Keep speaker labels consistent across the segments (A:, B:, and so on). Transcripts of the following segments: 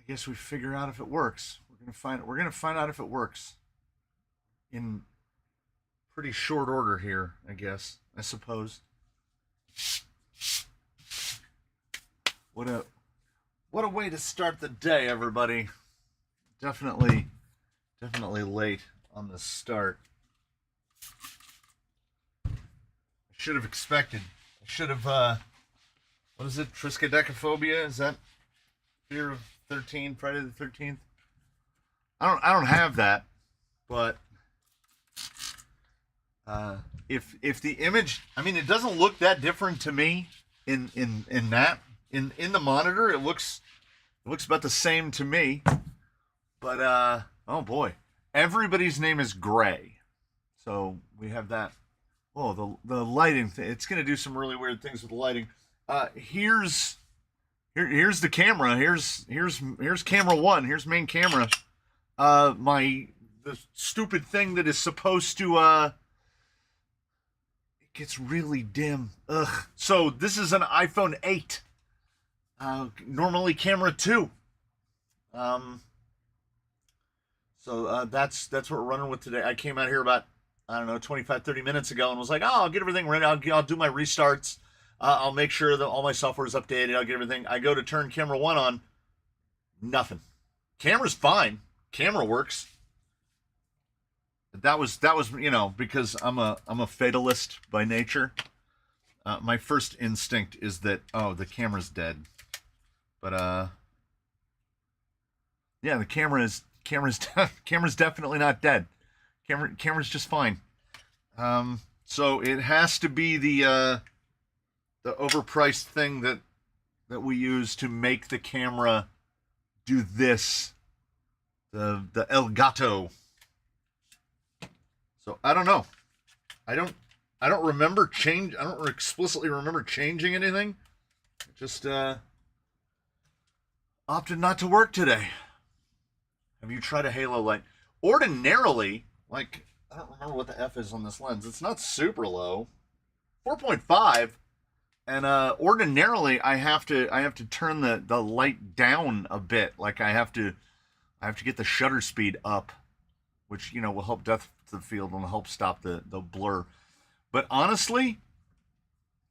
A: guess we figure out if it works. We're gonna find out if it works in pretty short order here, I guess. I suppose. What a way to start the day, everybody. Definitely late on the start. I should have expected. I should have what is it? Triskaidekaphobia? Is that fear of 13, Friday the 13th? I don't have that, but if the image, I mean, it doesn't look that different to me in that in the monitor. It looks about the same to me, but oh boy, everybody's name is Gray, so we have that. Oh, the lighting thing. It's gonna do some really weird things with the lighting. Here's the camera. Here's camera one. Here's main camera. The stupid thing that is supposed to it gets really dim. Ugh. So this is an iPhone 8. Normally camera 2. So that's what we're running with today. I came out here about, I don't know, 25-30 minutes ago and was like, oh, I'll get everything ready. I'll do my restarts. I'll make sure that all my software is updated. I'll get everything. I go to turn camera 1 on. Nothing. Camera's fine. Camera works. That was because I'm a fatalist by nature. My first instinct is that, oh, the camera's dead. But yeah, the camera's definitely not dead. Camera's just fine. So it has to be the overpriced thing that we use to make the camera do this. The Elgato. So I don't know. I don't remember I don't explicitly remember changing anything. It just opted not to work today. Have you tried a halo light? Ordinarily, like, I don't remember what the F is on this lens. It's not super low. 4.5. And ordinarily I have to turn the light down a bit. Like I have to get the shutter speed up, which will help depth of the field and will help stop the blur. But honestly,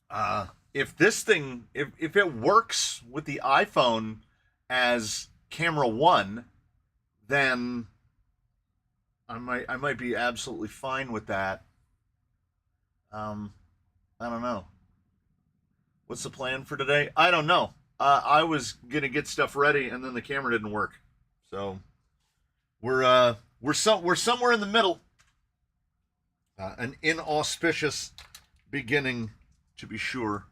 A: if it works with the iPhone as camera 1, then I might be absolutely fine with that. I don't know. What's the plan for today? I don't know. I was gonna get stuff ready, and then the camera didn't work. So we're somewhere in the middle. An inauspicious beginning, to be sure.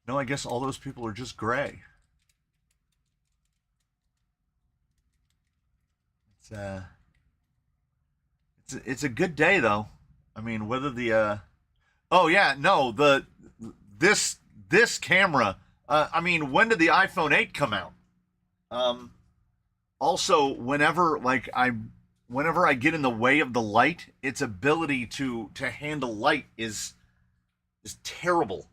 A: No, I guess all those people are just Gray. It's a good day though. I mean, whether the oh yeah, no, this camera. I mean, when did the iPhone 8 come out? Also, whenever I get in the way of the light, its ability to handle light is terrible.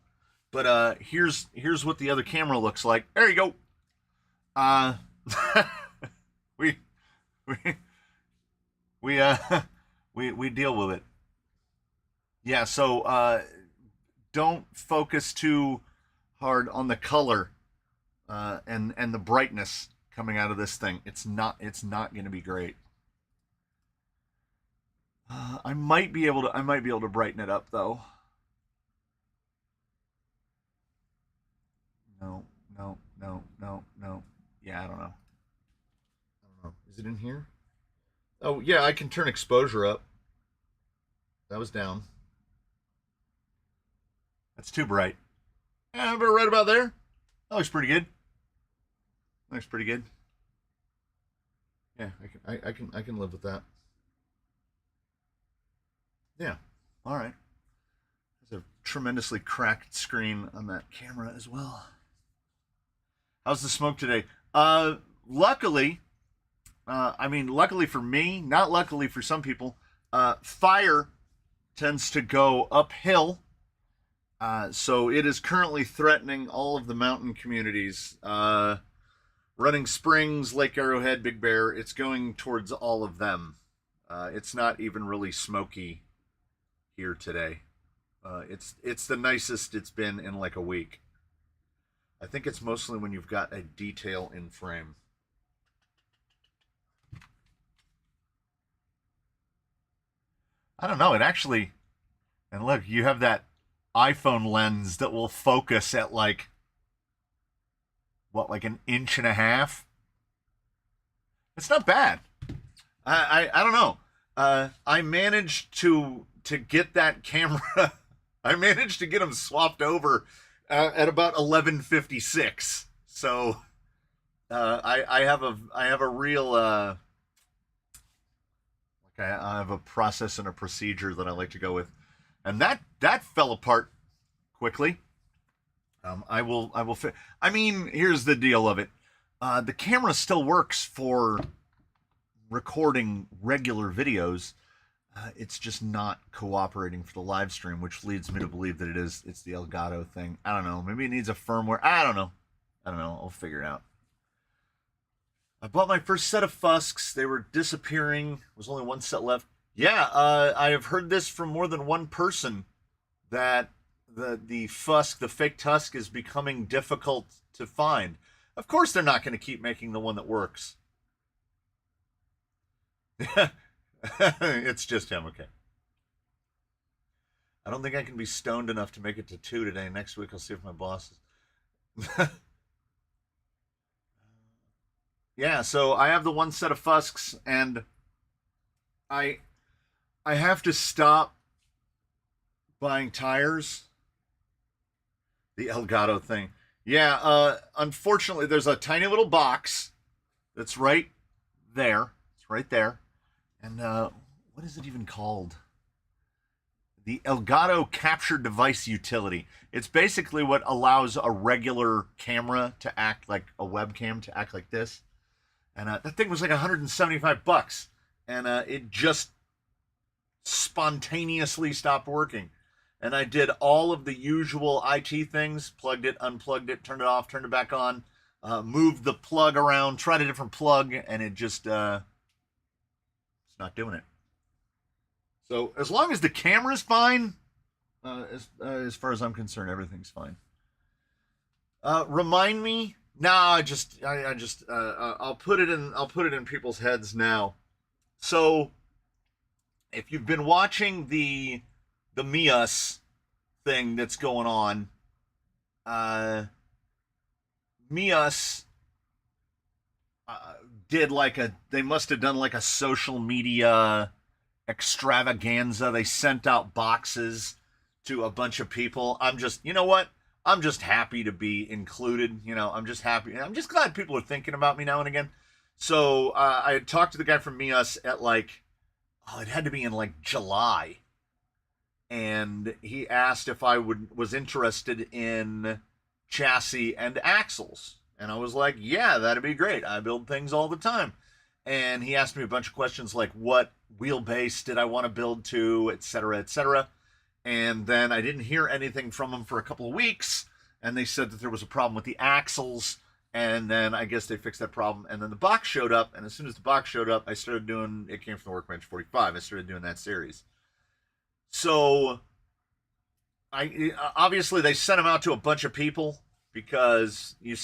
A: But here's what the other camera looks like. There you go. we deal with it. Yeah, so don't focus too hard on the color and the brightness coming out of this thing. It's not going to be great. I might be able to brighten it up though. No. Yeah, I don't know. Is it in here? Oh yeah, I can turn exposure up. That was down. That's too bright. Yeah, but right about there. That looks pretty good. Looks pretty good. Yeah, I can live with that. Yeah. All right. There's a tremendously cracked screen on that camera as well. How's the smoke today? Luckily, luckily for me, not luckily for some people, fire tends to go uphill. So it is currently threatening all of the mountain communities. Running Springs, Lake Arrowhead, Big Bear, it's going towards all of them. It's not even really smoky here today. It's the nicest it's been in like a week. I think it's mostly when you've got a detail in frame. I don't know. It actually, and look, you have that iPhone lens that will focus at like, what, like an inch and a half? It's not bad. I don't know. I managed to get that camera. I managed to get them swapped over at about 11:56. So I have a real I have a process and a procedure that I like to go with, and that fell apart quickly. I will. I mean, here's the deal of it. The camera still works for recording regular videos. It's just not cooperating for the live stream, which leads me to believe that it's the Elgato thing. I don't know. Maybe it needs a firmware. I don't know. I'll figure it out. I bought my first set of Fusks. They were disappearing. There was only one set left. Yeah, I have heard this from more than one person that the Fusk, the fake Tusk, is becoming difficult to find. Of course they're not going to keep making the one that works. It's just him, okay. I don't think I can be stoned enough to make it to 2 today. Next week I'll see if my boss is. Yeah, so I have the one set of Fusks, and I have to stop buying tires. The Elgato thing. Yeah, unfortunately, there's a tiny little box that's right there. It's right there. And what is it even called? The Elgato Capture Device Utility. It's basically what allows a regular camera to act like a webcam, to act like this. And that thing was like $175. And it just spontaneously stopped working. And I did all of the usual IT things, plugged it, unplugged it, turned it off, turned it back on, moved the plug around, tried a different plug, and it just, it's not doing it. So as long as the camera's fine, as far as I'm concerned, everything's fine. Remind me? Nah, I'll put it in people's heads now. So if you've been watching the Mios thing that's going on, Mios they must have done like a social media extravaganza. They sent out boxes to a bunch of people. You know what? I'm just happy to be included. You know, I'm just happy. I'm just glad people are thinking about me now and again. So I had talked to the guy from Mios at it had to be in like July. And he asked if I was interested in chassis and axles. And I was like, yeah, that'd be great. I build things all the time. And he asked me a bunch of questions like what wheelbase did I want to build to, et cetera, et cetera. And then I didn't hear anything from him for a couple of weeks. And they said that there was a problem with the axles. And then I guess they fixed that problem. And then the box showed up. And as soon as the box showed up, I started doing, it came from the Workbench 45. I started doing that series. So obviously they sent them out to a bunch of people because I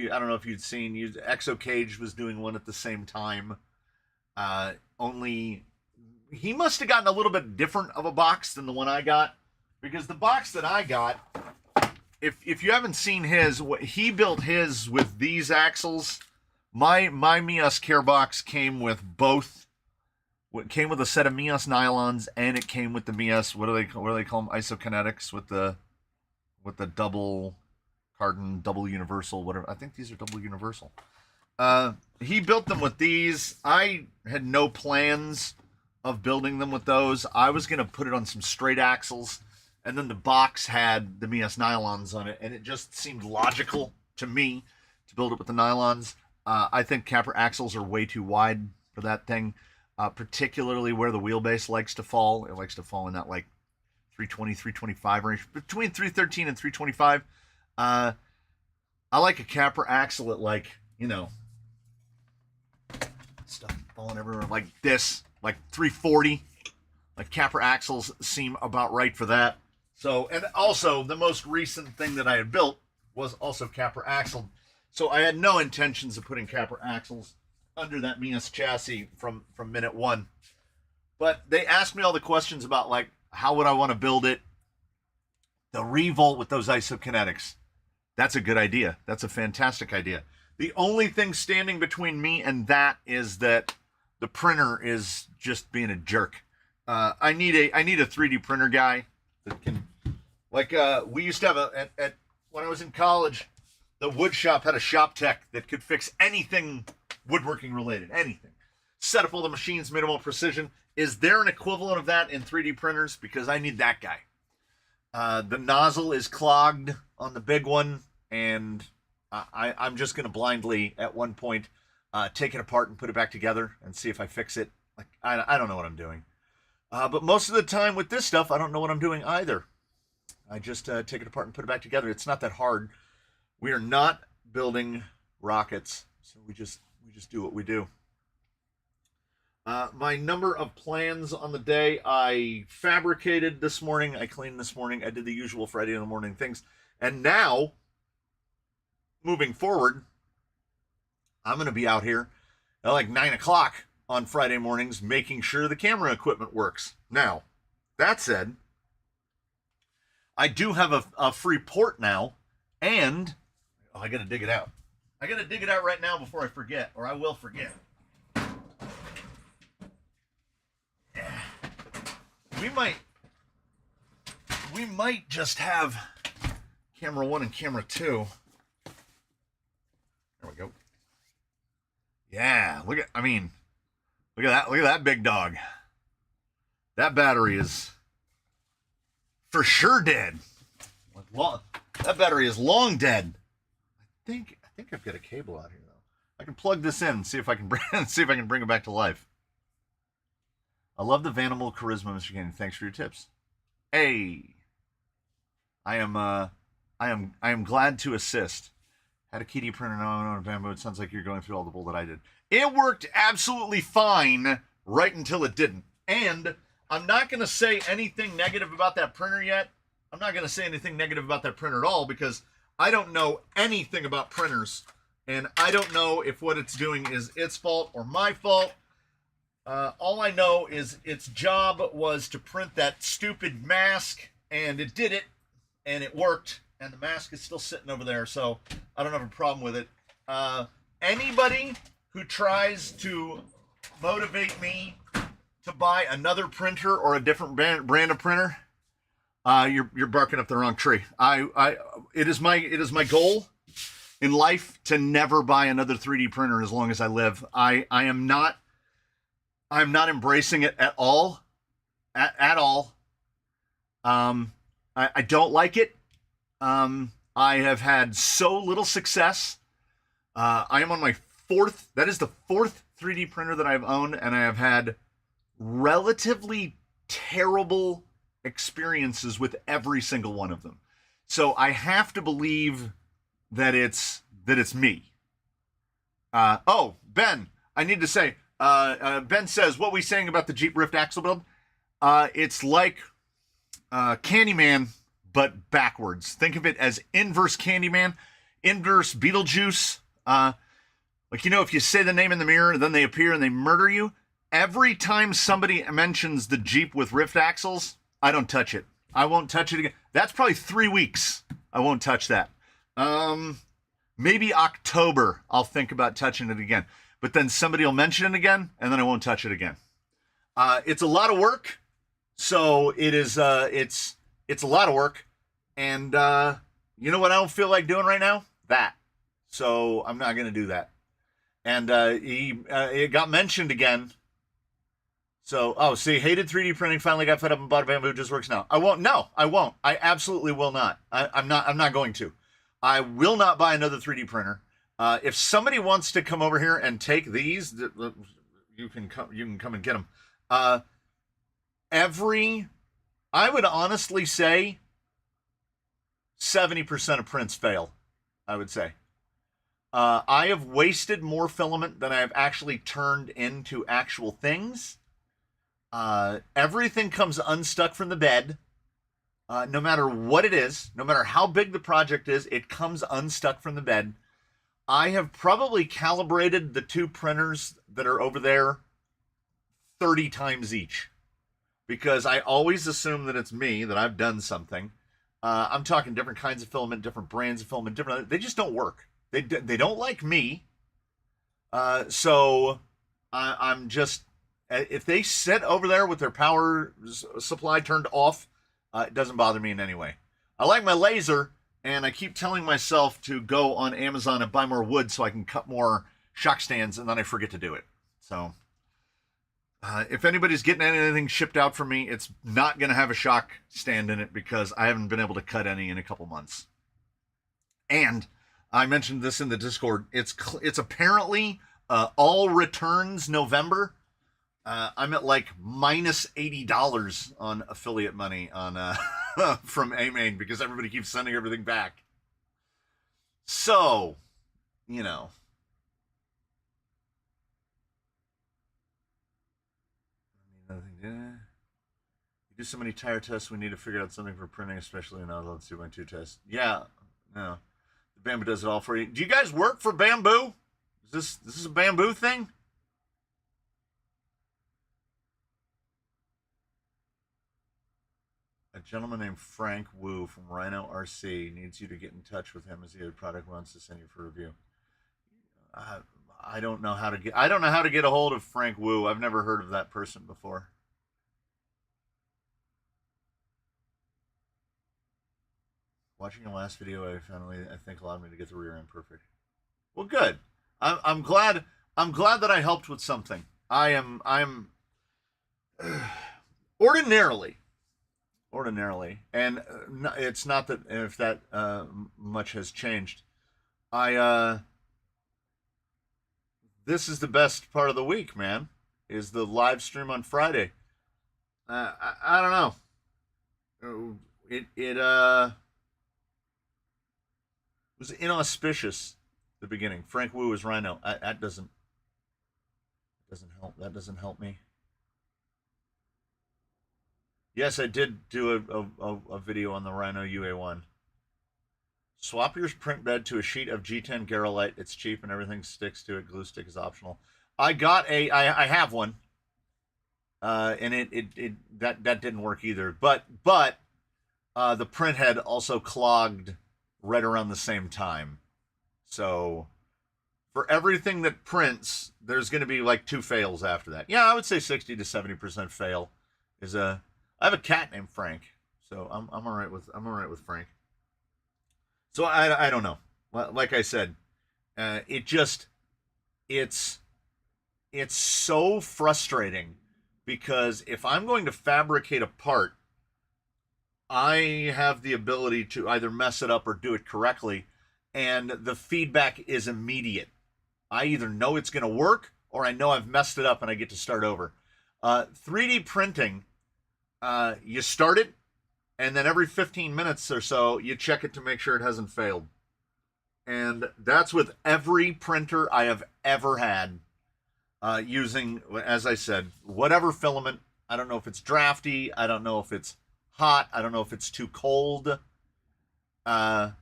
A: don't know if you'd seen, Exo Cage was doing one at the same time. Only he must have gotten a little bit different of a box than the one I got, because the box that I got, if you haven't seen his, he built his with these axles. My Mios care box came with both. It came with a set of Mios nylons, and it came with the Mios. What do they call them? Isokinetics with the double cardan, double universal, whatever. I think these are double universal. He built them with these. I had no plans of building them with those. I was gonna put it on some straight axles, and then the box had the Mios nylons on it, and it just seemed logical to me to build it with the nylons. I think capper axles are way too wide for that thing. Particularly where the wheelbase likes to fall. It likes to fall in that like 320, 325 range, between 313 and 325. I like a capper axle at like, you know, stuff falling everywhere like this, like 340. Like capper axles seem about right for that. So, and also the most recent thing that I had built was also capper axle. So I had no intentions of putting capper axles under that Mios chassis from minute one. But they asked me all the questions about like how would I want to build it. The revolt with those isokinetics. That's a good idea. That's a fantastic idea. The only thing standing between me and that is that the printer is just being a jerk. I need a 3D printer guy that can, like, we used to have when I was in college, the wood shop had a shop tech that could fix anything woodworking related, anything. Set up all the machines, minimal precision. Is there an equivalent of that in 3D printers? Because I need that guy. The nozzle is clogged on the big one, and I'm just going to blindly, at one point, take it apart and put it back together and see if I fix it. Like, I don't know what I'm doing. But most of the time with this stuff, I don't know what I'm doing either. I just take it apart and put it back together. It's not that hard. We are not building rockets, so we just do what we do. My number of plans on the day: I fabricated this morning, I cleaned this morning, I did the usual Friday in the morning things, and now, moving forward, I'm going to be out here at like 9 o'clock on Friday mornings making sure the camera equipment works. Now, that said, I do have a free port now, and I got to dig it out. I got to dig it out right now before I forget, or I will forget. We might just have camera 1 and camera 2. There we go. Yeah, look at that big dog. That battery is for sure dead. That battery is long dead. I think I've got a cable out here though. I can plug this in and see if I can bring it back to life. I love the Vanimal charisma, Mr. Cannon. Thanks for your tips. Hey, I am glad to assist. Had a KD printer now on a bamboo. It sounds like you're going through all the bull that I did. It worked absolutely fine right until it didn't. And I'm not going to say anything negative about that printer yet. I'm not going to say anything negative about that printer at all because I don't know anything about printers. And I don't know if what it's doing is its fault or my fault. All I know is its job was to print that stupid mask, and it did it, and it worked, and the mask is still sitting over there, so I don't have a problem with it. Anybody who tries to motivate me to buy another printer or a different brand of printer, you're barking up the wrong tree. It is my goal in life to never buy another 3D printer as long as I live. I'm not embracing it at all. At all. I don't like it. I have had so little success. I am on my fourth. That is the fourth 3D printer that I've owned, and I have had relatively terrible experiences with every single one of them. So I have to believe that it's me. Oh, Ben, I need to say, Ben says, what we saying about the Jeep Rift axle build? It's like Candyman, but backwards. Think of it as inverse Candyman, inverse Beetlejuice. Like, you know, if you say the name in the mirror, then they appear and they murder you. Every time somebody mentions the Jeep with Rift axles, I don't touch it. I won't touch it again. That's probably 3 weeks. I won't touch that. Maybe October, I'll think about touching it again. But then somebody will mention it again, and then I won't touch it again. It's a lot of work. So it is, it's a lot of work. And you know what I don't feel like doing right now? That. So I'm not going to do that. And it got mentioned again. So, see, hated 3D printing, finally got fed up and bought a bamboo, just works now. I won't. No, I won't. I absolutely will not. I'm not going to. I will not buy another 3D printer. If somebody wants to come over here and take these, you can come and get them. Every I would honestly say 70% of prints fail, I would say. I have wasted more filament than I have actually turned into actual things. Everything comes unstuck from the bed. No matter what it is, no matter how big the project is, it comes unstuck from the bed. I have probably calibrated the two printers that are over there 30 times each because I always assume that it's me, that I've done something. I'm talking different kinds of filament, different brands of filament, different. They just don't work. They don't like me. So I'm just, if they sit over there with their power supply turned off, it doesn't bother me in any way. I like my laser, and I keep telling myself to go on Amazon and buy more wood so I can cut more shock stands, and then I forget to do it. So if anybody's getting anything shipped out from me, it's not going to have a shock stand in it because I haven't been able to cut any in a couple months. And I mentioned this in the Discord. It's apparently all returns November. I'm at like minus $80 on affiliate money on from AMain because everybody keeps sending everything back. So, you know. You do so many tire tests, we need to figure out something for printing, especially in outlaw 2x2 tests. Yeah, no. The Bamboo does it all for you. Do you guys work for Bamboo? Is this a Bamboo thing? A gentleman named Frank Wu from Rhino RC needs you to get in touch with him as he has a product wants to send you for review. I don't know how to get a hold of Frank Wu. I've never heard of that person before. Watching your last video, I think allowed me to get the rear end perfect. Well, good. I'm glad that I helped with something. I'm ordinarily, and it's not that if that much has changed. This is the best part of the week, man. Is the live stream on Friday. I don't know. It was inauspicious at the beginning. Frank Wu is Rhino. That doesn't help. That doesn't help me. Yes, I did do a video on the Rhino UA1. Swap your print bed to a sheet of G10 Garolite. It's cheap and everything sticks to it. Glue stick is optional. I have one. And that didn't work either. But the print head also clogged right around the same time. So for everything that prints, there's going to be like 2 fails after that. Yeah, I would say 60 to 70% fail is I have a cat named Frank, so I'm all right with Frank. So I don't know. Like I said, it's so frustrating because if I'm going to fabricate a part, I have the ability to either mess it up or do it correctly, and the feedback is immediate. I either know it's going to work or I know I've messed it up and I get to start over. 3D printing, you start it, and then every 15 minutes or so, you check it to make sure it hasn't failed. And that's with every printer I have ever had, using, as I said, whatever filament. I don't know if it's drafty. I don't know if it's hot. I don't know if it's too cold. I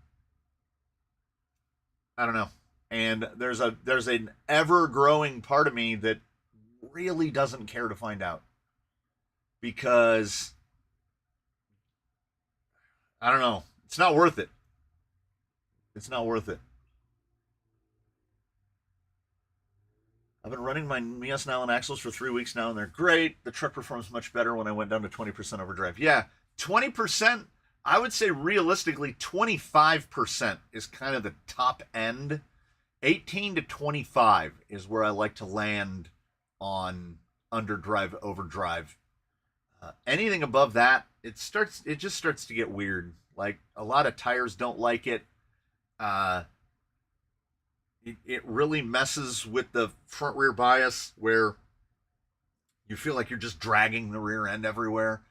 A: don't know. And there's an ever-growing part of me that really doesn't care to find out. Because I don't know. It's not worth it. It's not worth it. I've been running my Mios Nylon axles for 3 weeks now, and they're great. The truck performs much better when I went down to 20% overdrive. Yeah, 20%, I would say realistically 25% is kind of the top end. 18 to 25 is where I like to land on underdrive, overdrive. Anything above that, it just starts to get weird. Like, a lot of tires don't like it. It really messes with the front rear bias where you feel like you're just dragging the rear end everywhere.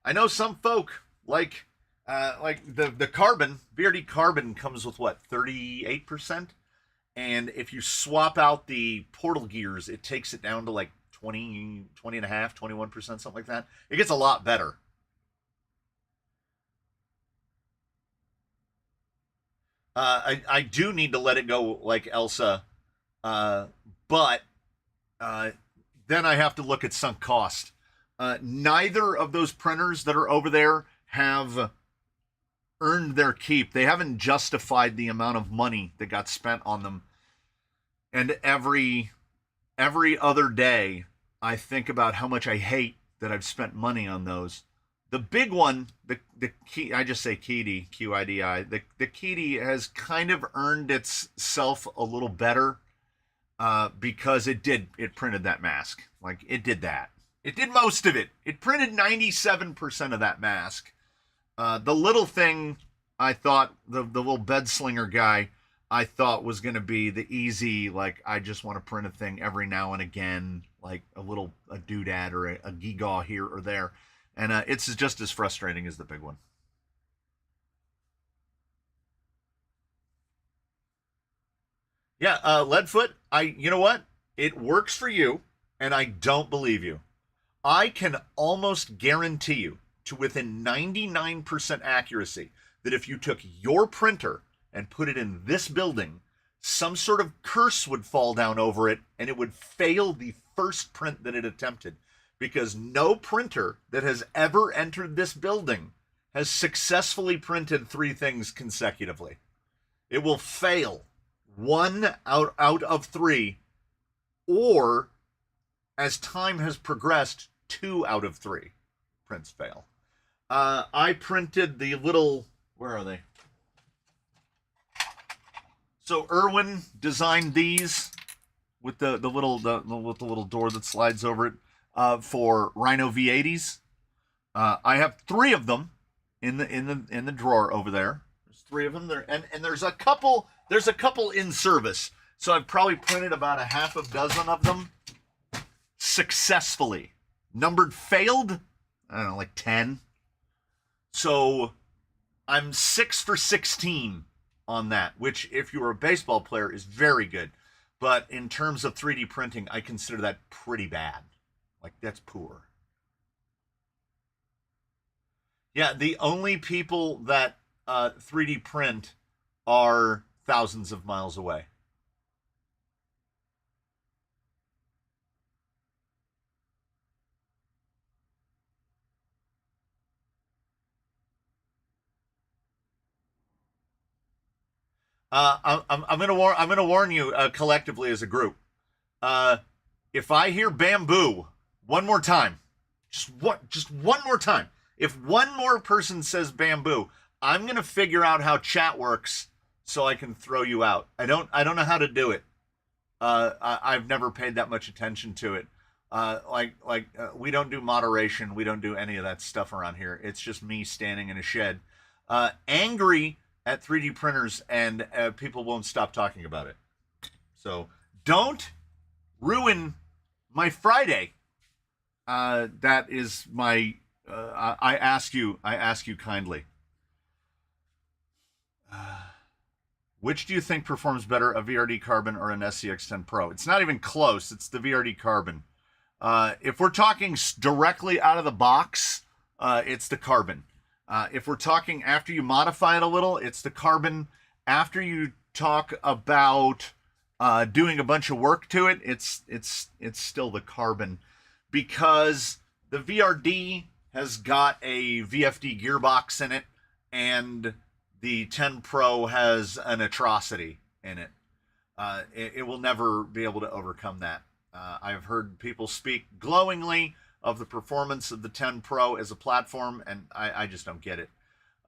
A: I know some folk like the carbon, VRD carbon comes with what, 38%? And if you swap out the portal gears, it takes it down to like 20 and a half, 21%, something like that. It gets a lot better. I do need to let it go like Elsa, but then I have to look at sunk cost. Neither of those printers that are over there have earned their keep. They haven't justified the amount of money that got spent on them. And every other day, I think about how much I hate that I've spent money on those. The big one, the key, I just say Kidi, QIDI. The Kidi has kind of earned itself a little better because it printed that mask. Like, it did that. It did most of it. It printed 97% of that mask. The little thing, I thought, the little bed slinger guy, I thought was going to be the easy, like, I just want to print a thing every now and again, like a doodad or a gigaw here or there. And it's just as frustrating as the big one. Yeah, Leadfoot, you know what? It works for you, and I don't believe you. I can almost guarantee you to within 99% accuracy that if you took your printer and put it in this building, some sort of curse would fall down over it and it would fail the first print that it attempted. Because no printer that has ever entered this building has successfully printed 3 things consecutively. It will fail 1 out of 3, or as time has progressed, 2 out of 3 prints fail. I printed the little, where are they? So Irwin designed these with the little door that slides over it. For Rhino V80s. I have 3 of them in the drawer over there. There's 3 of them there, and there's a couple in service. So I've probably printed about a half a dozen of them successfully. Numbered failed, I don't know, like 10. So I'm 6 for 16 on that, which if you were a baseball player is very good. But in terms of 3D printing, I consider that pretty bad. Like, that's poor. Yeah, the only people that 3D print are thousands of miles away. I'm gonna warn you collectively as a group. If I hear bamboo one more time, just one more time. If one more person says bamboo, I'm gonna figure out how chat works so I can throw you out. I don't know how to do it. I've never paid that much attention to it. We don't do moderation. We don't do any of that stuff around here. It's just me standing in a shed, angry at 3D printers, and people won't stop talking about it. So don't ruin my Friday. That is my. I ask you kindly. Which do you think performs better, a VRD Carbon or an SCX10 Pro? It's not even close. It's the VRD Carbon. If we're talking directly out of the box, it's the Carbon. If we're talking after you modify it a little, it's the Carbon. After you talk about doing a bunch of work to it, it's still the Carbon, because the VRD has got a VFD gearbox in it, and the 10 Pro has an atrocity in it. It will never be able to overcome that. I've heard people speak glowingly of the performance of the 10 Pro as a platform, and I just don't get it.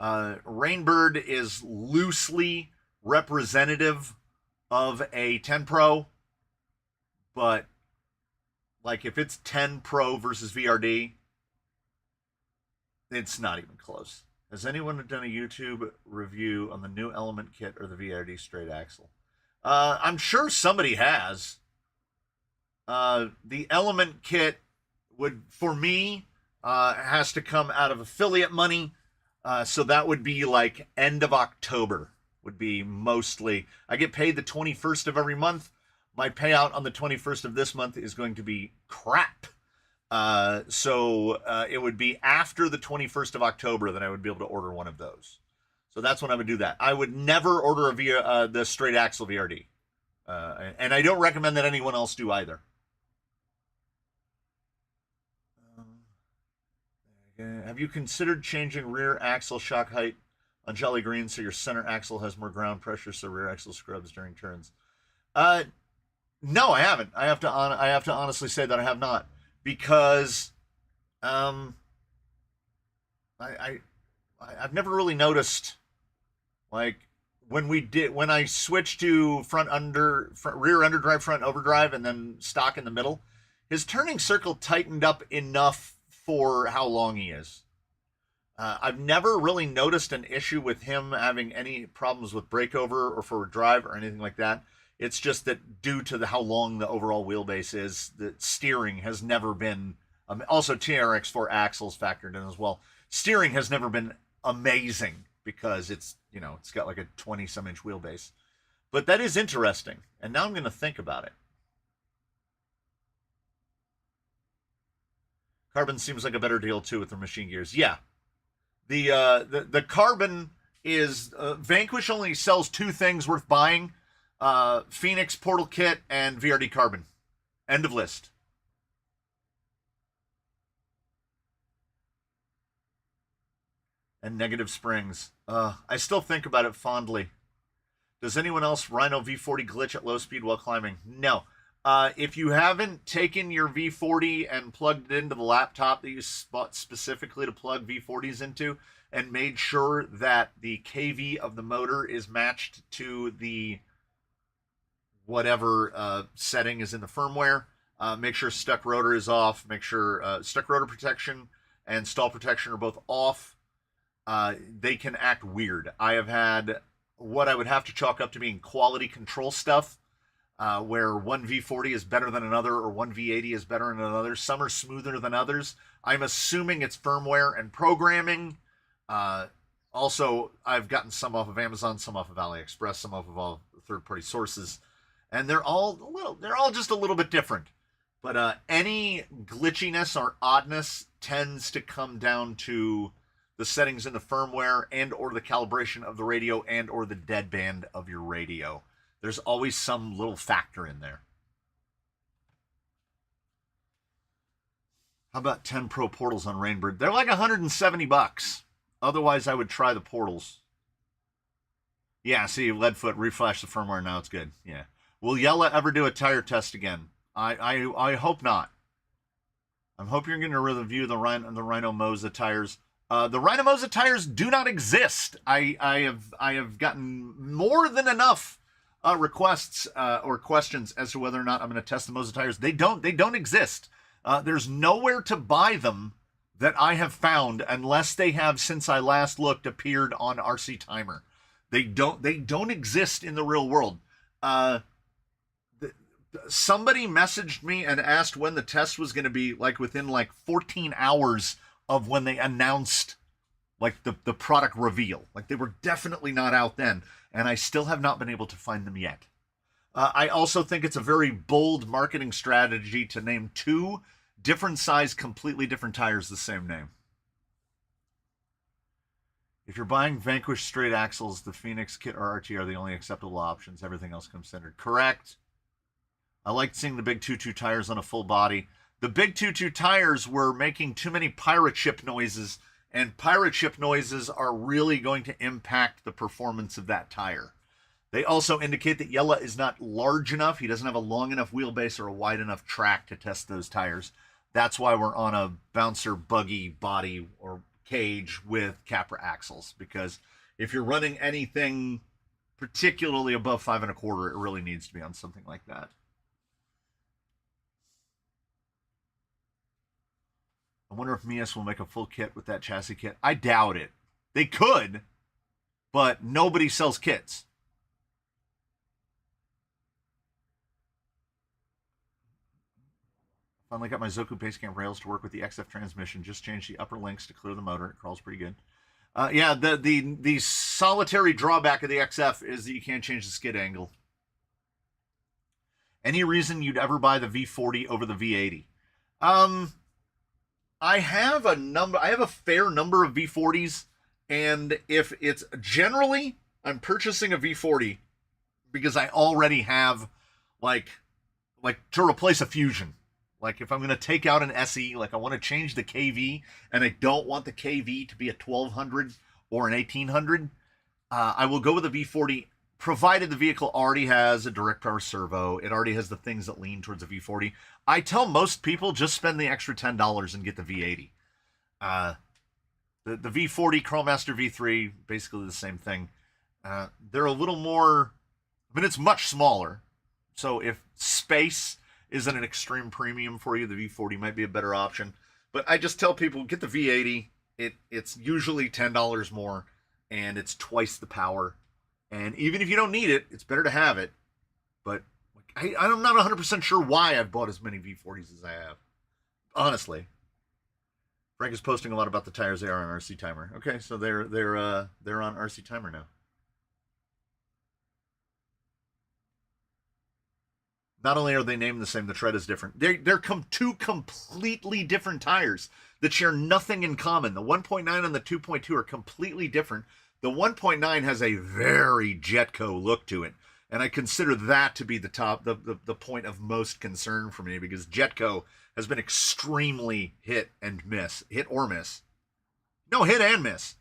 A: Rainbird is loosely representative of a 10 Pro, but like if it's 10 Pro versus VRD, it's not even close. Has anyone done a YouTube review on the new Element kit or the VRD straight axle? I'm sure somebody has. The Element kit would, for me, has to come out of affiliate money. So that would be like end of October would be mostly. I get paid the 21st of every month. My payout on the 21st of this month is going to be crap. So it would be after the 21st of October that I would be able to order one of those. So that's when I would do that. I would never order the straight axle VRD. And I don't recommend that anyone else do either. Have you considered changing rear axle shock height on Jolly Green so your center axle has more ground pressure so rear axle scrubs during turns? No, I haven't. I have to honestly say that I have not, because I've never really noticed, like, when I switched to rear underdrive, front overdrive, and then stock in the middle, his turning circle tightened up enough for how long he is. I've never really noticed an issue with him having any problems with breakover or forward drive or anything like that. It's just that due to how long the overall wheelbase is, the steering has never been, also TRX4 axles factored in as well. Steering has never been amazing because it's got like a 20-some inch wheelbase. But that is interesting, and now I'm going to think about it. Carbon seems like a better deal too with the machine gears. Yeah, the Carbon is Vanquish only sells two things worth buying: Phoenix Portal Kit and VRD Carbon. End of list. And negative springs. I still think about it fondly. Does anyone else Rhino V40 glitch at low speed while climbing? No. If you haven't taken your V40 and plugged it into the laptop that you bought specifically to plug V40s into, and made sure that the kV of the motor is matched to the whatever setting is in the firmware, make sure stuck rotor is off, make sure stuck rotor protection and stall protection are both off. They can act weird. I have had what I would have to chalk up to being quality control stuff, where one V40 is better than another or one V80 is better than another. Some are smoother than others. I'm assuming it's firmware and programming. Also, I've gotten some off of Amazon, some off of AliExpress, some off of all third-party sources, and they're all just a little bit different. But any glitchiness or oddness tends to come down to the settings in the firmware and or the calibration of the radio and or the deadband of your radio. There's always some little factor in there. How about 10 Pro portals on Rainbird? They're like $170. Otherwise, I would try the portals. Yeah, see, Leadfoot reflash the firmware. Now it's good. Yeah. Will Yella ever do a tire test again? I hope not. I'm hoping you're going to review the Rhino Moza tires. The Rhino Moza tires do not exist. I have gotten more than enough requests or questions as to whether or not I'm going to test the Moza tires. They don't exist. There's nowhere to buy them that I have found, unless they have, since I last looked, appeared on RC Timer. They don't exist in the real world. Somebody messaged me and asked when the test was going to be, like within like 14 hours of when they announced like the product reveal. Like they were definitely not out then, and I still have not been able to find them yet. I also think it's a very bold marketing strategy to name two different size, completely different tires the same name. If you're buying Vanquish straight axles, the Phoenix kit or RT are the only acceptable options. Everything else comes standard. Correct. I liked seeing the big 2.2 tires on a full body. The big 2.2 tires were making too many pirate ship noises, and pirate ship noises are really going to impact the performance of that tire. They also indicate that Yella is not large enough. He doesn't have a long enough wheelbase or a wide enough track to test those tires. That's why we're on a bouncer buggy body or cage with Capra axles, because if you're running anything particularly above 5 1/4, it really needs to be on something like that. I wonder if Mios will make a full kit with that chassis kit. I doubt it. They could, but nobody sells kits. Finally got my Zoku Basecamp rails to work with the XF transmission. Just changed the upper links to clear the motor. It crawls pretty good. Yeah, the solitary drawback of the XF is that you can't change the skid angle. Any reason you'd ever buy the V40 over the V80? I have a fair number of V40s, and if it's generally, I'm purchasing a V40 because I already have like to replace a Fusion. Like if I'm going to take out an SE, like I want to change the KV, and I don't want the KV to be a 1200 or an 1800, I will go with a V40, provided the vehicle already has a direct power servo. It already has the things that lean towards a V40. I tell most people just spend the extra $10 and get the V80. The V40 Chromemaster V3, basically the same thing. They're a little more, I mean, it's much smaller. So if space isn't an extreme premium for you, the V40 might be a better option. But I just tell people, get the V80. It's usually $10 more, and it's twice the power. And even if you don't need it, it's better to have it. But I'm not 100% sure why I've bought as many V40s as I have. Honestly. Frank is posting a lot about the tires they are on RC Timer. Okay, so they're on RC Timer now. Not only are they named the same, the tread is different. They're two completely different tires that share nothing in common. The 1.9 and the 2.2 are completely different. The 1.9 has a very Jetco look to it, and I consider that to be the point of most concern for me, because Jetco has been extremely hit and miss. Hit or miss. No, hit and miss.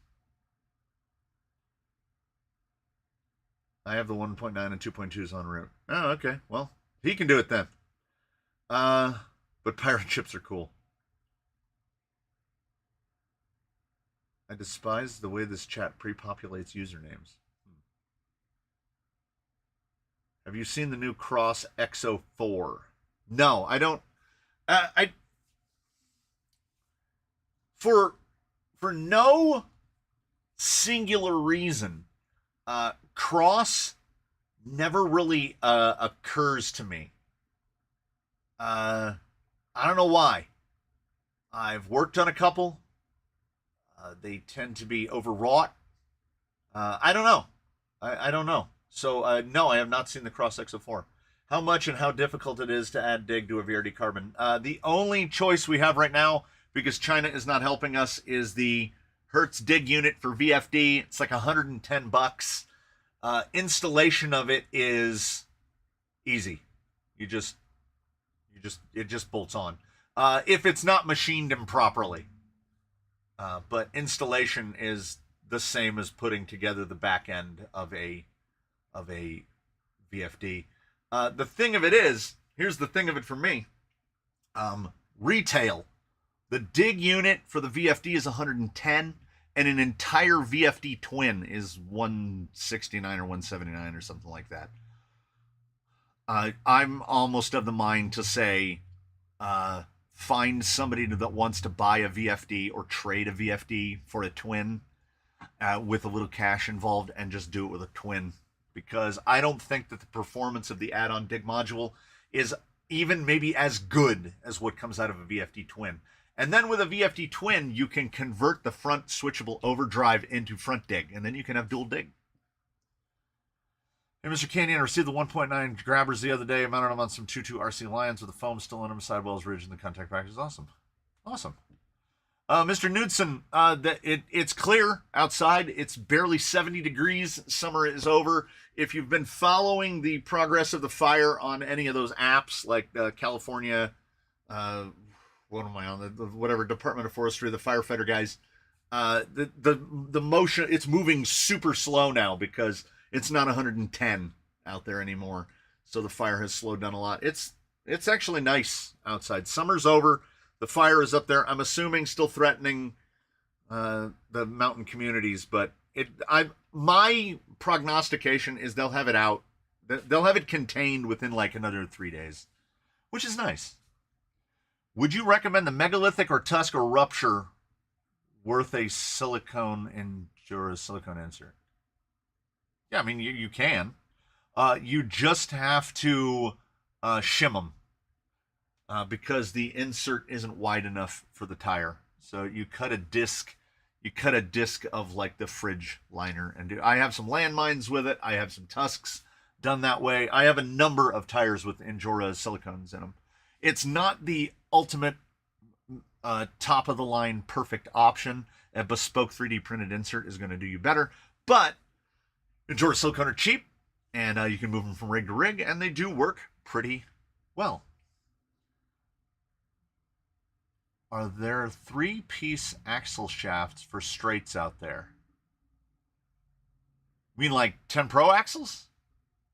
A: I have the 1.9 and 2.2s en route. Oh, okay. Well, he can do it then. But pirate ships are cool. I despise the way this chat pre-populates usernames. Have you seen the new Cross XO4? No, I don't. For no singular reason, Cross never really occurs to me. I don't know why. I've worked on a couple. They tend to be overwrought. I don't know. I don't know. So, no, I have not seen the Cross XO4. How much and how difficult it is to add dig to a VRD carbon. The only choice we have right now, because China is not helping us, is the Hertz dig unit for VFD. It's like $110. Installation of it is easy. It just bolts on. If it's not machined improperly. But installation is the same as putting together the back end of a VFD. The thing of it is, here's the thing of it for me. Retail. The dig unit for the VFD is 110, and an entire VFD twin is 169 or 179 or something like that. I'm almost of the mind to say, find somebody that wants to buy a VFD or trade a VFD for a twin with a little cash involved, and just do it with a twin, because I don't think that the performance of the add-on dig module is even maybe as good as what comes out of a VFD twin. And then with a VFD twin, you can convert the front switchable overdrive into front dig, and then you can have dual dig. Hey, Mr. Canyon, I received the 1.9 grabbers the other day. I mounted them on some 2.2 RC Lions with the foam still in them, sidewells ridged, and the contact package is awesome. Awesome. Mr. Knudsen, it's clear outside. It's barely 70 degrees. Summer is over. If you've been following the progress of the fire on any of those apps, like California, what am I on? Whatever, Department of Forestry, the firefighter guys, the motion, it's moving super slow now because it's not 110 out there anymore. So the fire has slowed down a lot. It's actually nice outside. Summer's over. The fire is up there. I'm assuming still threatening the mountain communities, but my prognostication is they'll have it out. They'll have it contained within like another 3 days, which is nice. Would you recommend the megalithic or tusk or rupture worth a silicone insert? Yeah, I mean, you can. You just have to shim them. because the insert isn't wide enough for the tire. So you cut a disc. You cut a disc of like the fridge liner, and I have some landmines with it. I have some Tusks done that way. I have a number of tires with Injora silicones in them. It's not the ultimate top of the line perfect option. A bespoke 3D printed insert is going to do you better, but Injora silicone are cheap, and you can move them from rig to rig, and they do work pretty well. Are there 3-piece axle shafts for straights out there? You mean like 10 Pro axles?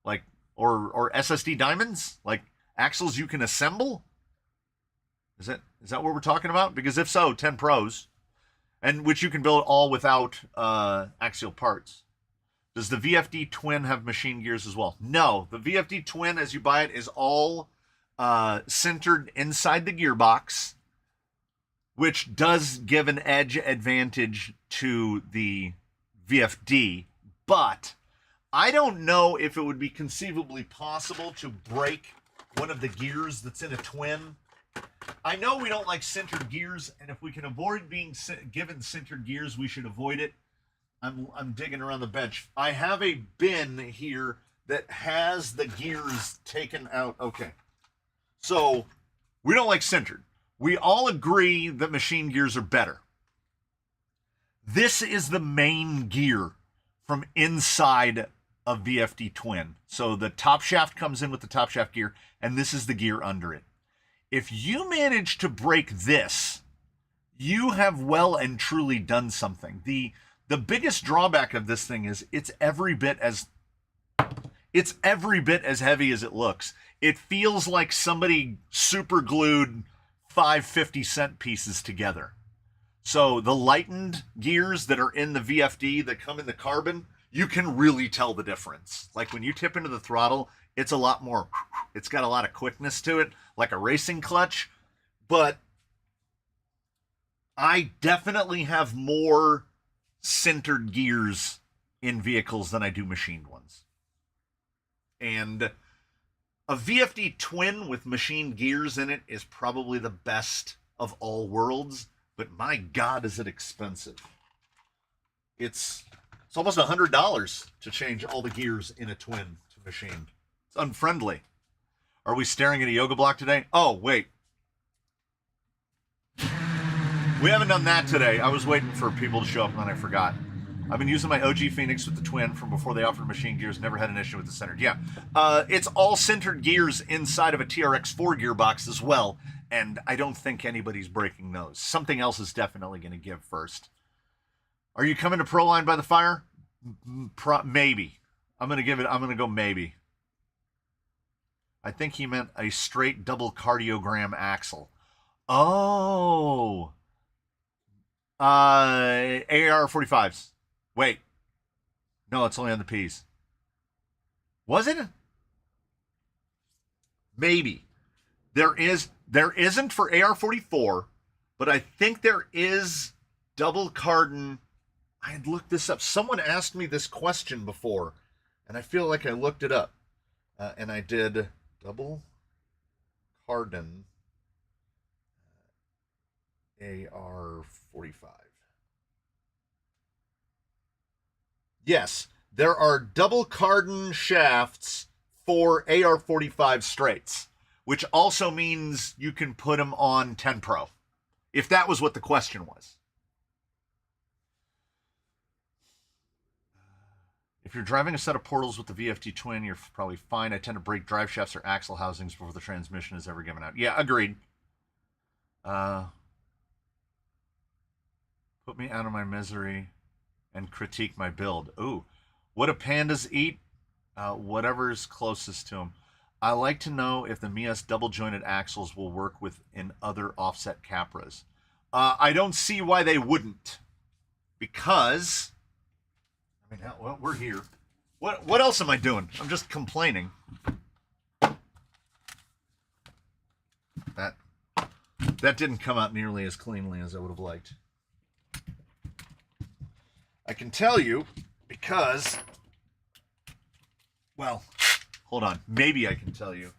A: Like, or SSD diamonds? Like axles you can assemble? Is that what we're talking about? Because if so, 10 Pros, and which you can build all without axial parts. Does the VFD Twin have machine gears as well? No, the VFD Twin, as you buy it, is all centered inside the gearbox, which does give an edge advantage to the VFD, but I don't know if it would be conceivably possible to break one of the gears that's in a twin. I know we don't like centered gears, and if we can avoid being given centered gears, we should avoid it. I'm digging around the bench. I have a bin here that has the gears taken out. Okay. So we don't like centered. We all agree that machine gears are better. This is the main gear from inside of VFD Twin. So the top shaft comes in with the top shaft gear, and this is the gear under it. If you manage to break this, you have well and truly done something. The biggest drawback of this thing is it's every bit as heavy as it looks. It feels like somebody super glued 5 50-cent pieces together. So the lightened gears that are in the VFD that come in the carbon, you can really tell the difference. Like when you tip into the throttle, it's a lot more, it's got a lot of quickness to it, like a racing clutch. But I definitely have more centered gears in vehicles than I do machined ones. And a VFD Twin with machined gears in it is probably the best of all worlds, but my God, is it expensive. It's almost $100 to change all the gears in a twin to machined. It's unfriendly. Are we staring at a yoga block today? Oh, wait. We haven't done that today. I was waiting for people to show up and then I forgot. I've been using my OG Phoenix with the twin from before they offered machine gears. Never had an issue with the centered. Yeah. It's all centered gears inside of a TRX4 gearbox as well. And I don't think anybody's breaking those. Something else is definitely going to give first. Are you coming to Proline by the fire? Maybe. I'm going to go maybe. I think he meant a straight double cardiogram axle. Oh. AR-45s. Wait. No, it's only on the P's. Was it? Maybe. There isn't for AR-44, but I think there is double cardon. I had looked this up. Someone asked me this question before, and I feel like I looked it up. And I did double cardon AR-45. Yes, there are double cardon shafts for AR-45 straights, which also means you can put them on 10 Pro, if that was what the question was. If you're driving a set of portals with the VFD Twin, you're probably fine. I tend to break drive shafts or axle housings before the transmission is ever given out. Yeah, agreed. Put me out of my misery and critique my build. Ooh, what do pandas eat? Whatever's closest to them. I like to know if the Mios double-jointed axles will work in other offset Capras. I don't see why they wouldn't. Because, I mean, well, we're here. What else am I doing? I'm just complaining. That didn't come out nearly as cleanly as I would have liked. I can tell you because, well, hold on. Maybe I can tell you.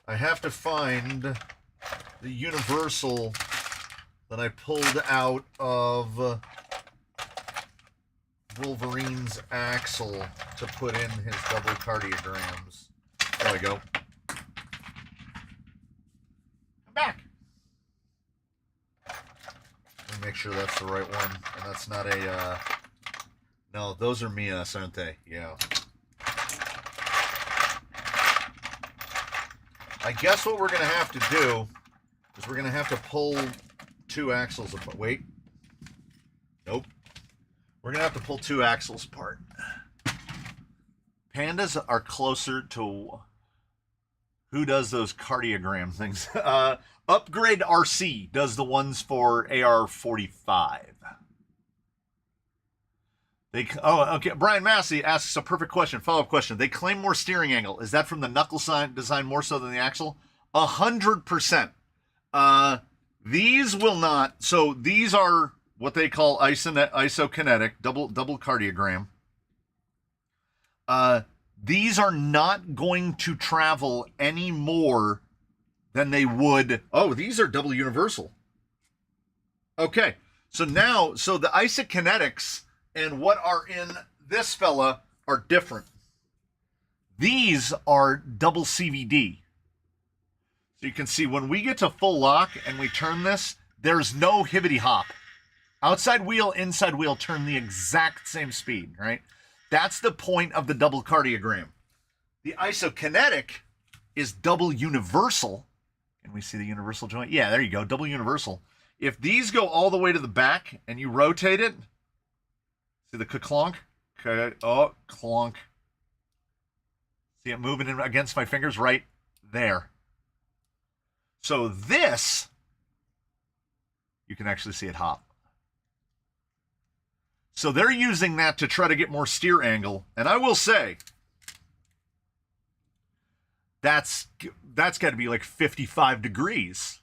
A: I have to find the universal that I pulled out of Wolverine's axle to put in his double cardiograms. There we go. I'm back. Let me make sure that's the right one. And that's not a... No, those are Mios, aren't they? Yeah. I guess what we're going to have to do is we're going to have to pull two axles apart. Wait. Nope. We're going to have to pull two axles apart. Pandas are closer to... Who does those cardiogram things? Upgrade RC does the ones for AR-45. Okay. Brian Massey asks a perfect question. Follow-up question. They claim more steering angle. Is that from the knuckle design more so than the axle? 100%. These will not. So these are what they call isokinetic, double cardiogram. These are not going to travel any more than they would. Oh, these are double universal. Okay. So now, the isokinetics and what are in this fella are different. These are double CVD. So you can see when we get to full lock and we turn this, there's no hibbity hop. Outside wheel, inside wheel turn the exact same speed, right? That's the point of the double cardiogram. The isokinetic is double universal. Can we see the universal joint? Yeah, there you go, double universal. If these go all the way to the back and you rotate it, see the clonk? Okay. Oh, clonk. See it moving in against my fingers right there. So this, you can actually see it hop. So they're using that to try to get more steer angle. And I will say, that's got to be like 55 degrees.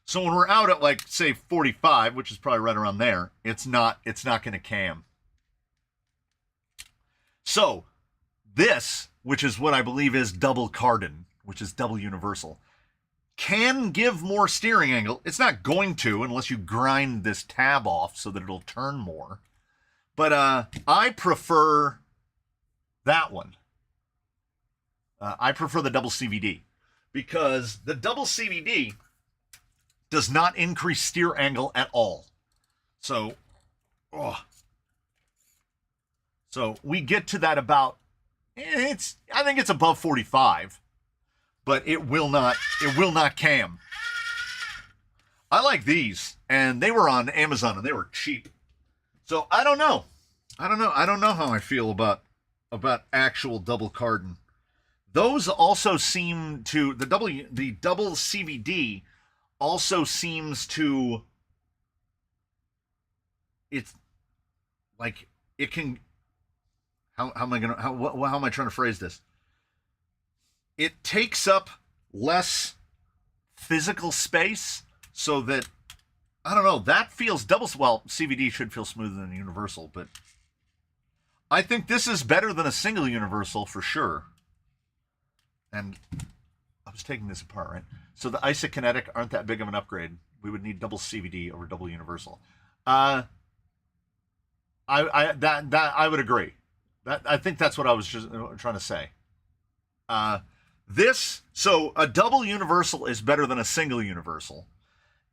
A: So when we're out at like, say, 45, which is probably right around there, it's not going to cam. So this, which is what I believe is double cardon, which is double universal, can give more steering angle. It's not going to unless you grind this tab off so that it'll turn more. But I prefer that one. I prefer the double CVD because the double CVD does not increase steer angle at all. So, so we get to that about, I think it's above 45, but it will not cam. I like these, and they were on Amazon, and they were cheap. So I don't know. I don't know how I feel about actual double cardon. Those also seem to, the double CVD also seems to, it's like it can, how am I trying to phrase this? It takes up less physical space so that, I don't know, that feels double, well, CVD should feel smoother than universal, but I think this is better than a single universal for sure. And I was taking this apart, right? So the isokinetic aren't that big of an upgrade. We would need double CVD over double universal. I would agree. I think that's what I was just trying to say. So a double universal is better than a single universal,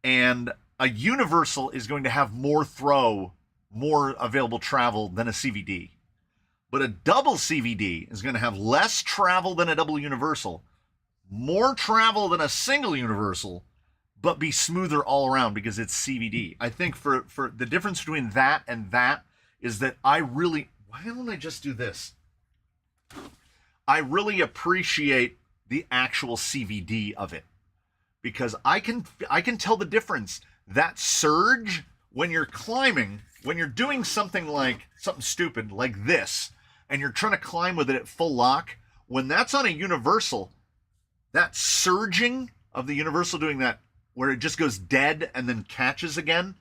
A: and a universal is going to have more throw, more available travel than a CVD. But a double CVD is going to have less travel than a double universal, more travel than a single universal, but be smoother all around because it's CVD. I think for the difference between that and that is that why don't I just do this? I really appreciate the actual CVD of it because I can tell the difference. That surge when you're climbing, when you're doing something stupid like this, and you're trying to climb with it at full lock, when that's on a universal, that surging of the universal doing that, where it just goes dead and then catches again,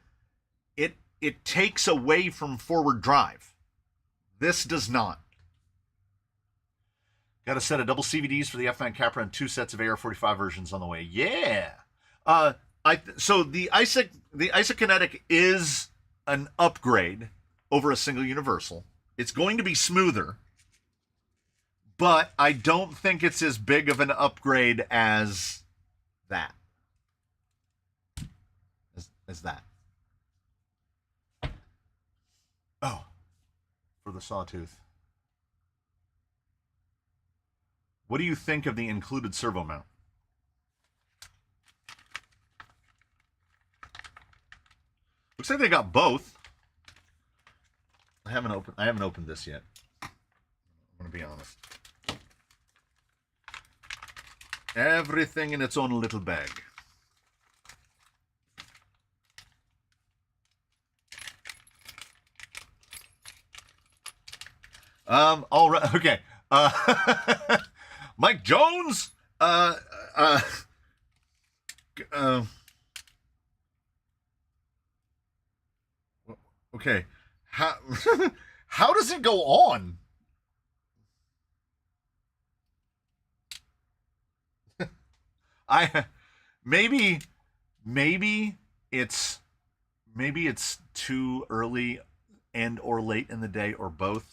A: it takes away from forward drive. This does not. Got a set of double CVDs for the F9 Capra and 2 sets of AR-45 versions on the way. Yeah. So the isokinetic is an upgrade over a single universal. It's going to be smoother, but I don't think it's as big of an upgrade as that. As that. Oh, for the Sawtooth. What do you think of the included servo mount? Looks like they got both. I haven't opened this yet. I'm gonna be honest. Everything in its own little bag. All right. Okay. Mike Jones. Okay. How does it go on? Maybe it's too early and or late in the day or both.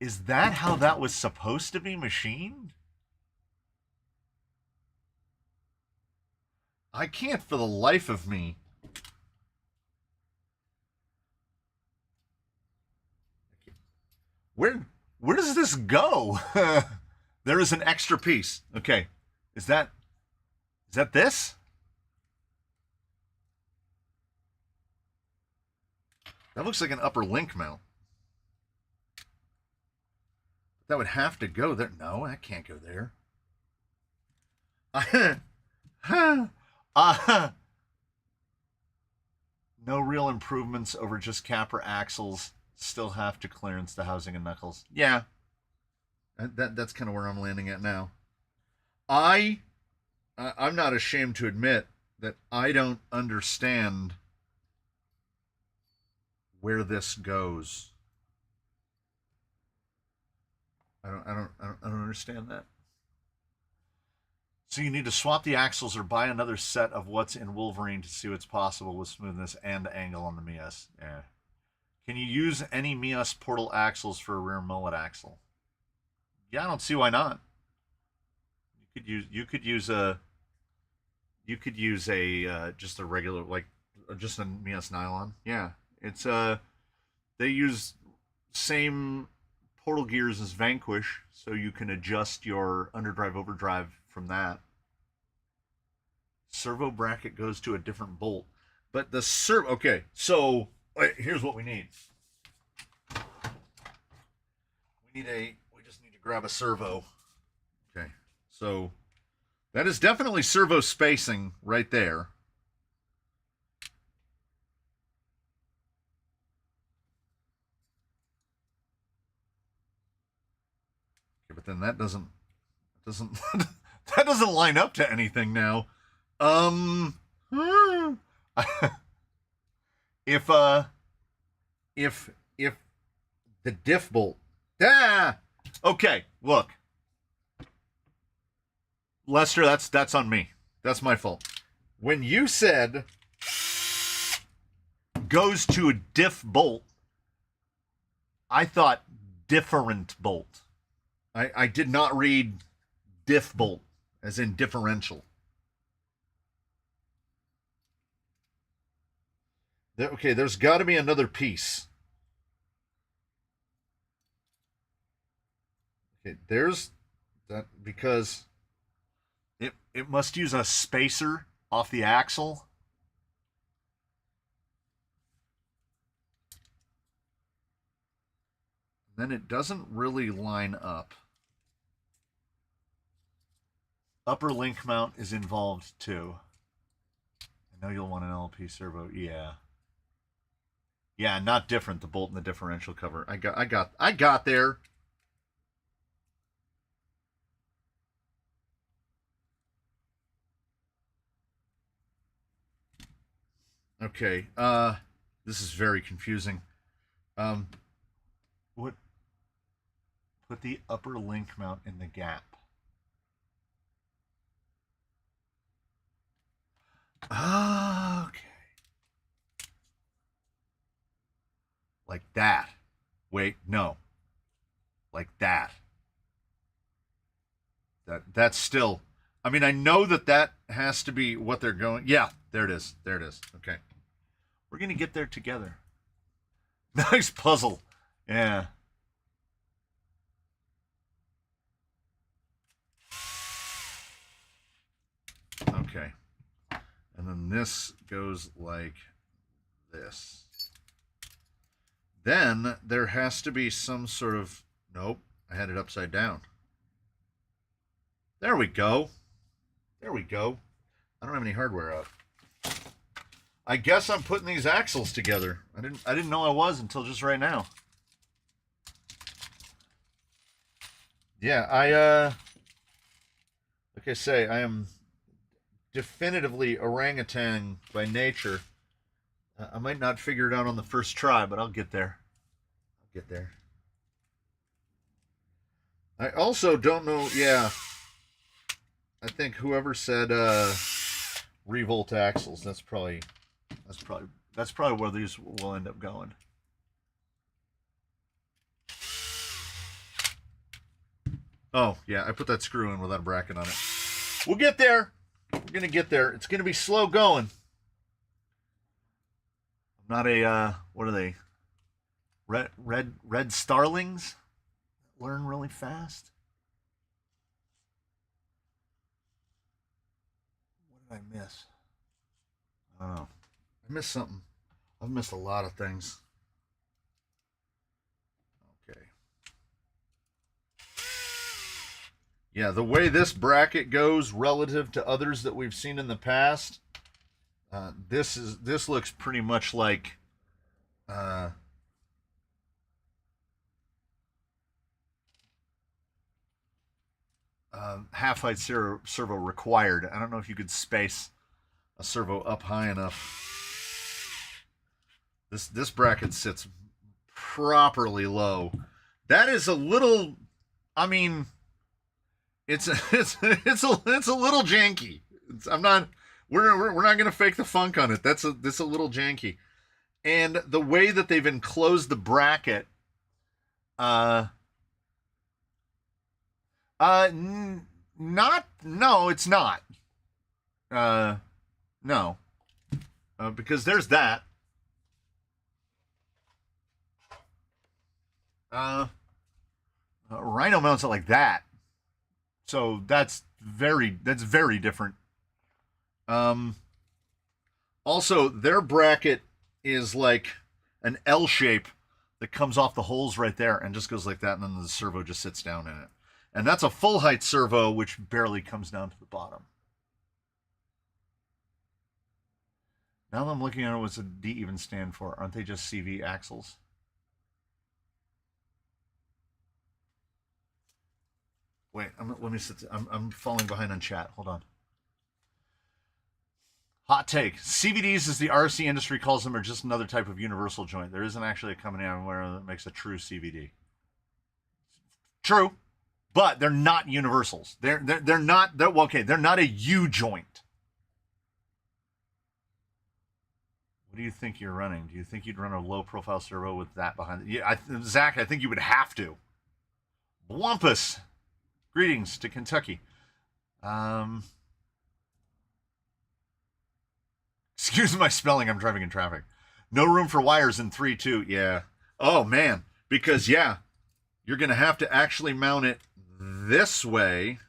A: Is that how that was supposed to be machined? I can't for the life of me. Where does this go? There is an extra piece. Okay. Is that this? That looks like an upper link mount. That would have to go there. No, that can't go there. No real improvements over just Capra axles. Still have to clearance the housing and knuckles. Yeah. That's kind of where I'm landing at now. I'm not ashamed to admit that I don't understand where this goes. I don't understand that. So you need to swap the axles or buy another set of what's in Wolverine to see what's possible with smoothness and angle on the Mios. Yeah. Can you use any Mios portal axles for a rear mullet axle? Yeah, I don't see why not. You could use a just a regular, like just a Mios nylon. Yeah. It's they use same portal gears as Vanquish, so you can adjust your underdrive overdrive from that. Servo bracket goes to a different bolt, but the servo. Okay, so here's what we need. We just need to grab a servo. Okay, so that is definitely servo spacing right there. Okay, but then that doesn't that doesn't line up to anything now. If the diff bolt. Okay, look. Lester, that's on me. That's my fault. When you said goes to a diff bolt, I thought different bolt. I did not read diff bolt as in differential. Okay, there's got to be another piece. Okay, there's that because it must use a spacer off the axle. Then it doesn't really line up. Upper link mount is involved too. I know you'll want an LP servo. Yeah. Yeah, not different. The bolt and the differential cover. I got there. Okay. This is very confusing. What? Put the upper link mount in the gap. Okay. Like that. Wait, no. Like that. That's still. I mean, I know that has to be what they're going. Yeah, there it is. There it is. Okay. We're gonna get there together. Nice puzzle. Yeah. Okay. And then this goes like this. Then there has to be some sort of. Nope, I had it upside down. There we go. There we go. I don't have any hardware up. I guess I'm putting these axles together. I didn't know I was until just right now. Yeah, like I say, I am definitively orangutan by nature. I might not figure it out on the first try, but I'll get there. I'll get there. I also don't know, yeah. I think whoever said revolt axles, that's probably where these will end up going. Oh, yeah, I put that screw in without a bracket on it. We'll get there. We're going to get there. It's going to be slow going. I'm not a, what are they? Red starlings? Learn really fast. What did I miss? Oh, I missed something. I've missed a lot of things. Okay. Yeah, the way this bracket goes relative to others that we've seen in the past, this looks pretty much like half-height servo required. I don't know if you could space a servo up high enough. This bracket sits properly low. That is a little. I mean, it's a little janky. I'm not. We're not gonna fake the funk on it. That's a little janky, and the way that they've enclosed the bracket. Not. No, it's not. No. Because there's that. Rhino mounts it like that. So that's very different. Also, their bracket is like an L shape that comes off the holes right there and just goes like that, and then the servo just sits down in it. And that's a full height servo, which barely comes down to the bottom. Now that I'm looking at it, what's a D even stand for? Aren't they just CV axles? Wait, let me sit. I'm falling behind on chat. Hold on. Hot take. CVDs, as the RC industry calls them, are just another type of universal joint. There isn't actually a company I'm aware of that makes a true CVD. True, but they're not universals. They're not. Okay, they're not a U joint. What do you think you're running? Do you think you'd run a low-profile servo with that behind it? Yeah, Zach, I think you would have to. Wampus. Greetings to Kentucky. Excuse my spelling. I'm driving in traffic. No room for wires in 3.2. Yeah. Oh, man. Because, yeah, you're going to have to actually mount it this way.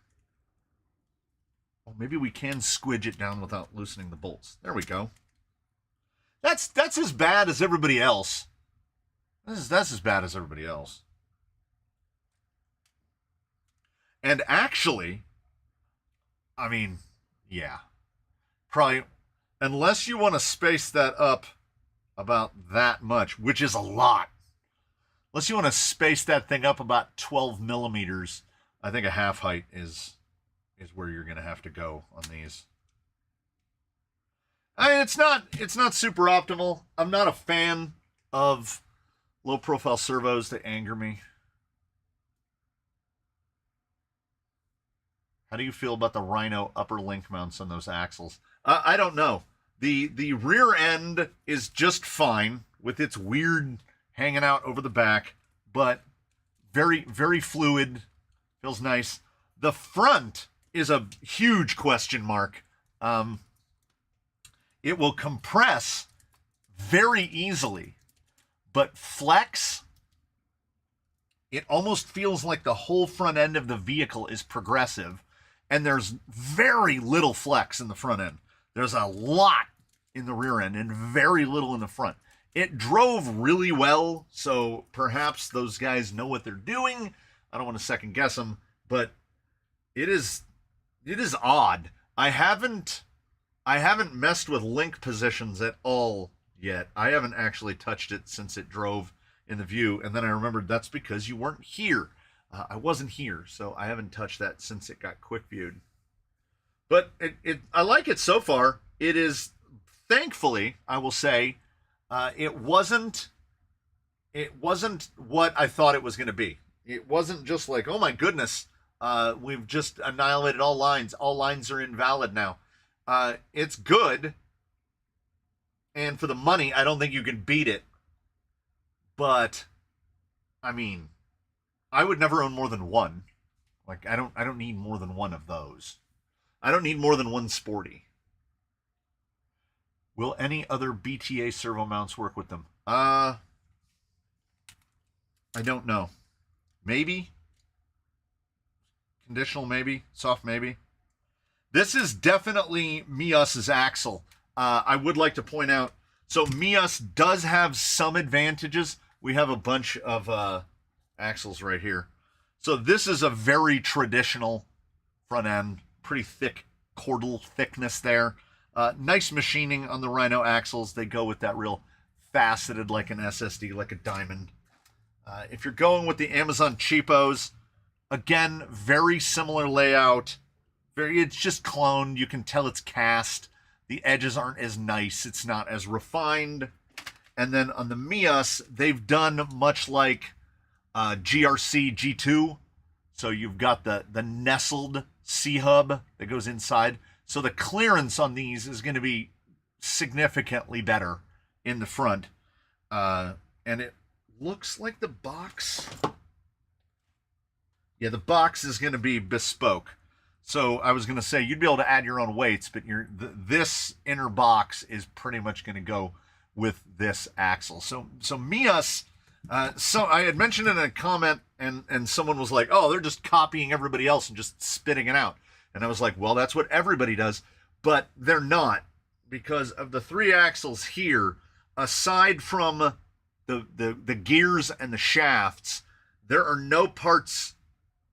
A: Oh, maybe we can squidge it down without loosening the bolts. There we go. That's as bad as everybody else. That's as bad as everybody else. And actually, I mean, yeah. Probably, unless you want to space that up about that much, which is a lot. Unless you want to space that thing up about 12 millimeters, I think a half height is where you're going to have to go on these. It's not super optimal. I'm not a fan of low profile servos that anger me. How do you feel about the Rhino upper link mounts on those axles? I don't know. The rear end is just fine with its weird hanging out over the back, but very, very fluid. Feels nice. The front is a huge question mark. It will compress very easily, but flex, it almost feels like the whole front end of the vehicle is progressive, and there's very little flex in the front end. There's a lot in the rear end and very little in the front. It drove really well, so perhaps those guys know what they're doing. I don't want to second guess them, but it is odd. I haven't messed with link positions at all yet. I haven't actually touched it since it drove in the view, and then I remembered that's because you weren't here. I wasn't here, so I haven't touched that since it got quick viewed. But I like it so far. It is, thankfully, I will say, it wasn't what I thought it was going to be. It wasn't just like, oh my goodness, we've just annihilated all lines. All lines are invalid now. It's good, and for the money, I don't think you can beat it. But, I mean, I would never own more than one. Like, I don't need more than one of those. I don't need more than one sporty. Will any other BTA servo mounts work with them? I don't know. Maybe. Conditional maybe. Soft maybe. This is definitely Mios' axle. I would like to point out, so Mios does have some advantages. We have a bunch of axles right here. So this is a very traditional front end. Pretty thick cordal thickness there. Nice machining on the Rhino axles. They go with that real faceted, like an SSD, like a diamond. If you're going with the Amazon cheapos, again, very similar layout. It's just cloned. You can tell it's cast. The edges aren't as nice. It's not as refined. And then on the Mios, they've done much like GRC G2. So you've got the nestled C-hub that goes inside. So the clearance on these is going to be significantly better in the front. And it looks like the box. Yeah, the box is going to be bespoke. So I was going to say you'd be able to add your own weights, but this inner box is pretty much going to go with this axle. So Mios, so I had mentioned in a comment, and someone was like, "Oh, they're just copying everybody else and just spitting it out." And I was like, "Well, that's what everybody does," but they're not, because of the three axles here. Aside from the gears and the shafts, there are no parts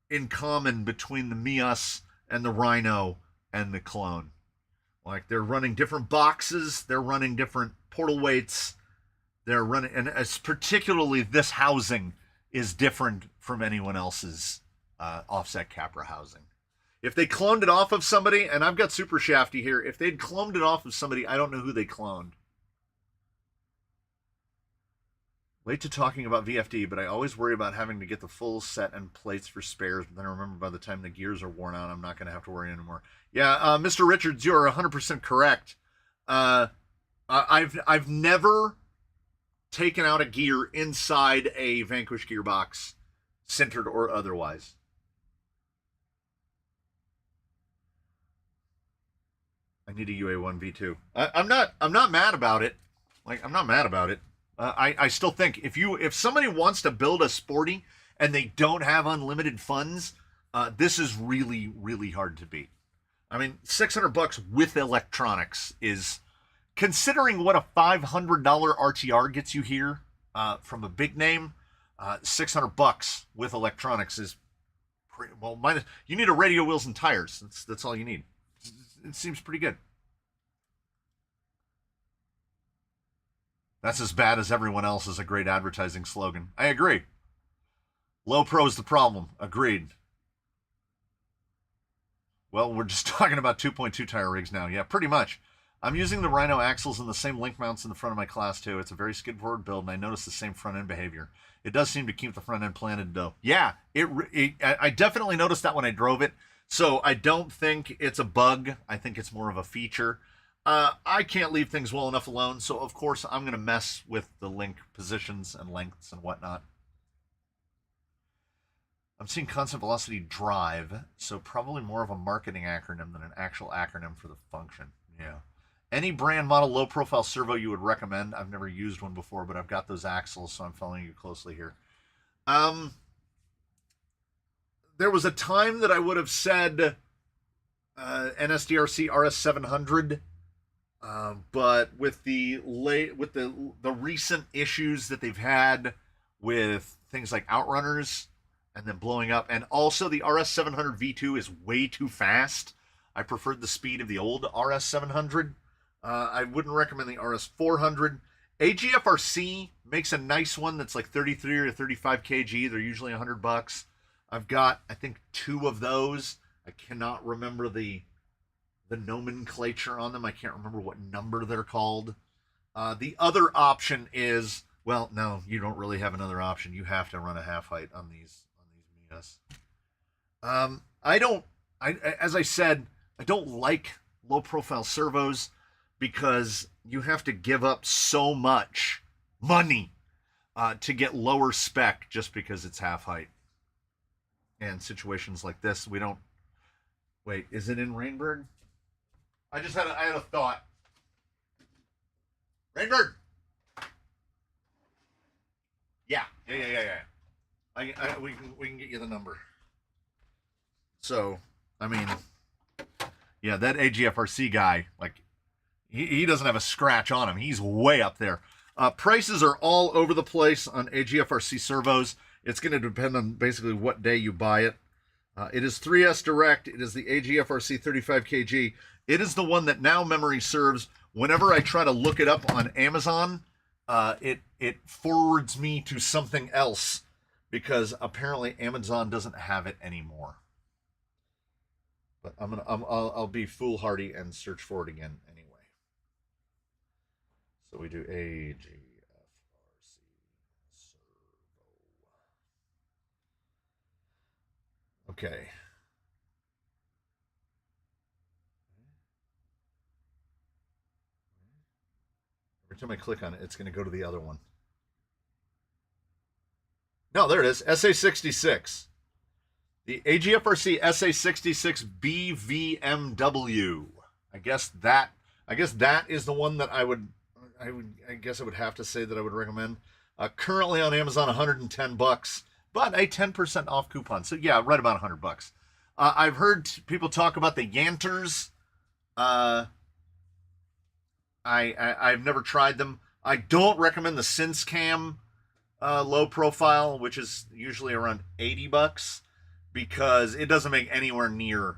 A: in common between the Mios and the Rhino and the clone. Like, they're running different boxes, they're running different portal weights, they're running, and as particularly this housing is different from anyone else's offset Capra housing. If they cloned it off of somebody, and I've got Super Shafty here, if they'd cloned it off of somebody, I don't know who they cloned. Late to talking about VFD, but I always worry about having to get the full set and plates for spares, but then I remember by the time the gears are worn out, I'm not going to have to worry anymore. Yeah, Mr. Richards, you're 100% correct. I've never taken out a gear inside a Vanquish gearbox, sintered or otherwise. I need a UA1 V2. I'm not mad about it. Like, I'm not mad about it. I still think if somebody wants to build a sporty and they don't have unlimited funds, this is really, really hard to beat. I mean, $600 with electronics is, considering what a $500 RTR gets you here from a big name, $600 with electronics is pretty, well, minus, you need a radio, wheels, and tires. That's all you need. It seems pretty good. That's as bad as everyone else is a great advertising slogan. I agree. Low pro is the problem. Agreed. Well, we're just talking about 2.2 tire rigs now. Yeah, pretty much. I'm using the Rhino axles and the same link mounts in the front of my Class 2. It's a very skid-forward build, and I noticed the same front-end behavior. It does seem to keep the front-end planted, though. Yeah, I definitely noticed that when I drove it, so I don't think it's a bug. I think it's more of a feature. I can't leave things well enough alone, so of course I'm going to mess with the link positions and lengths and whatnot. I'm seeing constant velocity drive, so probably more of a marketing acronym than an actual acronym for the function. Yeah. Any brand model low profile servo you would recommend? I've never used one before, but I've got those axles, so I'm following you closely here. There was a time that I would have said NSDRC RS700, but with the recent issues that they've had with things like Outrunners and then blowing up, and also the RS700 V2 is way too fast. I preferred the speed of the old RS700. I wouldn't recommend the RS400. AGFRC makes a nice one that's like 33 or 35 kg. They're usually $100. I've got, I think, 2 of those. I cannot remember the nomenclature on them. I can't remember what number they're called. The other option is, well, no, you don't really have another option. You have to run a half height on these Mios. As I said, I don't like low profile servos because you have to give up so much money to get lower spec just because it's half height. And situations like this, we don't. Wait, is it in Rainbird? I had a thought. Rainbird. Yeah. We can get you the number. So, I mean, yeah, that AGFRC guy, like, he doesn't have a scratch on him. He's way up there. Prices are all over the place on AGFRC servos. It's going to depend on basically what day you buy it. It is 3S Direct. It is the AGFRC 35 kg. It is the one that now memory serves. Whenever I try to look it up on Amazon, it forwards me to something else because apparently Amazon doesn't have it anymore. But I'll be foolhardy and search for it again anyway. So we do AGFRC servo. Okay. Every time I click on it, it's going to go to the other one. No, there it is. SA66. The AGFRC SA66 BVMW. I guess that is the one that I would have to say that I would recommend. Currently on Amazon, $110, but a 10% off coupon. So yeah, right about $100. I've heard people talk about the Yanters. I've never tried them. I don't recommend the SenseCam low profile, which is usually around $80, because it doesn't make anywhere near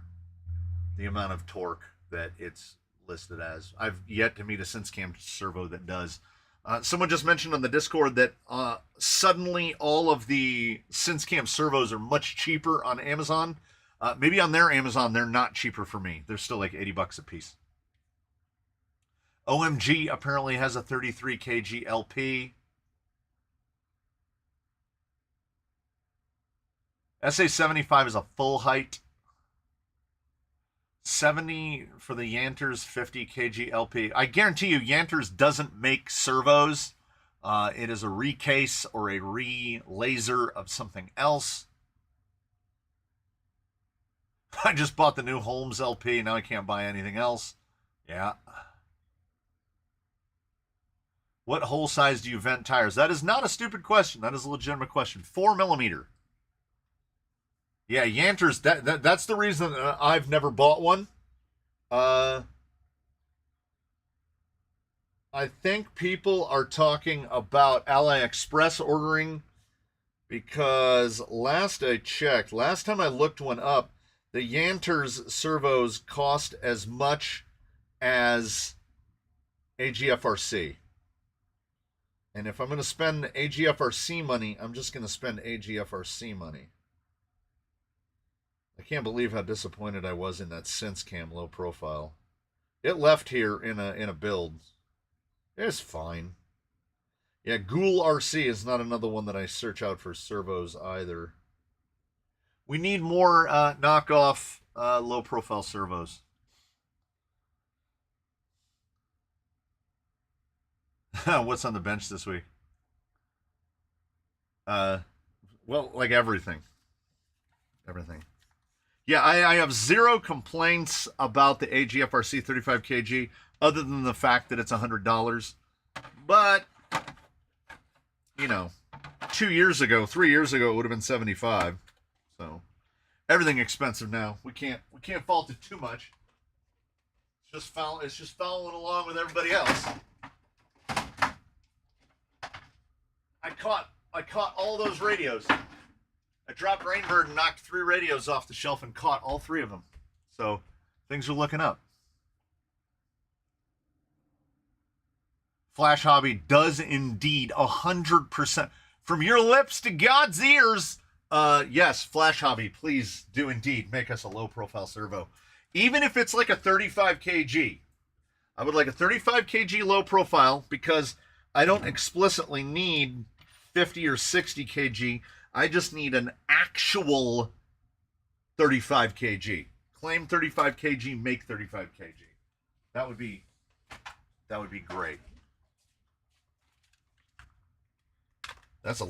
A: the amount of torque that it's listed as. I've yet to meet a SenseCam servo that does. Someone just mentioned on the Discord that suddenly all of the SenseCam servos are much cheaper on Amazon. Maybe on their Amazon they're not cheaper for me. They're still like $80 a piece. OMG apparently has a 33 kg LP. SA75 is a full height. 70 for the Yanters 50 kg LP. I guarantee you Yanters doesn't make servos. It is a recase or a re-laser of something else. I just bought the new Holmes LP. Now I can't buy anything else. Yeah. What hole size do you vent tires? That is not a stupid question. That is a legitimate question. 4mm. Yeah, Yanters, that's the reason I've never bought one. I think people are talking about AliExpress ordering because last I checked, last time I looked one up, the Yanters servos cost as much as AGFRC. And if I'm going to spend AGFRC money, I'm just going to spend AGFRC money. I can't believe how disappointed I was in that SenseCam low profile. It left here in a build. It's fine. Yeah, Ghoul RC is not another one that I search out for servos either. We need more knockoff low-profile servos. What's on the bench this week? Well, like everything. Everything. Yeah, I have zero complaints about the AGFRC 35kg other than the fact that it's $100. But, you know, 2 years ago, 3 years ago, it would have been 75. So, everything expensive now. We can't fault it too much. It's just following along with everybody else. I caught all those radios. I dropped Rainbird and knocked 3 radios off the shelf and caught all 3 of them. So things are looking up. Flash Hobby does indeed 100%. From your lips to God's ears. Yes, Flash Hobby, please do indeed make us a low profile servo. Even if it's like a 35 kg. I would like a 35 kg low profile because I don't explicitly need 50 or 60 kg. I just need an actual 35 kg. Claim 35 kg, make 35 kg. That would be great. That's a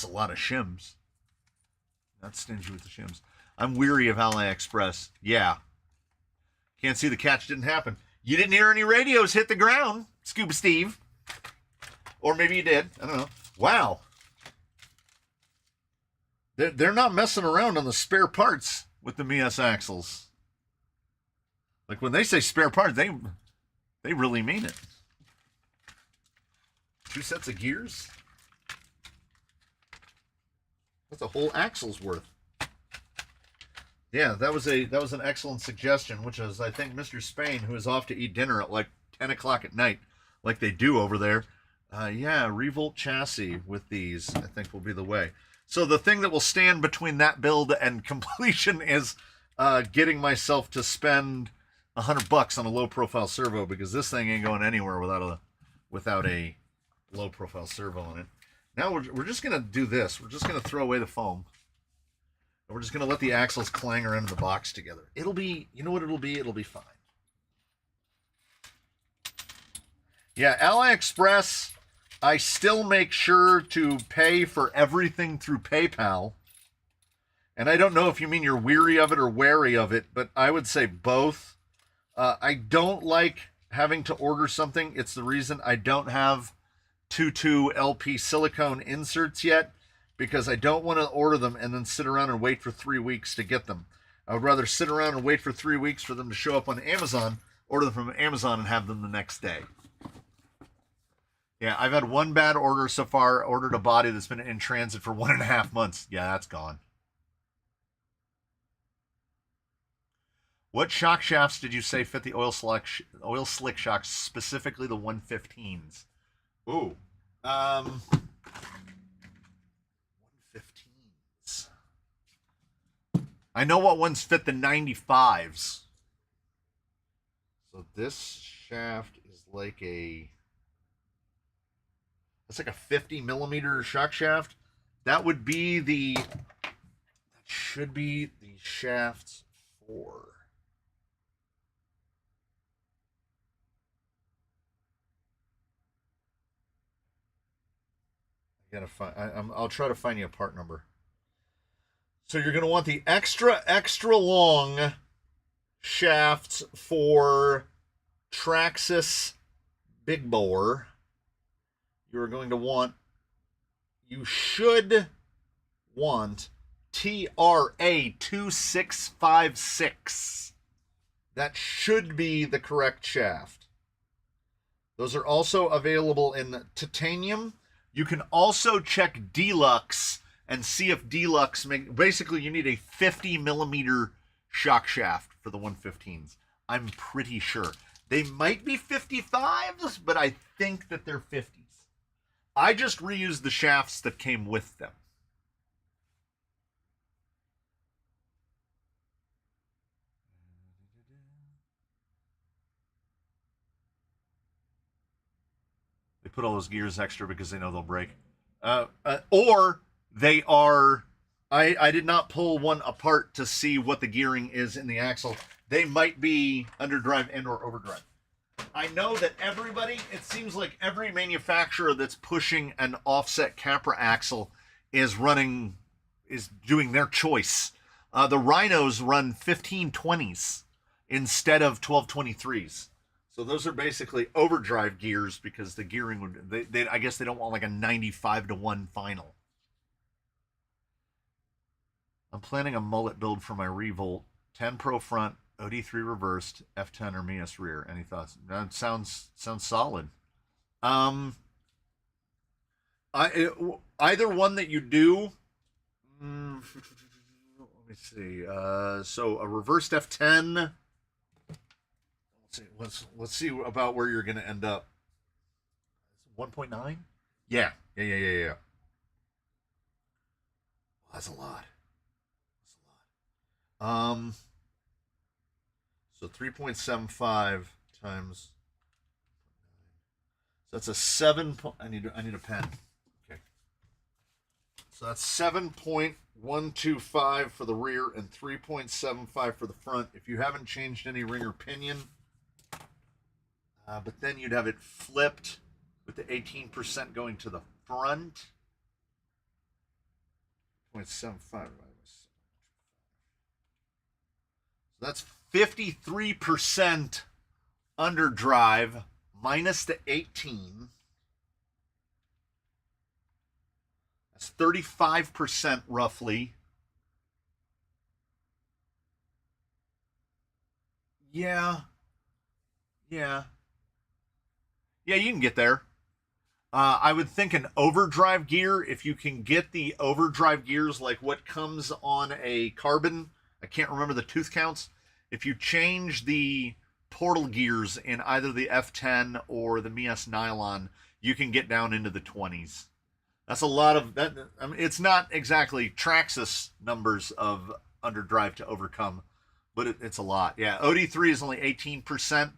A: lot of shims. Not stingy with the shims. I'm weary of AliExpress. Yeah. Can't see the catch didn't happen. You didn't hear any radios hit the ground, Scuba Steve. Or maybe you did. I don't know. Wow. They're not messing around on the spare parts with the Mios axles. Like when they say spare parts, they really mean it. 2 sets of gears? That's a whole axle's worth. Yeah, that was an excellent suggestion, which is I think Mr. Spain, who is off to eat dinner at like 10 o'clock at night, like they do over there. Yeah, Revolt chassis with these, I think, will be the way. So the thing that will stand between that build and completion is getting myself to spend $100 on a low-profile servo, because this thing ain't going anywhere without a low-profile servo on it. Now we're just gonna do this. We're just gonna throw away the foam, and we're just gonna let the axles clang around in the box together. It'll be, you know what it'll be? It'll be fine. Yeah, AliExpress. I still make sure to pay for everything through PayPal. And I don't know if you mean you're weary of it or wary of it, but I would say both. I don't like having to order something. It's the reason I don't have 2.2 LP silicone inserts yet, because I don't want to order them and then sit around and wait for 3 weeks to get them. I would rather sit around and wait for 3 weeks for them to show up on Amazon, order them from Amazon, and have them the next day. Yeah, I've had one bad order so far. Ordered a body that's been in transit for 1.5 months. Yeah, that's gone. What shock shafts did you say fit the oil slick shocks, specifically the 115s? Ooh. 115s. I know what ones fit the 95s. So this shaft is like it's like a 50 millimeter shock shaft. That would be that should be the shafts for. I gotta find. I'll try to find you a part number. So you're gonna want the extra long shafts for Traxxas Big Bore. You're going to want, you should want TRA 2656. That should be the correct shaft. Those are also available in titanium. You can also check Deluxe and see if Deluxe basically you need a 50 millimeter shock shaft for the 115s. I'm pretty sure. They might be 55s, but I think that they're 50s. I just reused the shafts that came with them. put all those gears extra because they know they'll break. Or they are... I did not pull one apart to see what the gearing is in the axle. They might be underdrive and or overdrive. I know that everybody, it seems like every manufacturer that's pushing an offset Capra axle is doing their choice. The Rhinos run 1520s instead of 1223s. So those are basically overdrive gears because the gearing would, I guess they don't want like a 95-1 final. I'm planning a mullet build for my Revolt. 10 Pro front, OD3 reversed, F10 or Mios rear. Any thoughts? That sounds solid. Either one that you do. Let me see. So a reversed F10. Let's see about where you're going to end up. 1.9? Yeah. Well, that's a lot. So 3.75 times. So that's a 7. I need a pen. Okay. So that's 7.125 for the rear and 3.75 for the front. If you haven't changed any ring or pinion, but then you'd have it flipped with the 18% going to the front. 0.75. That's 53% underdrive minus the 18. That's 35% roughly. Yeah, you can get there. I would think an overdrive gear, if you can get the overdrive gears like what comes on a Carbon, I can't remember the tooth counts. If you change the portal gears in either the F10 or the Mios nylon, you can get down into the 20s. That's a lot of that. I mean, it's not exactly Traxxas numbers of underdrive to overcome, but it's a lot. Yeah, OD3 is only 18%.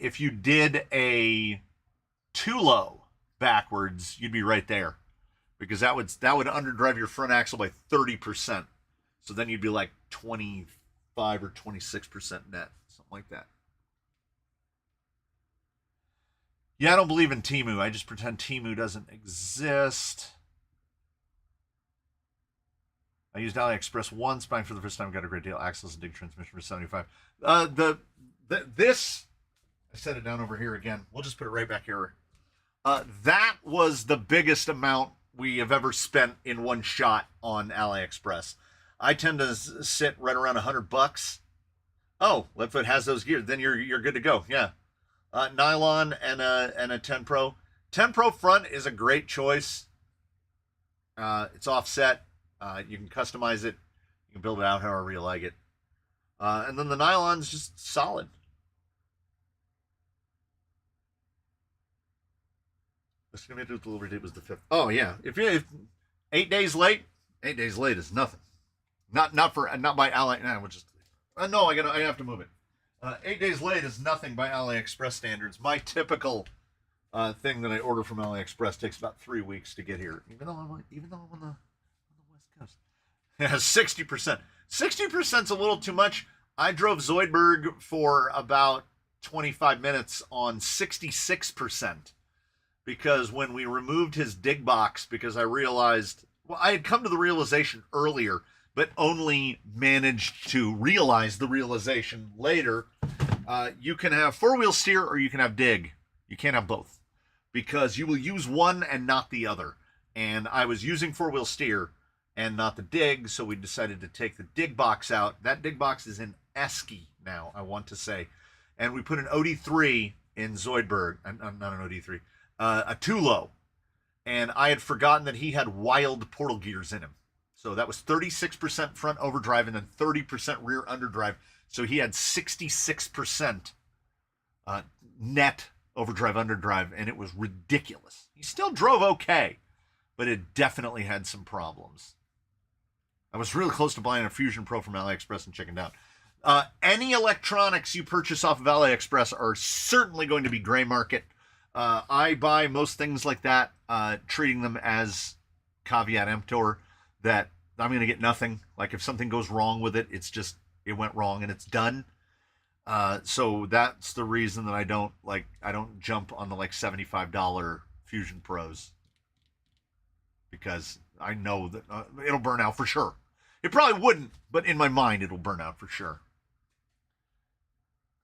A: If you did a too low backwards, you'd be right there, because that would underdrive your front axle by 30%. So then you'd be like 25 or 26% net, something like that. Yeah, I don't believe in Temu. I just pretend Temu doesn't exist. I used AliExpress once, buying for the first time, got a great deal. Axles and dig transmission for 75. This, I set it down over here again. We'll just put it right back here. That was the biggest amount we have ever spent in one shot on AliExpress. I tend to sit right around $100. Oh, if it has those gears, then you're good to go. Yeah. Nylon and a 10 Pro. 10 Pro front is a great choice. It's offset. You can customize it. You can build it out however you like it. And then the nylon's just solid. Estimated delivery date was the 5th. Oh yeah, if 8 days late, 8 days late is nothing. Not by Ali. No, we'll just. No, I have to move it. 8 days late is nothing by AliExpress standards. My typical thing that I order from AliExpress takes about 3 weeks to get here, even though I'm on the West Coast. It has 60%. 60% is a little too much. I drove Zoidberg for about 25 minutes on 66%, because when we removed his dig box, because I realized, well, I had come to the realization earlier, but only managed to realize the realization later. You can have four-wheel steer or you can have dig. You can't have both, because you will use one and not the other. And I was using four-wheel steer and not the dig, so we decided to take the dig box out. That dig box is in Esky now, I want to say. And we put an OD3 in Zoidberg. Not an OD3. A too-low. And I had forgotten that he had wild portal gears in him. So that was 36% front overdrive and then 30% rear underdrive. So he had 66% net overdrive underdrive, and it was ridiculous. He still drove okay, but it definitely had some problems. I was really close to buying a Fusion Pro from AliExpress and checking out. Any electronics you purchase off of AliExpress are certainly going to be gray market. I buy most things like that, treating them as caveat emptor, that I'm going to get nothing. Like if something goes wrong with it, it's just it went wrong and it's done. So that's the reason that I don't jump on the like $75 Fusion Pros, because I know that it'll burn out for sure. It probably wouldn't, but in my mind it'll burn out for sure.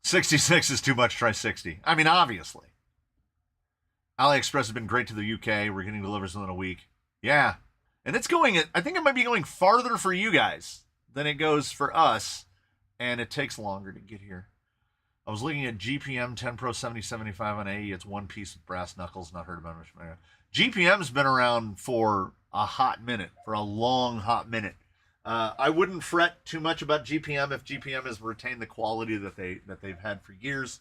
A: 66 is too much. Try 60. I mean, obviously. AliExpress has been great to the UK. We're getting delivers within a week. Yeah. And it's going, I think it might be going farther for you guys than it goes for us. And it takes longer to get here. I was looking at GPM 10 Pro 7075 on AE. It's one piece with brass knuckles. Not heard about it. GPM's been around for a hot minute, for a long hot minute. I wouldn't fret too much about GPM if GPM has retained the quality that they've had for years.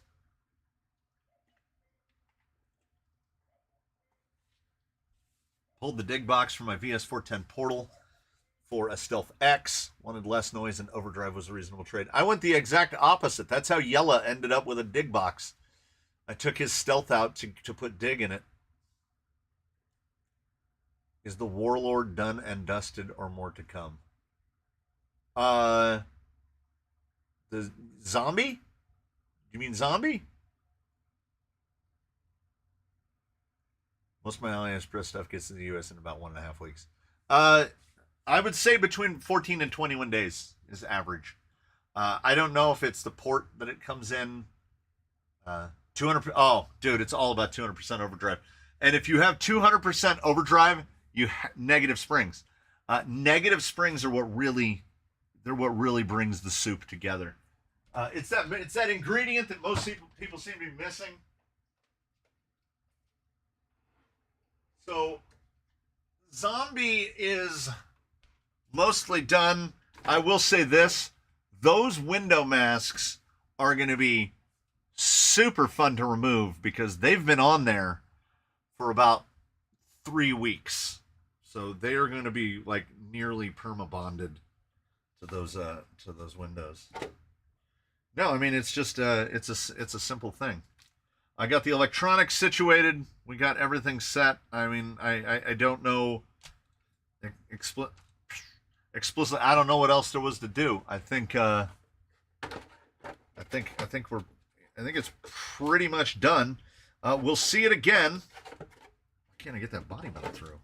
A: Pulled the dig box from my VS410 Portal for a Stealth X. Wanted less noise, and overdrive was a reasonable trade. I went the exact opposite. That's how Yella ended up with a dig box. I took his Stealth out to put dig in it. Is the Warlord done and dusted, or more to come? The zombie? You mean zombie? Most of my AliExpress stuff gets to the US in about 1.5 weeks. I would say between 14 and 21 days is average. I don't know if it's the port that it comes in. 200. Oh, dude, it's all about 200% overdrive. And if you have 200% overdrive, you negative springs. Negative springs are what really brings the soup together. It's that ingredient that most people seem to be missing. So, zombie is mostly done. I will say this: those window masks are going to be super fun to remove because they've been on there for about 3 weeks. So they are going to be like nearly perma-bonded to those windows. No, I mean it's just it's a simple thing. I got the electronics situated. We got everything set. I mean, I don't know explicitly. I don't know what else there was to do. I think it's pretty much done. We'll see it again. Can't I get that body metal through?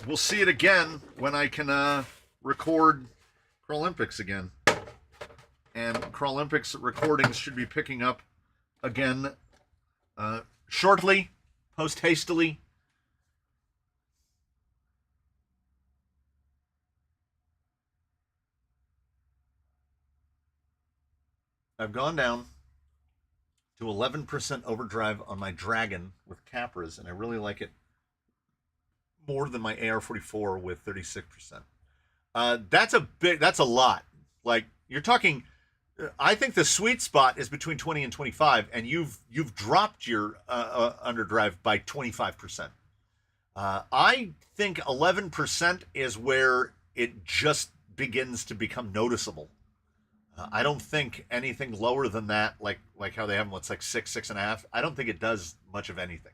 A: We'll see it again when I can record Crawlympics again. And Crawlympics recordings should be picking up again shortly, post hastily. I've gone down to 11% overdrive on my Dragon with Capras, and I really like it more than my AR-44 with 36%. That's a lot. Like, you're talking, I think the sweet spot is between 20 and 25, and you've dropped your underdrive by 25%. I think 11% is where it just begins to become noticeable. I don't think anything lower than that, like how they have them, it's like 6.5. I don't think it does much of anything.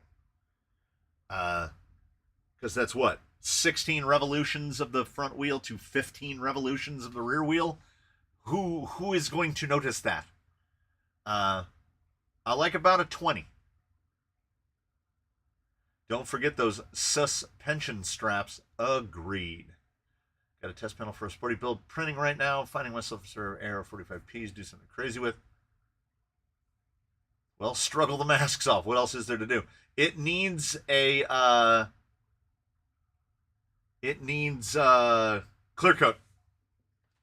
A: Because that's what, 16 revolutions of the front wheel to 15 revolutions of the rear wheel. Who is going to notice that? I like about a 20. Don't forget those suspension straps. Agreed. Got a test panel for a sporty build printing right now. Finding myself for Aero 45Ps. Do something crazy with. Well, struggle the masks off. What else is there to do? It needs a clear coat.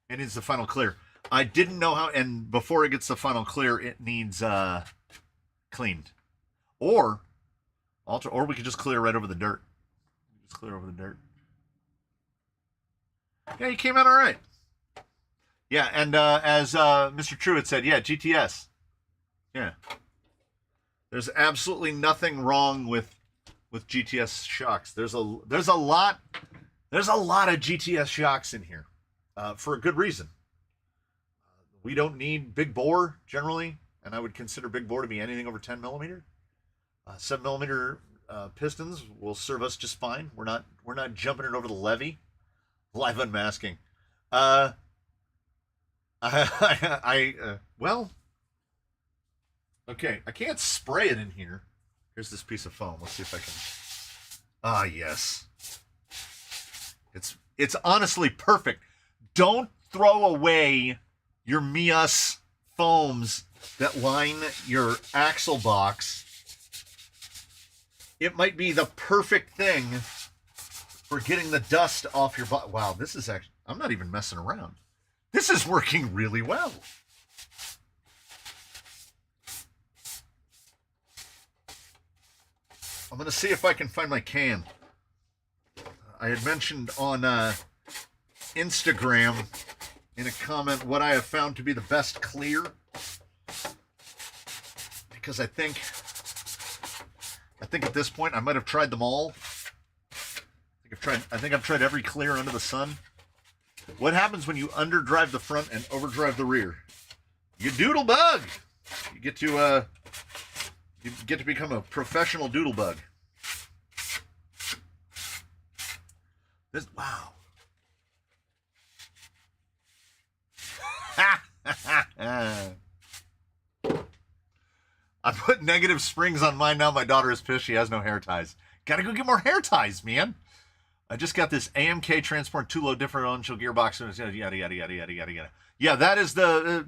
A: It needs the final clear. I didn't know how, and before it gets the final clear, it needs cleaned. Or we could just clear right over the dirt. Just clear over the dirt. Yeah, he came out all right. Yeah, and as Mr. Truitt said, yeah, GTS. Yeah. There's absolutely nothing wrong with GTS shocks. There's a lot of GTS shocks in here, for a good reason. We don't need big bore generally, and I would consider big bore to be anything over 10 millimeter. 7mm pistons will serve us just fine. We're not jumping it over the levee. Live unmasking. Uh, well, okay. I can't spray it in here. Here's this piece of foam. Let's see if I can. Ah, yes. It's honestly perfect. Don't throw away your Mios foams that line your axle box. It might be the perfect thing for getting the dust off your body. Wow, this is actually, I'm not even messing around. This is working really well. I'm going to see if I can find my can. I had mentioned on Instagram in a comment what I have found to be the best clear. Because I think at this point I might have tried them all. I think I've tried every clear under the sun. What happens when you underdrive the front and overdrive the rear? You doodle bug. You get to become a professional doodle bug. Wow. I put negative springs on mine now. My daughter is pissed. She has no hair ties. Gotta go get more hair ties, man. I just got this AMK Transport 2 load differential gearbox. Yada, yada, yada, yada, yada, yada. Yeah, that is their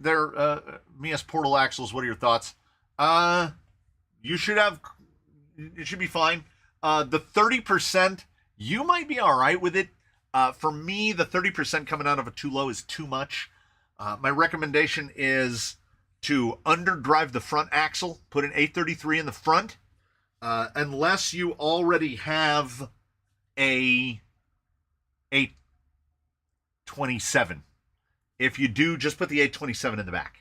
A: Mios portal axles. What are your thoughts? You should have, it should be fine. The 30%, you might be all right with it. For me, the 30% coming out of a 2 low is too much. My recommendation is to underdrive the front axle, put an 833 in the front, unless you already have a 827. If you do, just put the 827 in the back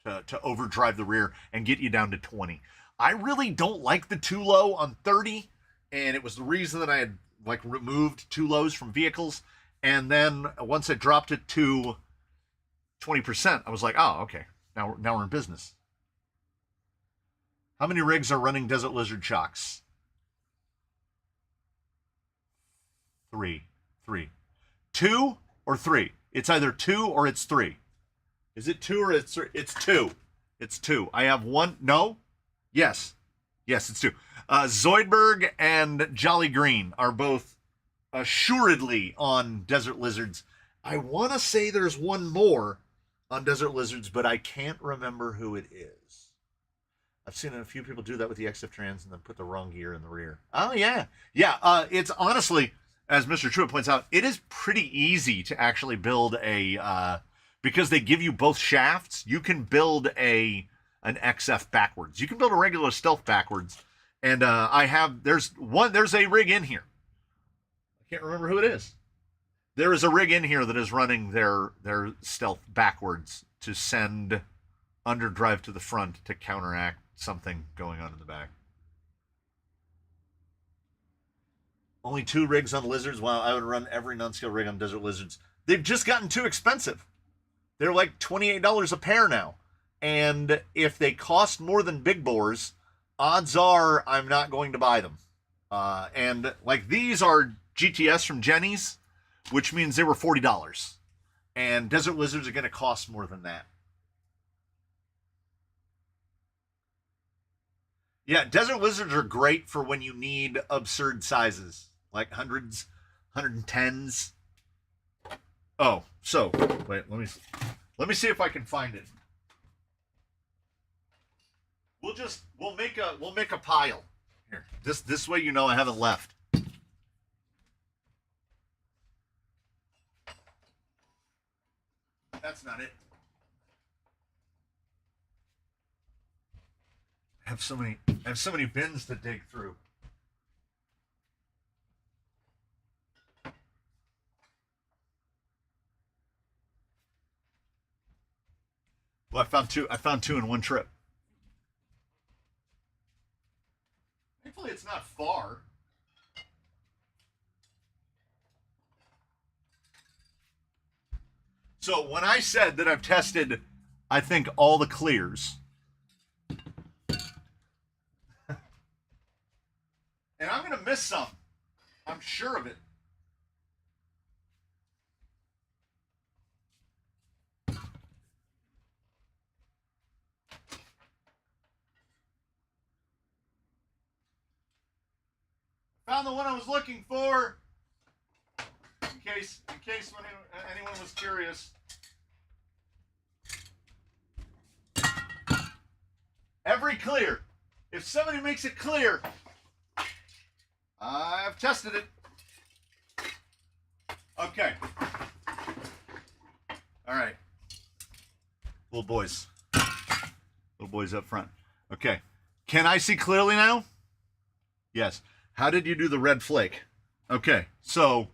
A: to overdrive the rear and get you down to 20. I really don't like the 2 low on 30, and it was the reason that I had removed 2 lows from vehicles. And then once I dropped it to 20%, I was like, oh, okay, now we're in business. How many rigs are running Desert Lizard shocks? 3. 2 or 3? It's either 2 or it's 3. Is it 2 or it's 3? It's 2. It's 2. I have one. No? Yes, it's 2. Zoidberg and Jolly Green are both assuredly on Desert Lizards. I want to say there's one more on Desert Lizards, but I can't remember who it is. I've seen a few people do that with the XF Trans and then put the wrong gear in the rear. Oh, yeah. Yeah, it's honestly, as Mr. Truitt points out, it is pretty easy to actually build because they give you both shafts, you can build an XF backwards. You can build a regular Stealth backwards. And there's a rig in here. I can't remember who it is. There is a rig in here that is running their Stealth backwards to send underdrive to the front to counteract something going on in the back. Only 2 rigs on Lizards? Wow, I would run every non-scale rig on Desert Lizards. They've just gotten too expensive. They're like $28 a pair now. And if they cost more than big bores, odds are I'm not going to buy them. And these are GTS from Jenny's, which means they were $40. And Desert Lizards are going to cost more than that. Yeah, Desert Lizards are great for when you need absurd sizes, like hundreds, 110s. Oh, so wait, let me see if I can find it. We'll make a pile here. This way you know I haven't left. That's not it. I have so many bins to dig through. Well, I found two in one trip. Thankfully, it's not far. So when I said that I've tested, I think, all the clears, to miss some. I'm sure of it. Found the one I was looking for. In case anyone was curious. Every clear. If somebody makes it clear, I've tested it. Okay. All right. Little boys. Little boys up front. Okay. Can I see clearly now? Yes. How did you do the red flake? Okay. So,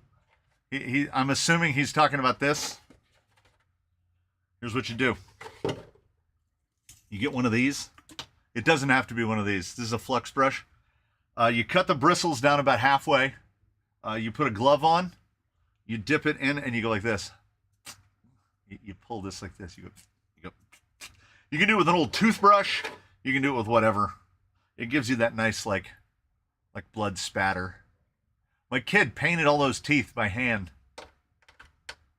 A: I'm assuming he's talking about this. Here's what you do. You get one of these. It doesn't have to be one of these. This is a flux brush. You cut the bristles down about halfway. You put a glove on. You dip it in, and you go like this. You pull this like this. You go. You can do it with an old toothbrush. You can do it with whatever. It gives you that nice like blood spatter. My kid painted all those teeth by hand,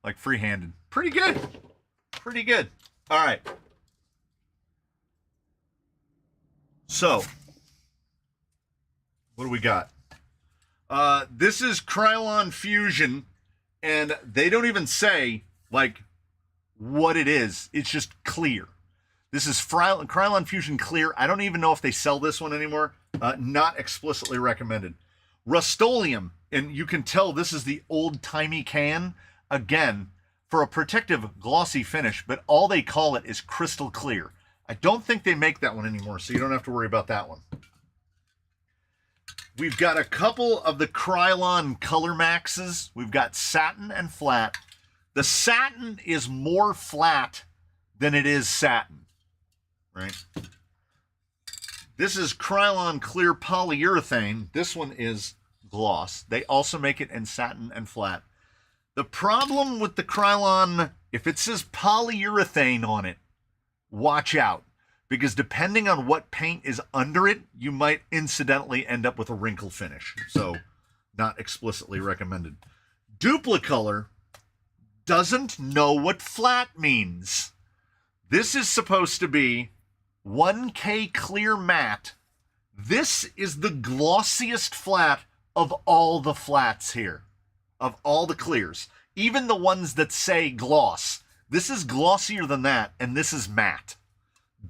A: like free-handed. Pretty good. Pretty good. All right. So, what do we got? This is Krylon Fusion, and they don't even say, like, what it is. It's just clear. This is Krylon Fusion Clear. I don't even know if they sell this one anymore. Not explicitly recommended. Rust-Oleum, and you can tell this is the old-timey can. Again, for a protective glossy finish, but all they call it is crystal clear. I don't think they make that one anymore, so you don't have to worry about that one. We've got a couple of the Krylon Color Maxes. We've got satin and flat. The satin is more flat than it is satin, right? This is Krylon Clear Polyurethane. This one is gloss. They also make it in satin and flat. The problem with the Krylon, if it says polyurethane on it, watch out, because depending on what paint is under it, you might incidentally end up with a wrinkle finish. So, not explicitly recommended. Duplicolor doesn't know what flat means. This is supposed to be 1K clear matte. This is the glossiest flat of all the flats here, of all the clears. Even the ones that say gloss. This is glossier than that, and this is matte.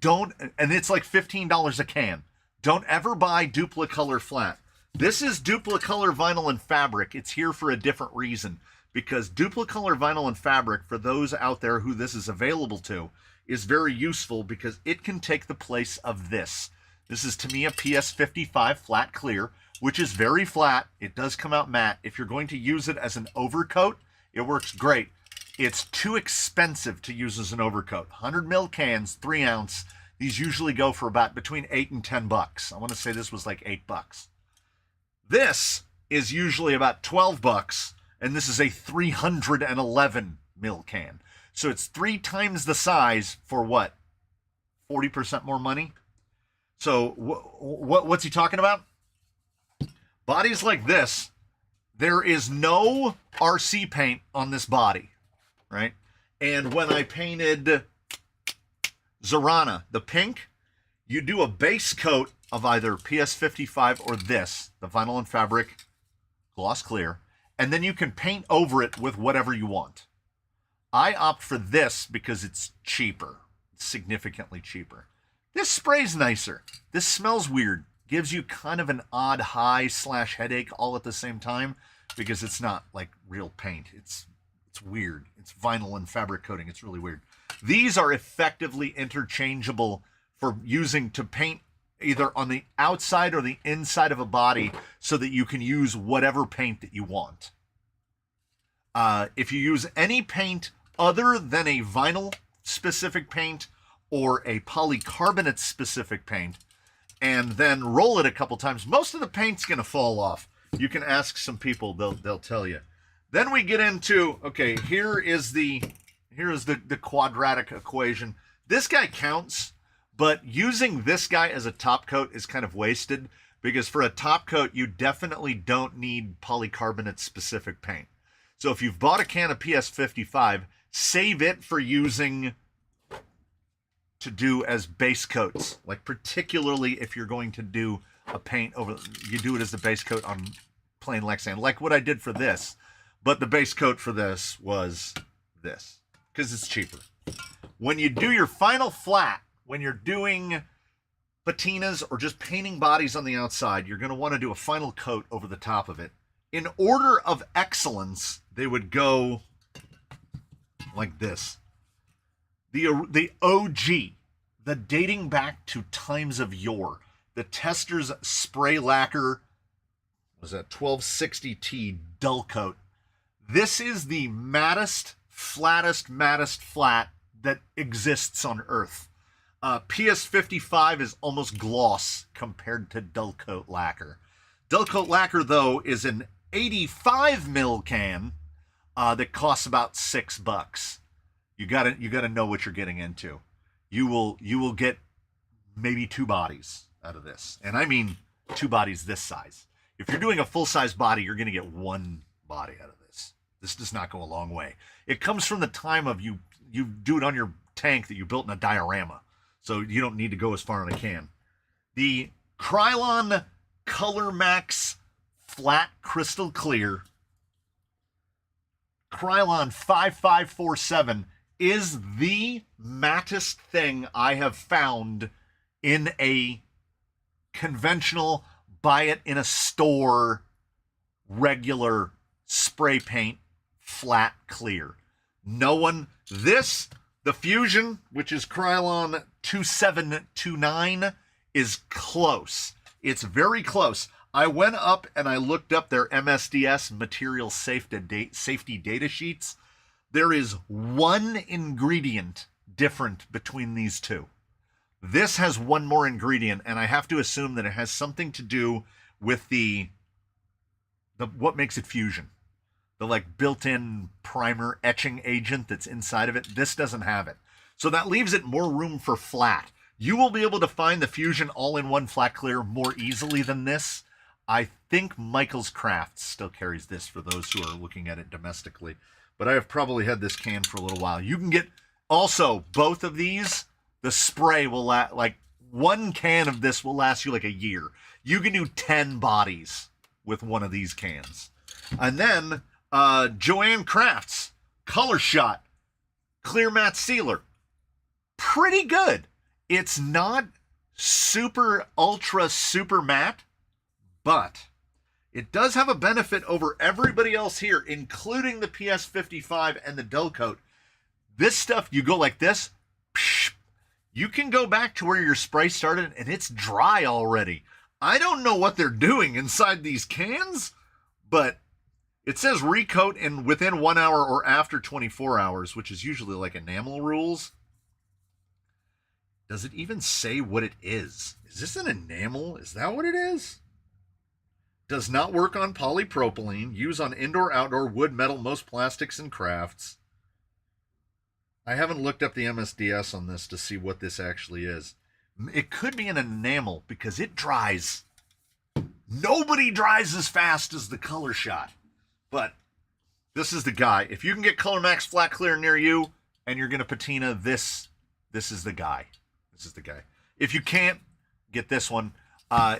A: And it's like $15 a can. Don't ever buy Duplicolor flat. This is Duplicolor vinyl and fabric. It's here for a different reason, because Duplicolor vinyl and fabric, for those out there who this is available to, is very useful because it can take the place of this. This is Tamiya PS55 flat clear, which is very flat. It does come out matte. If you're going to use it as an overcoat, it works great. It's too expensive to use as an overcoat. 100 ml cans, 3 ounce. These usually go for about between $8 and $10. I want to say this was like $8. This is usually about $12, and this is a 311 ml can. So it's 3 times the size for what? 40% more money? So what's he talking about? Bodies like this, there is no RC paint on this body, right? And when I painted Zorana, the pink, you do a base coat of either PS55 or this, the vinyl and fabric gloss clear, and then you can paint over it with whatever you want. I opt for this because it's cheaper, significantly cheaper. This spray's nicer. This smells weird. Gives you kind of an odd high/headache all at the same time because it's not like real paint. It's weird. It's vinyl and fabric coating. It's really weird. These are effectively interchangeable for using to paint either on the outside or the inside of a body so that you can use whatever paint that you want. If you use any paint other than a vinyl specific paint or a polycarbonate specific paint, and then roll it a couple times, most of the paint's going to fall off. You can ask some people, they'll tell you. Then we get into, okay, here is the quadratic equation. This guy counts, but using this guy as a top coat is kind of wasted because for a top coat, you definitely don't need polycarbonate specific paint. So if you've bought a can of PS55, save it for using to do as base coats. Like particularly if you're going to do a paint over, you do it as the base coat on plain Lexan, like what I did for this. But the base coat for this was this, because it's cheaper. When you do your final flat, when you're doing patinas or just painting bodies on the outside, you're going to want to do a final coat over the top of it. In order of excellence, they would go like this. The OG, the dating back to times of yore, the Tester's Spray Lacquer, was that 1260T dull coat. This is the mattest flat that exists on Earth. PS55 is almost gloss compared to dull coat lacquer. Dull coat lacquer, though, is an 85 mil can that costs about $6. You gotta know what you're getting into. You will get maybe 2 bodies out of this, and I mean 2 bodies this size. If you're doing a full-size body, you're gonna get 1 body out of this. This does not go a long way. It comes from the time of you do it on your tank that you built in a diorama, so you don't need to go as far in a can. The Krylon Color Max Flat Crystal Clear Krylon 5547 is the mattest thing I have found in a conventional, buy it in a store, regular spray paint flat clear. No one, the Fusion, which is Krylon 2729, is close. It's very close. I went up and I looked up their MSDS material safety data sheets. There is 1 ingredient different between these two. This has 1 more ingredient, and I have to assume that it has something to do with the what makes it Fusion. The like built-in primer etching agent that's inside of it. This doesn't have it. So that leaves it more room for flat. You will be able to find the Fusion all-in-one flat clear more easily than this. I think Michael's Crafts still carries this for those who are looking at it domestically. But I have probably had this can for a little while. You can get, also, both of these, the spray will last, like 1 can of this will last you like a year. You can do 10 bodies with 1 of these cans. And then, Joanne Crafts, Color Shot, Clear Matte Sealer. Pretty good. It's not super, ultra, super matte, but it does have a benefit over everybody else here, including the PS55 and the dull coat. This stuff, you go like this, you can go back to where your spray started and it's dry already. I don't know what they're doing inside these cans, but it says recoat in within 1 hour or after 24 hours, which is usually like enamel rules. Does it even say what it is? Is this an enamel? Is that what it is? Does not work on polypropylene. Use on indoor, outdoor, wood, metal, most plastics and crafts. I haven't looked up the MSDS on this to see what this actually is. It could be an enamel because it dries. Nobody dries as fast as the Color Shot. But this is the guy. If you can get Color Max Flat Clear near you and you're going to patina this is the guy. This is the guy. If you can't, get this one.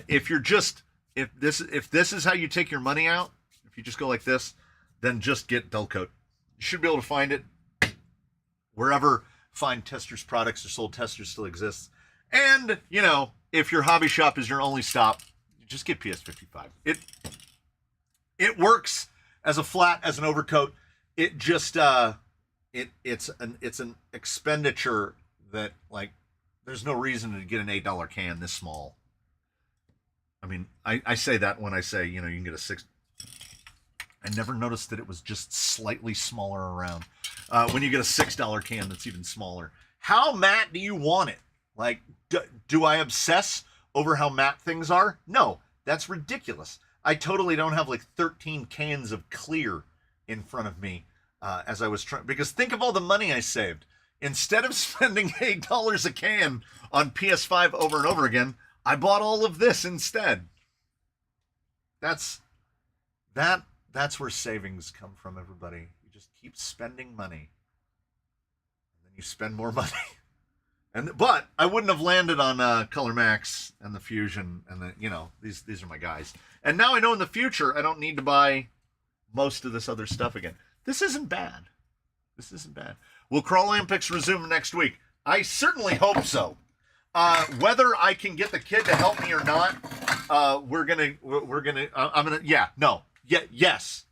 A: If this is how you take your money out, if you just go like this, then just get dull coat. You should be able to find it wherever fine Testers products are sold. Testers still exists. And, you know, if your hobby shop is your only stop, just get PS55. It works as a flat, as an overcoat. It just it's an expenditure that, like, there's no reason to get an $8 can this small. I mean, I say that when I say, you know, you can get a 6. I never noticed that it was just slightly smaller around. When you get a $6 can that's even smaller. How matte do you want it? Like, do I obsess over how matte things are? No, that's ridiculous. I totally don't have like 13 cans of clear in front of me as I was trying. Because think of all the money I saved. Instead of spending $8 a can on PS5 over and over again, I bought all of this instead. that's where savings come from, everybody. You just keep spending money, and then you spend more money. But I wouldn't have landed on Color Max and the Fusion, and these are my guys. And now I know in the future I don't need to buy most of this other stuff again. This isn't bad. This isn't bad. Will Crawl Olympics resume next week? I certainly hope so. Whether I can get the kid to help me or not, yes.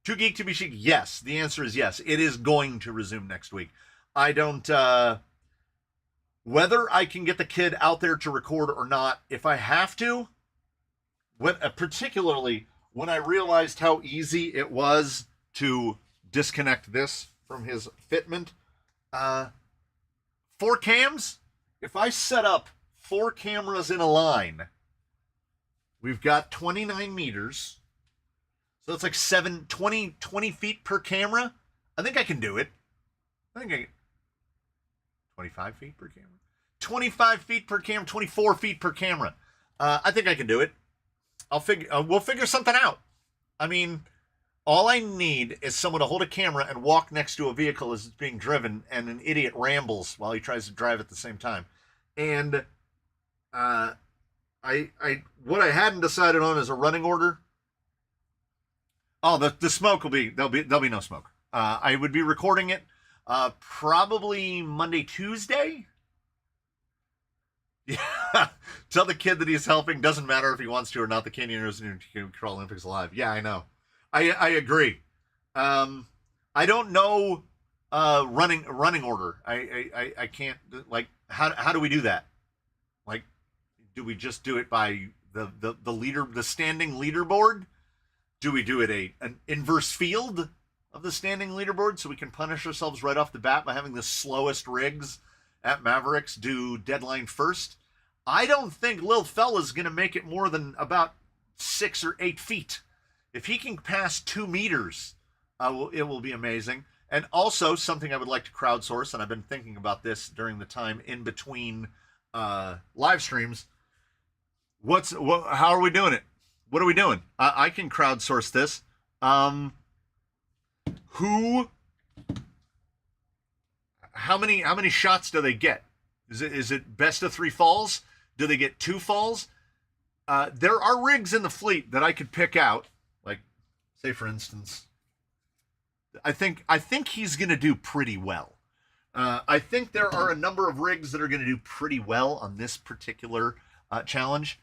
A: Too geek to be chic. Yes, the answer is yes. It is going to resume next week. I don't. Whether I can get the kid out there to record or not, if I have to, particularly when I realized how easy it was to disconnect this from his fitment, 4 cams, if I set up 4 cameras in a line, we've got 29 meters, so it's like 20 feet per camera. I think I can do it. I think I can. 25 feet per camera? 25 feet per camera, 24 feet per camera. I think I can do it. We'll figure something out. I mean, all I need is someone to hold a camera and walk next to a vehicle as it's being driven, and an idiot rambles while he tries to drive at the same time. And what I hadn't decided on is a running order. Oh, the smoke there'll be no smoke. I would be recording it probably Monday, Tuesday. Yeah. Tell the kid that he's helping. Doesn't matter if he wants to or not. The Canyoners and Crawl Olympics alive. Yeah, I know. I agree. I don't know running order. I can't, like, how do we do that? Like, do we just do it by the standing leaderboard? Do we do it an inverse field of the standing leaderboard so we can punish ourselves right off the bat by having the slowest rigs at Mavericks do deadline first? I don't think Lil Fella's going to make it more than about 6 or 8 feet. If he can pass 2 meters, it will be amazing. And also something I would like to crowdsource, and I've been thinking about this during the time in between live streams. How are we doing it? What are we doing? I can crowdsource this. How many shots do they get? Is it best of 3 falls? Do they get 2 falls? There are rigs in the fleet that I could pick out. Like, say for instance, I think he's going to do pretty well. I think there are a number of rigs that are going to do pretty well on this particular challenge.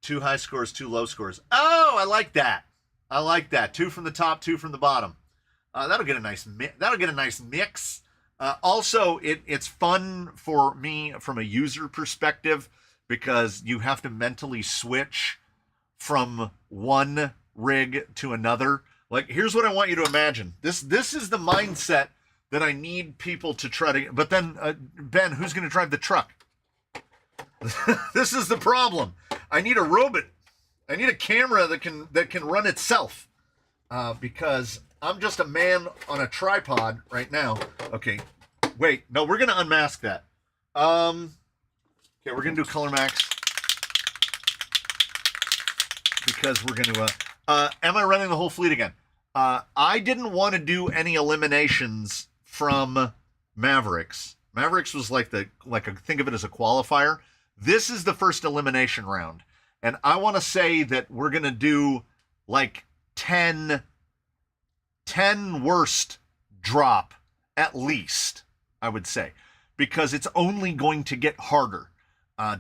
A: 2 high scores, 2 low scores. Oh, I like that. 2 from the top, 2 from the bottom. That'll get a nice mix. Also, it's fun for me from a user perspective because you have to mentally switch from one rig to another. Like, here's what I want you to imagine. This is the mindset that I need people to try to. But then, Ben, who's going to drive the truck? This is the problem. I need a robot. I need a camera that can run itself. Because I'm just a man on a tripod right now. Okay, wait. No, we're going to unmask that. Okay, we're going to do Color Max. Because we're going to... am I running the whole fleet again? I didn't want to do any eliminations from Mavericks. Mavericks was think of it as a qualifier. This is the first elimination round. And I want to say that we're going to do like 10 worst drop at least, I would say, because it's only going to get harder.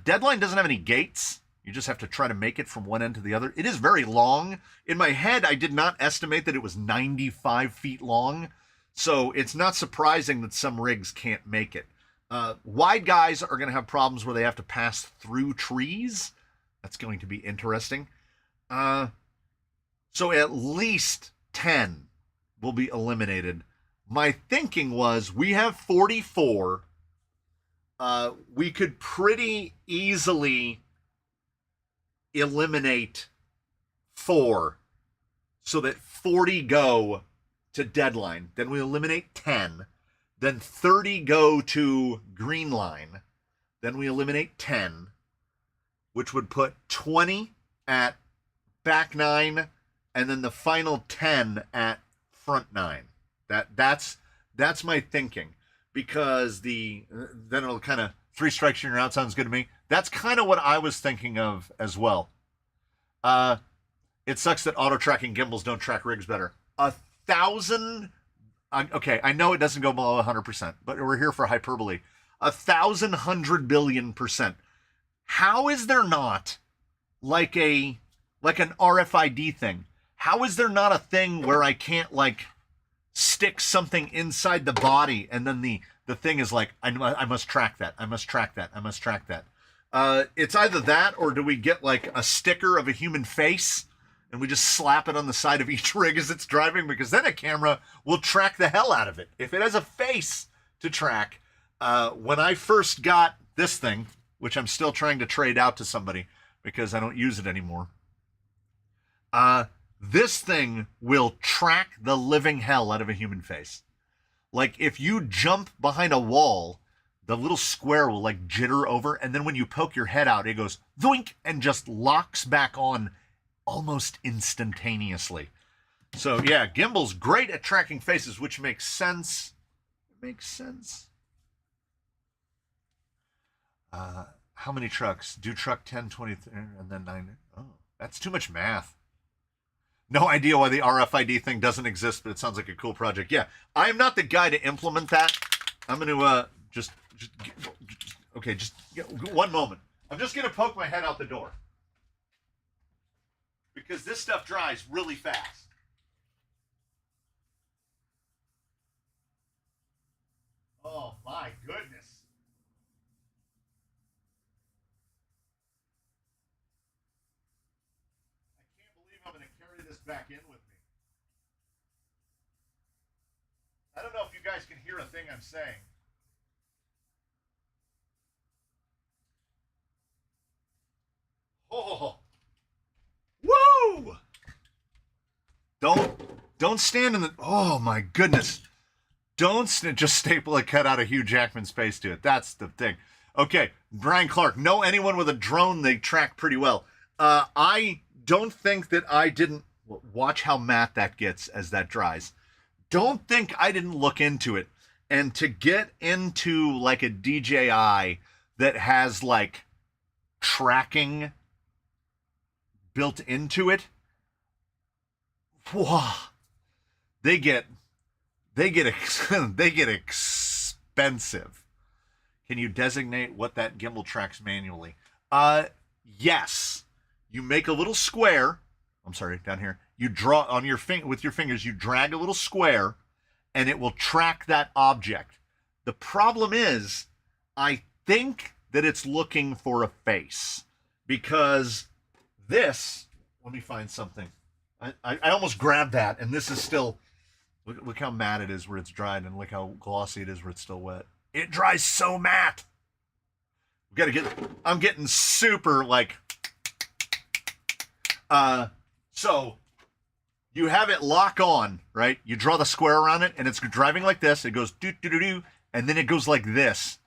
A: Deadline doesn't have any gates. You just have to try to make it from one end to the other. It is very long. In my head, I did not estimate that it was 95 feet long. So it's not surprising that some rigs can't make it. Wide guys are going to have problems where they have to pass through trees. That's going to be interesting. So at least 10 will be eliminated. My thinking was we have 44. We could pretty easily eliminate 4 so that 40 go to deadline. Then we eliminate 10. Then 30 go to green line. Then we eliminate 10, which would put 20 at back 9, and then the final 10 at front 9. That's my thinking, because then it'll kind of 3 strikes and you're out sounds good to me. That's kind of what I was thinking of as well. It sucks that auto tracking gimbals don't track rigs better. 1,000. Okay, I know it doesn't go below 100%, but we're here for hyperbole. 1,100 billion%. How is there not like an RFID thing? How is there not a thing where I can't like stick something inside the body and then the thing is like, I must track that. I must track that. I must track that. It's either that, or do we get like a sticker of a human face and we just slap it on the side of each rig as it's driving, because then a camera will track the hell out of it. If it has a face to track, when I first got this thing, which I'm still trying to trade out to somebody because I don't use it anymore, this thing will track the living hell out of a human face. Like if you jump behind a wall, the little square will like jitter over, and then when you poke your head out, it goes zoink and just locks back on almost instantaneously. So yeah, gimbal's great at tracking faces, which makes sense. It makes sense. How many trucks? Do truck 10, 20, and then 9. Oh, that's too much math. No idea why the RFID thing doesn't exist, but it sounds like a cool project. Yeah, I'm not the guy to implement that. I'm going to just one moment. I'm just going to poke my head out the door, because this stuff dries really fast. Oh my goodness. I can't believe I'm going to carry this back in with me. I don't know if you guys can hear a thing I'm saying. Oh. Woo! Don't stand in the... Oh, my goodness. Don't just staple a cut out of Hugh Jackman's face to it. That's the thing. Okay, Brian Clark. Know anyone with a drone they track pretty well. I don't think that I didn't... Watch how matte that gets as that dries. Don't think I didn't look into it. And to get into, like, a DJI that has, like, tracking built into it, whoa, they get expensive. Can you designate what that gimbal tracks manually? Yes. You make a little square. I'm sorry, down here. You draw on your with your fingers, you drag a little square and it will track that object. The problem is, I think that it's looking for a face, because this, let me find something. I almost grabbed that, and this is still, look how matte it is where it's dried, and look how glossy it is where it's still wet. It dries so matte. I'm getting super like, so you have it lock on, right? You draw the square around it, and it's driving like this. It goes do-do-do-do, and then it goes like this.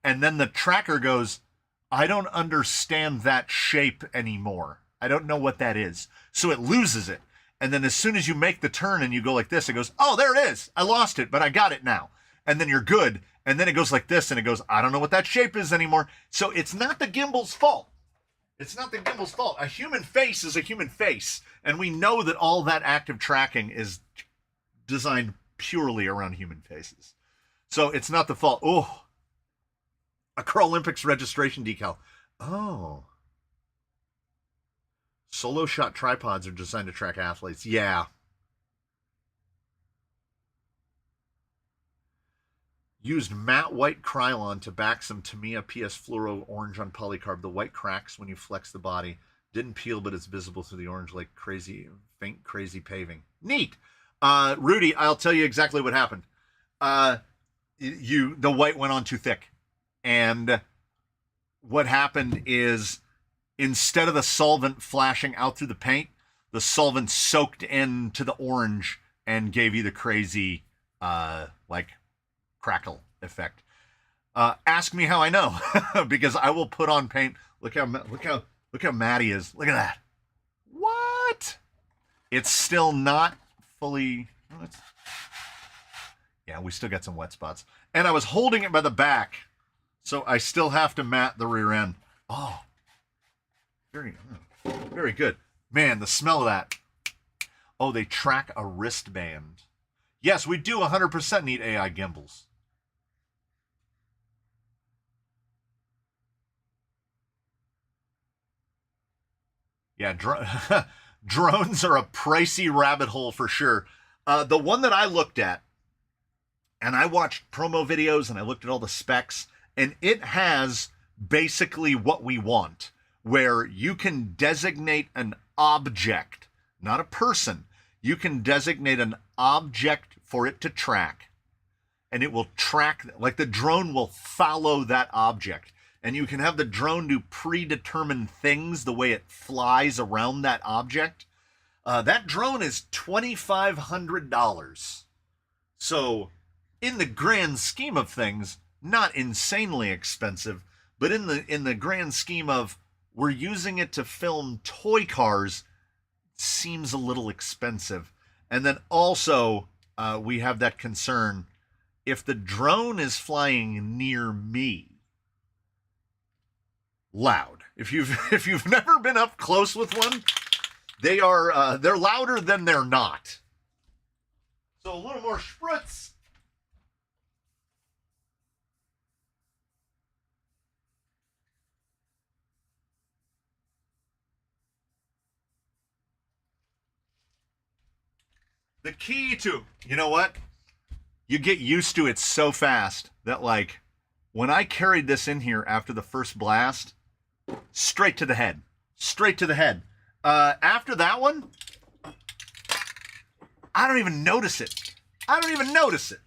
A: And then the tracker goes, I don't understand that shape anymore. I don't know what that is. So it loses it. And then as soon as you make the turn and you go like this, it goes, oh, there it is. I lost it, but I got it now. And then you're good. And then it goes like this, and it goes, I don't know what that shape is anymore. So it's not the gimbal's fault. It's not the gimbal's fault. A human face is a human face. And we know that all that active tracking is designed purely around human faces. So it's not the fault. Oh, a Car Olympics registration decal. Oh. Solo shot tripods are designed to track athletes. Yeah. Used matte white Krylon to back some Tamiya PS Fluoro orange on polycarb. The white cracks when you flex the body. Didn't peel, but it's visible through the orange like crazy, faint, crazy paving. Neat. Rudy, I'll tell you exactly what happened. The white went on too thick. And what happened is, instead of the solvent flashing out through the paint, the solvent soaked into the orange and gave you the crazy, like, crackle effect. Ask me how I know, because I will put on paint. Look how matte he is. Look at that. What? But it's still not fully... Yeah, we still got some wet spots. And I was holding it by the back, so I still have to mat the rear end. Oh, very good. Man, the smell of that. Oh, they track a wristband. Yes, we do 100% need AI gimbals. Yeah, drones are a pricey rabbit hole for sure. The one that I looked at, and I watched promo videos and I looked at all the specs, and it has basically what we want, where you can designate an object, not a person. You can designate an object for it to track, and it will track, like the drone will follow that object. And you can have the drone do predetermined things the way it flies around that object. That drone is $2,500. So in the grand scheme of things, not insanely expensive, but in the grand scheme of we're using it to film toy cars, seems a little expensive. And then also we have that concern, if the drone is flying near me, loud. If you've never been up close with one, they're louder than they're not. So a little more spritz. The key to, you know what? You get used to it so fast that, like, when I carried this in here after the first blast, straight to the head. Straight to the head. After that one, I don't even notice it. I don't even notice it.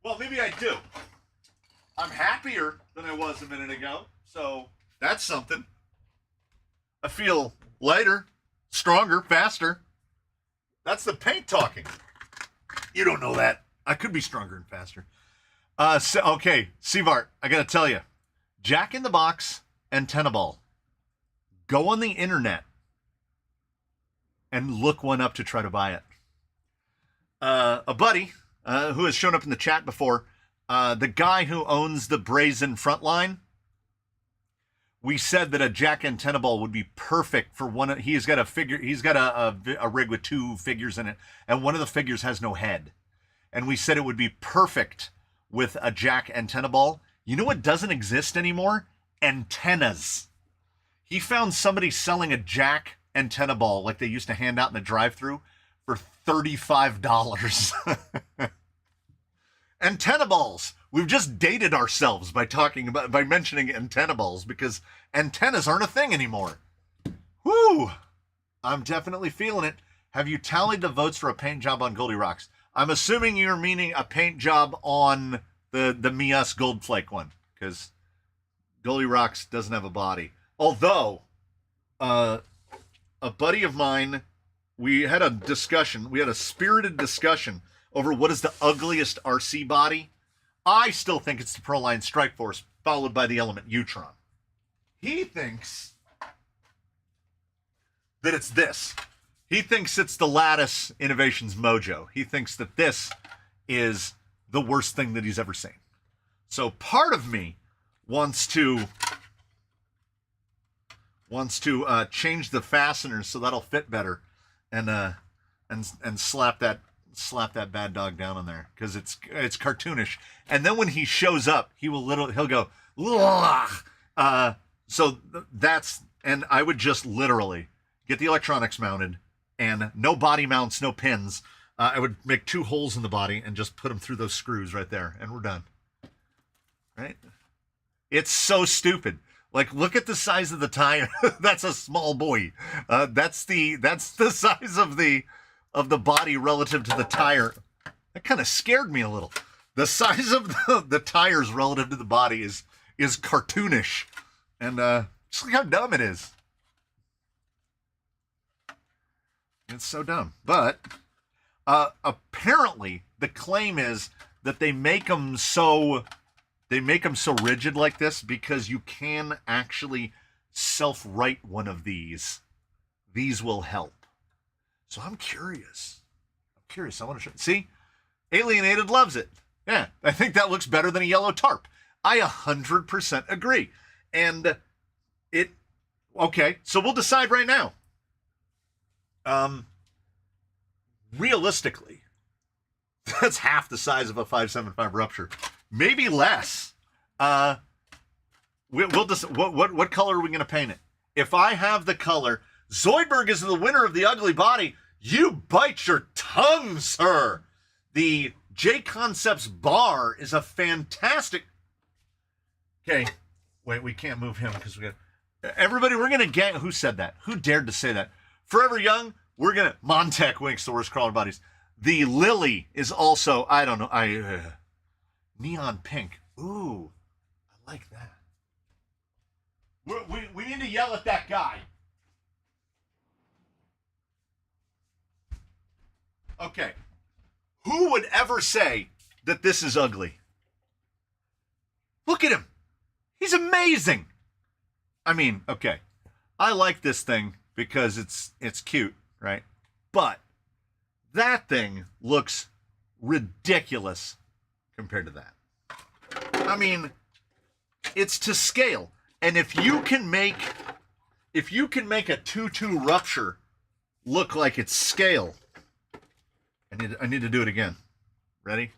A: Well, maybe I do. I'm happier than I was a minute ago, so that's something. I feel lighter, stronger, faster. That's the paint talking. You don't know that. I could be stronger and faster. Okay, Seavart, I gotta tell you, Jack in the Box antenna ball. Go on the internet and look one up to try to buy it. A buddy who has shown up in the chat before, the guy who owns the Brazen Frontline, we said that a Jack antenna ball would be perfect for one. He's got a figure. He's got a rig with 2 figures in it, and one of the figures has no head. And we said it would be perfect with a Jack antenna ball. You know what doesn't exist anymore? Antennas. He found somebody selling a Jack antenna ball like they used to hand out in the drive-thru for $35. Antenna balls. We've just dated ourselves by mentioning antenna balls, because antennas aren't a thing anymore. Woo! I'm definitely feeling it. Have you tallied the votes for a paint job on Goldie Rocks? I'm assuming you're meaning a paint job on the Mios Gold Flake one, because Goldie Rocks doesn't have a body. Although, a buddy of mine, we had a spirited discussion over what is the ugliest RC body. I still think it's the Proline Strike Force, followed by the Element Utron. He thinks that it's this. He thinks it's the Lattice Innovations Mojo. He thinks that this is the worst thing that he's ever seen. So part of me wants to change the fasteners so that'll fit better, and slap that bad dog down on there, because it's cartoonish. And then when he shows up, he'll go, so that's, and I would just literally get the electronics mounted, and no body mounts, no pins. I would make 2 holes in the body and just put them through those screws right there, and we're done. Right? It's so stupid. Like, look at the size of the tire. That's a small boy. That's the size of the body relative to the tire. That kind of scared me a little. The size of the tires relative to the body is cartoonish, and just look how dumb it is. It's so dumb. But apparently the claim is that they make them so rigid like this because you can actually self-write one of these will help. So I'm curious. I want to show. See, Alienated loves it. Yeah, I think that looks better than a yellow tarp. I 100% agree. And okay, so we'll decide right now. Realistically, that's half the size of a 575 Rupture. Maybe less. We'll just, what color are we going to paint it? If I have the color, Zoidberg is the winner of the ugly body. You bite your tongue, sir. The J Concepts bar is a fantastic. Okay, wait, we can't move him because we got everybody. We're gonna gang. Who said that? Who dared to say that? Forever Young. We're gonna Montec Winks, the worst crawler bodies. The Lily is also. I don't know. Neon pink. Ooh, I like that. We need to yell at that guy. Okay. Who would ever say that this is ugly? Look at him. He's amazing. I mean, okay. I like this thing because it's cute, right? But that thing looks ridiculous compared to that. I mean, it's to scale. And if you can make a 2-2 Rupture look like it's scale, I need to do it again. Ready?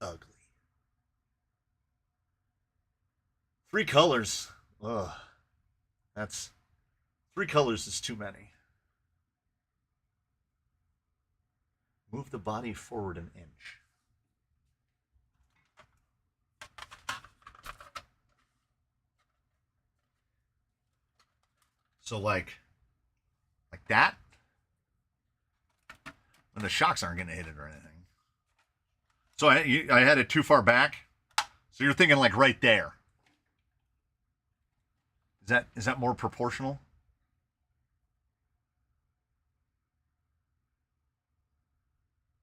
A: Ugly. 3 colors. Ugh. That's 3 colors is too many. Move the body forward an inch. So like that, and the shocks aren't going to hit it or anything. So I had it too far back. So you're thinking like right there. Is that more proportional?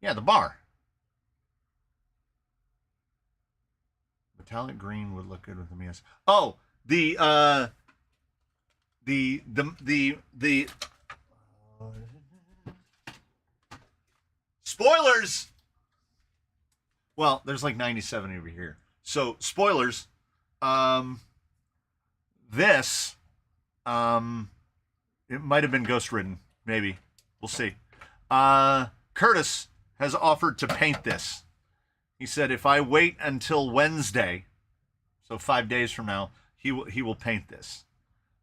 A: Yeah, the bar. Metallic green would look good with the Mios. Oh, the spoilers. Well, there's like 97 over here. So spoilers. This, it might have been ghost ridden. Maybe we'll see. Curtis has offered to paint this. He said if I wait until Wednesday, so 5 days from now, he will paint this.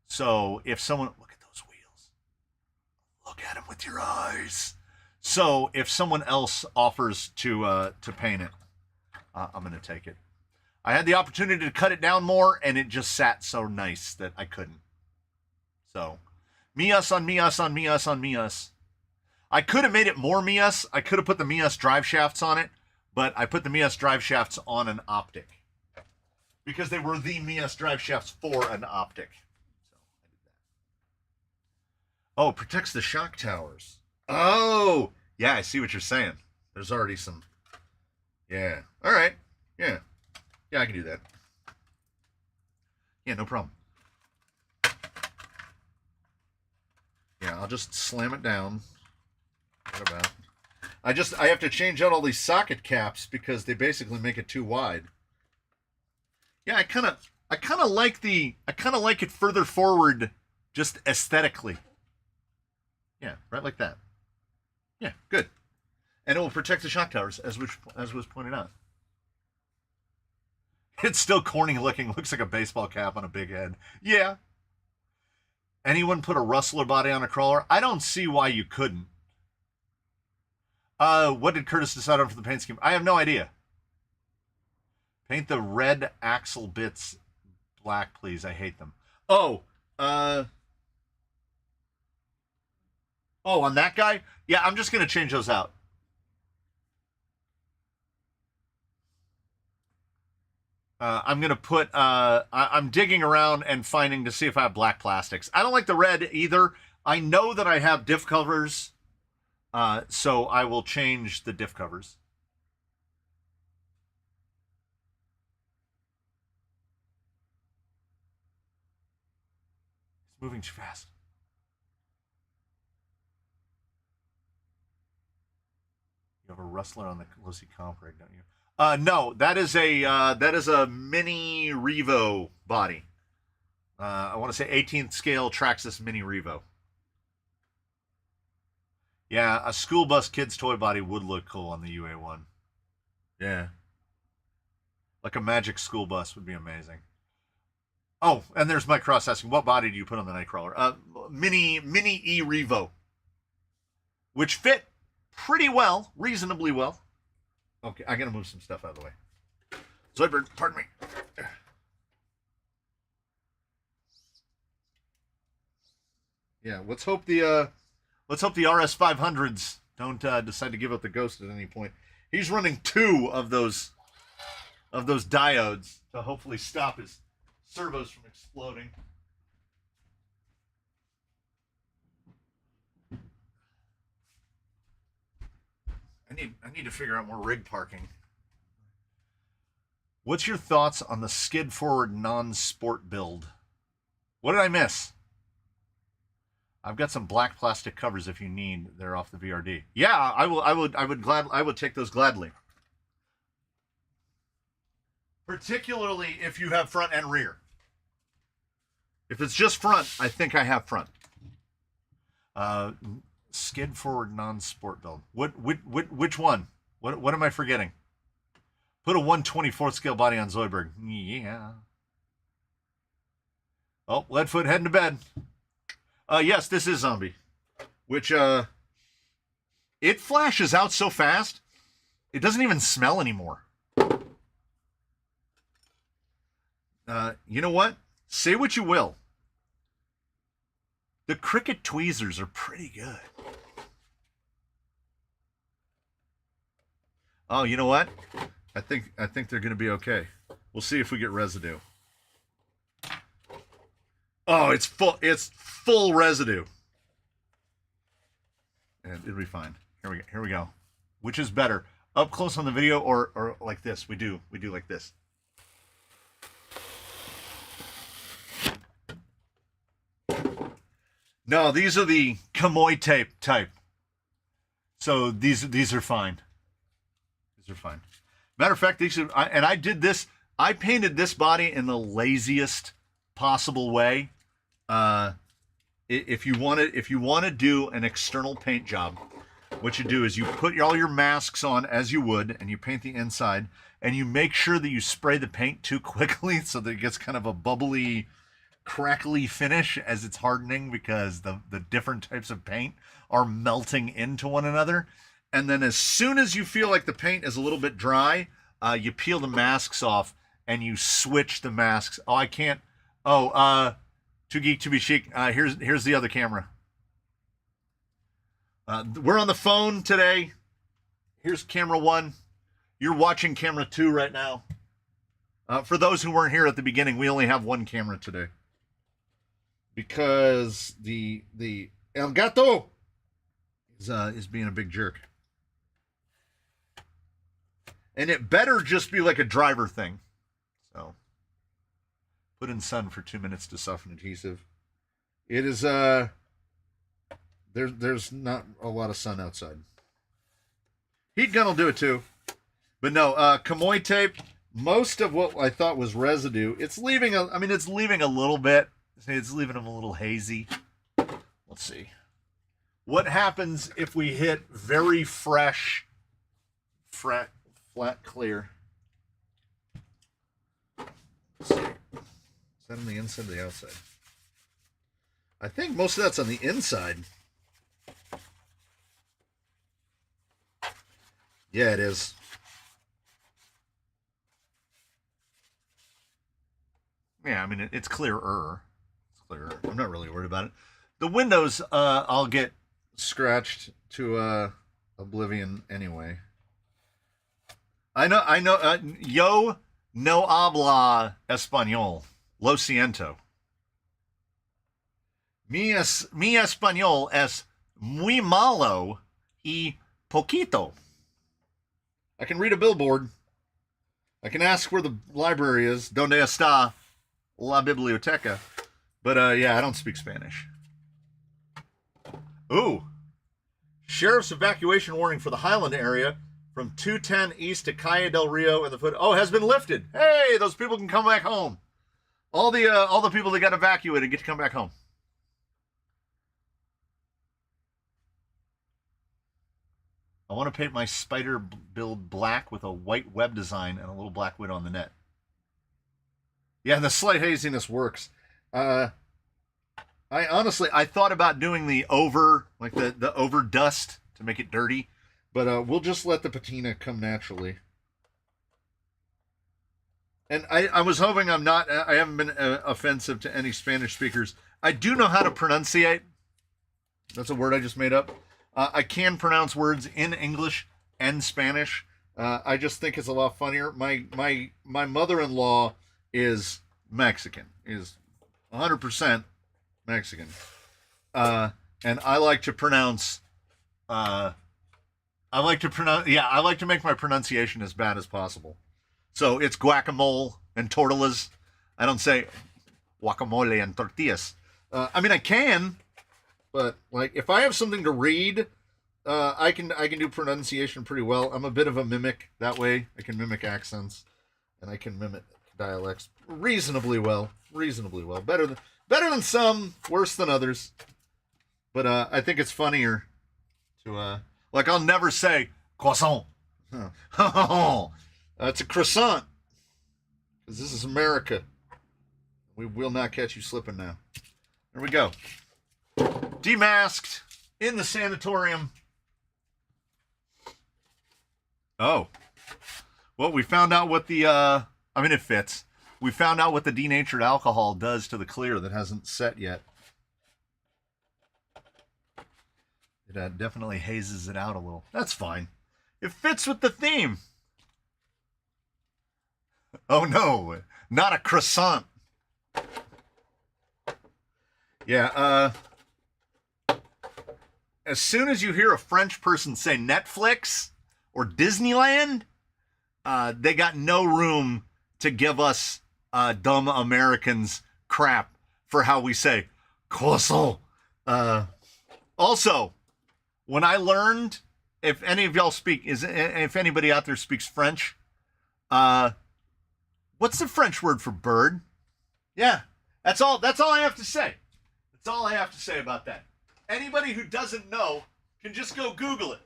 A: So if someone look at those wheels, look at them with your eyes. So if someone else offers to paint it, I'm going to take it. I had the opportunity to cut it down more, and it just sat so nice that I couldn't. So, Mios on Mios on Mios on Mios. I could have made it more Mios. I could have put the Mios drive shafts on it, but I put the Mios drive shafts on an optic because they were the Mios drive shafts for an optic. So I did that. Oh, protects the shock towers. Oh, yeah, I see what you're saying. There's already some. Yeah. All right. Yeah. Yeah, I can do that. Yeah, no problem. Yeah, I'll just slam it down. What about? I have to change out all these socket caps because they basically make it too wide. Yeah, I kind of like it further forward just aesthetically. Yeah, right like that. Yeah, good. And it will protect the shock towers as was pointed out. It's still corny looking. Looks like a baseball cap on a big head. Yeah. Anyone put a rustler body on a crawler? I don't see why you couldn't. What did Curtis decide on for the paint scheme? I have no idea. Paint the red axle bits black, please. I hate them. Oh, on that guy? Yeah, I'm just going to change those out. I'm going to put, I'm digging around and finding to see if I have black plastics. I don't like the red either. I know that I have diff covers, so I will change the diff covers. It's moving too fast. You have a Rustler on the Lucy comp rig, don't you? No, that is a mini Revo body. I want to say 18th scale Traxxas Mini Revo. Yeah, a school bus kid's toy body would look cool on the UA1. Yeah. Like a magic school bus would be amazing. Oh, and there's Mike Cross asking, what body do you put on the Nightcrawler? Mini E Revo. Which fit pretty well, reasonably well. Okay, I gotta move some stuff out of the way. Zoidberg, pardon me. Yeah, let's hope the RS500s don't decide to give up the ghost at any point. He's running 2 of those diodes to hopefully stop his servos from exploding. I need to figure out more rig parking. What's your thoughts on the skid forward non-sport build? What did I miss? I've got some black plastic covers if you need. They're off the VRD. Yeah, I would take those gladly. Particularly if you have front and rear. If it's just front, I think I have front. Skid forward non-sport build. Which one? What am I forgetting? Put a 1/24th scale body on Zoidberg. Yeah. Oh, Leadfoot heading to bed. Yes, this is Zombie. Which, it flashes out so fast, it doesn't even smell anymore. You know what? Say what you will. The Cricut tweezers are pretty good. Oh, you know what? I think they're going to be okay. We'll see if we get residue. Oh, it's full residue. And it'll be fine. Here we go. Which is better? Up close on the video or like this? We do like this. No, these are the Kamoy tape type. So these are fine. These are fine. Matter of fact, I did this. I painted this body in the laziest possible way. If you want to do an external paint job, what you do is you put all your masks on as you would, and you paint the inside, and you make sure that you spray the paint too quickly so that it gets kind of a bubbly, crackly finish as it's hardening, because the different types of paint are melting into one another. And then as soon as you feel like the paint is a little bit dry, you peel the masks off and you switch the masks. Oh, I can't. Oh, too geek to be chic. Here's the other camera. We're on the phone today. Here's camera 1. You're watching camera 2 right now. For those who weren't here at the beginning, we only have one camera today, because the El Gato is being a big jerk. And it better just be like a driver thing. So put in sun for 2 minutes to soften adhesive. It is there's not a lot of sun outside. Heat gun will do it too. But no, Kamoy tape, most of what I thought was residue, it's leaving a little bit. It's leaving them a little hazy. Let's see. What happens if we hit very fresh, flat clear? Let's see. Is that on the inside or the outside? I think most of that's on the inside. Yeah, it is. Yeah, I mean, it's clearer. It's clearer. I'm not really worried about it. The windows, I'll get scratched to oblivion anyway. I know. Yo no habla español. Lo siento. Mi español es muy malo y poquito. I can read a billboard. I can ask where the library is. Donde está la biblioteca? But yeah, I don't speak Spanish. Ooh. Sheriff's evacuation warning for the Highland area from 210 east to Calle del Rio in the foot. Oh, has been lifted. Hey, those people can come back home. All the people that got evacuated get to come back home. I want to paint my spider build black with a white web design and a little black widow on the net. Yeah, the slight haziness works. I thought about doing the over dust to make it dirty, but we'll just let the patina come naturally. And I was hoping I haven't been offensive to any Spanish speakers. I do know how to pronunciate. That's a word I just made up. I can pronounce words in English and Spanish. I just think it's a lot funnier. My mother-in-law is Mexican, is 100% Mexican. And I like to pronounce, I like to make my pronunciation as bad as possible. So it's guacamole and tortillas. I don't say guacamole and tortillas. I mean, I can, but like if I have something to read, I can do pronunciation pretty well. I'm a bit of a mimic that way. I can mimic accents, and I can mimic dialects reasonably well. Better than some, worse than others. But I think it's funnier to like I'll never say croissant. It's a croissant, because this is America. We will not catch you slipping now. There we go. Demasked in the sanatorium. Oh. Well, we found out what the, I mean, it fits. We found out what the denatured alcohol does to the clear that hasn't set yet. It definitely hazes it out a little. That's fine. It fits with the theme. Oh, no. Not a croissant. Yeah, as soon as you hear a French person say Netflix or Disneyland, they got no room to give us dumb Americans crap for how we say croissant. Also, when I learned, if any of y'all if anybody out there speaks French, what's the French word for bird? Yeah, that's all I have to say. That's all I have to say about that. Anybody who doesn't know can just go Google it.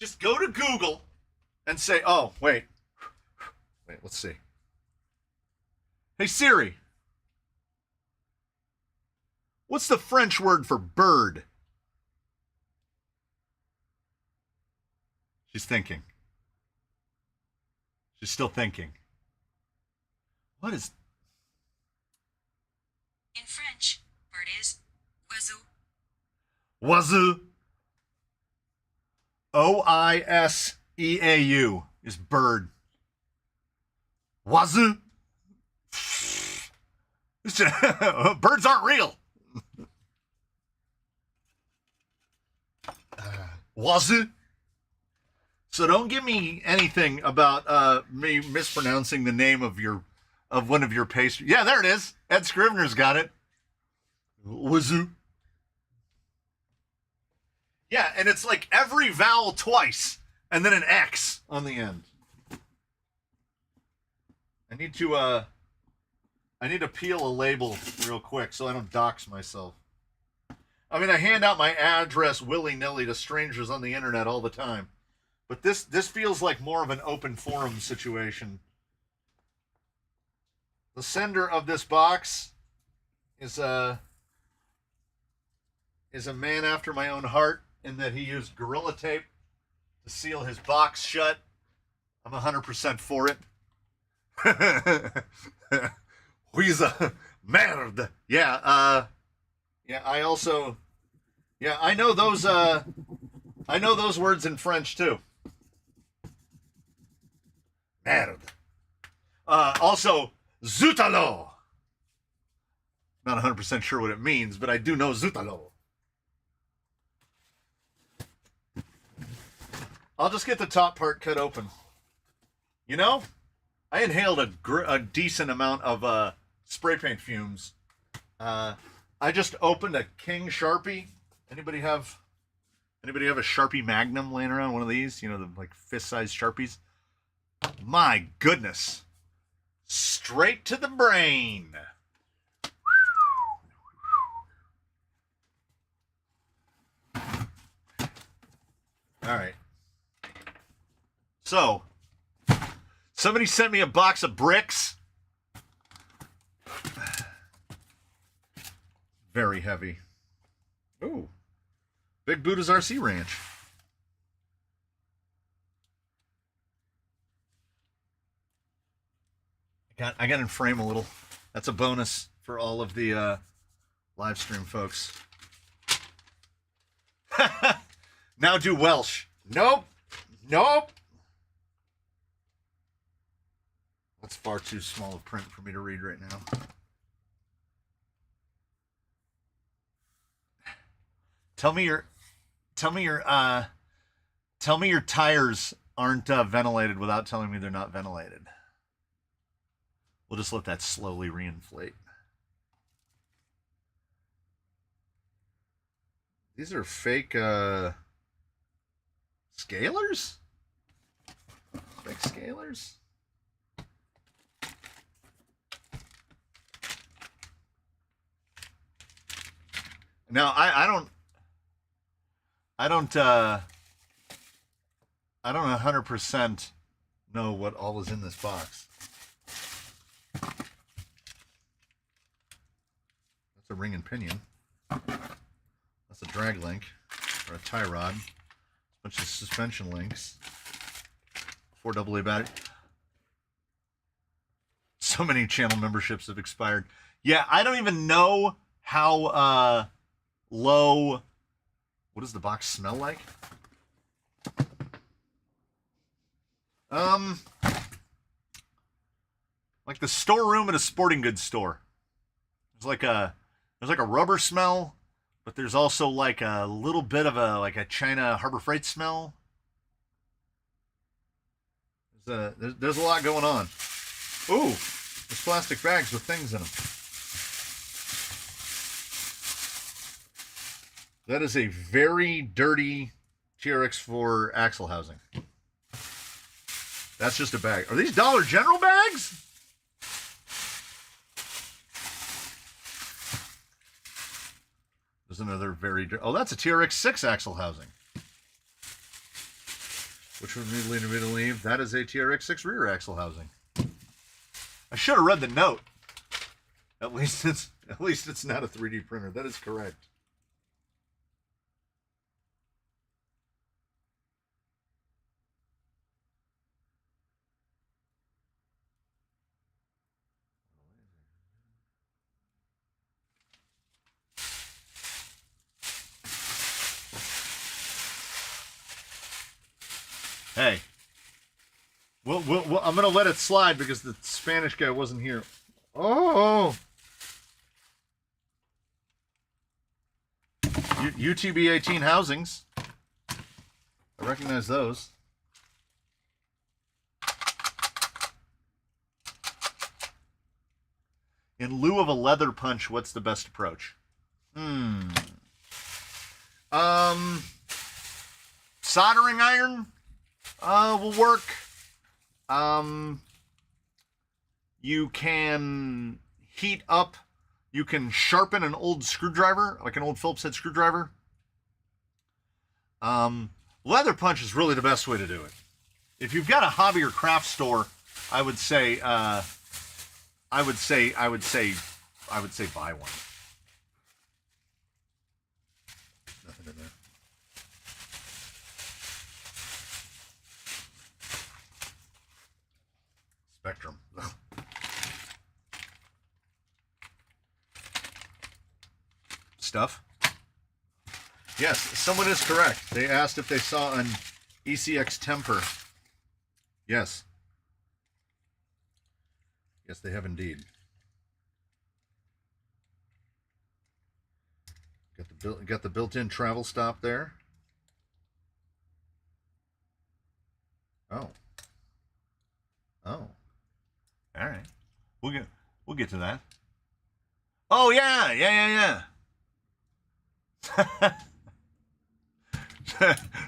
A: Just go to Google and say, oh, wait, let's see. Hey, Siri, what's the French word for bird? She's thinking. She's still thinking. What is...
B: In French, bird is oiseau.
A: Wazoo. Oiseau is bird. Wazoo. Birds aren't real. Wazoo. So don't give me anything about me mispronouncing the name of one of your pastries. Yeah, there it is. Ed Scrivener's got it. Wazoo. Yeah, and it's like every vowel twice, and then an X on the end. I need to peel a label real quick so I don't dox myself. I mean, I hand out my address willy-nilly to strangers on the internet all the time. But this feels like more of an open forum situation. The sender of this box is a man after my own heart, in that he used Gorilla Tape to seal his box shut. I'm 100% for it. He's a merde. Yeah, I also... Yeah, I know those words in French, too. Merde. Also, zutalo. Not 100% sure what it means, but I do know zutalo. I'll just get the top part cut open. You know, I inhaled a decent amount of spray paint fumes. I just opened a King Sharpie. Anybody have a Sharpie Magnum laying around? One of these, you know, the like fist-sized Sharpies. My goodness, straight to the brain. All right. So, somebody sent me a box of bricks. Very heavy. Ooh. Big Buddha's RC Ranch. I got in frame a little. That's a bonus for all of the live stream folks. Now do Welsh. Nope. Nope. That's far too small of print for me to read right now. Tell me your tires aren't ventilated without telling me they're not ventilated. We'll just let that slowly reinflate. These are fake scalers? Fake scalers? Now I don't 100% know what all is in this box. That's a ring and pinion. That's a drag link or a tie rod. A bunch of suspension links. 4 AA battery. So many channel memberships have expired. Yeah, I don't even know how low. What does the box smell like? Like the storeroom at a sporting goods store. There's like a rubber smell, but there's also like a little bit of a China Harbor Freight smell. There's a lot going on. Ooh, there's plastic bags with things in them. That is a very dirty TRX4 axle housing. That's just a bag. Are these Dollar General bags? There's another very... Oh, that's a TRX6 axle housing. Which would lead me to believe that is a TRX6 rear axle housing. I should have read the note. At least it's not a 3D printer. That is correct. Hey, I'm going to let it slide because the Spanish guy wasn't here. Oh! UTB 18 housings. I recognize those. In lieu of a leather punch, what's the best approach? Soldering iron will work. You can heat up. You can sharpen an old screwdriver, like an old Phillips head screwdriver. Leather punch is really the best way to do it. If you've got a hobby or craft store, I would say buy one. Nothing in there. Spectrum. Stuff. Yes, someone is correct. They asked if they saw an ECX temper. Yes. Yes, they have indeed. Got the built-in travel stop there. Oh. Oh. All right. We'll get to that. Oh, yeah, yeah.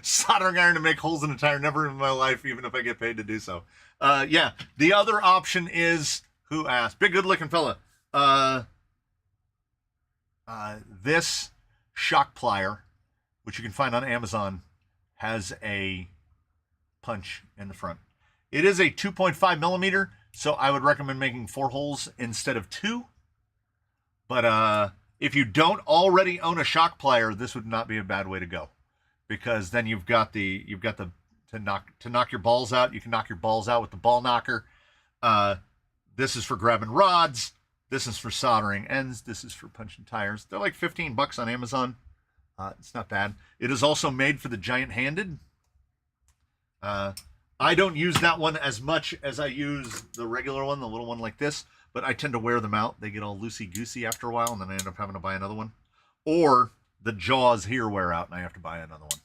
A: Soldering iron to make holes in a tire, never in my life, even if I get paid to do so. Yeah, the other option is, who asked? Big, good-looking fella. This shock plier, which you can find on Amazon, has a punch in the front. It is a 2.5 millimeter, so I would recommend making 4 holes instead of 2. But if you don't already own a shock plier, this would not be a bad way to go, because then you've got the to knock your balls out. You can knock your balls out with the ball knocker. This is for grabbing rods. This is for soldering ends. This is for punching tires. They're like $15 on Amazon. It's not bad. It is also made for the giant-handed. I don't use that one as much as I use the regular one, the little one like this, but I tend to wear them out. They get all loosey-goosey after a while, and then I end up having to buy another one. Or the jaws here wear out, and I have to buy another one.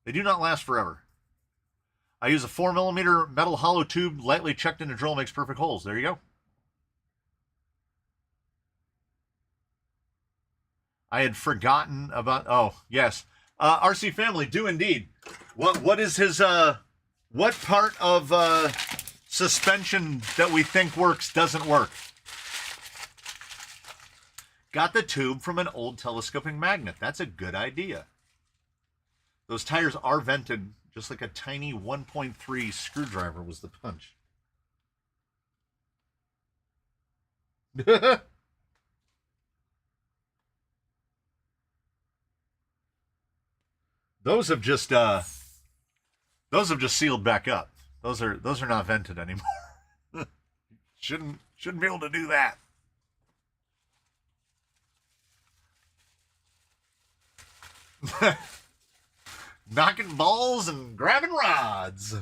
A: They do not last forever. I use a 4mm metal hollow tube, lightly checked in a drill, makes perfect holes. There you go. I had forgotten about, oh, yes. RC Family, do indeed. What is his, what part of suspension that we think works doesn't work? Got the tube from an old telescoping magnet. That's a good idea. Those tires are vented, just like a tiny 1.3 screwdriver was the punch. Those have just sealed back up. Those are not vented anymore. shouldn't be able to do that. Knocking balls and grabbing rods.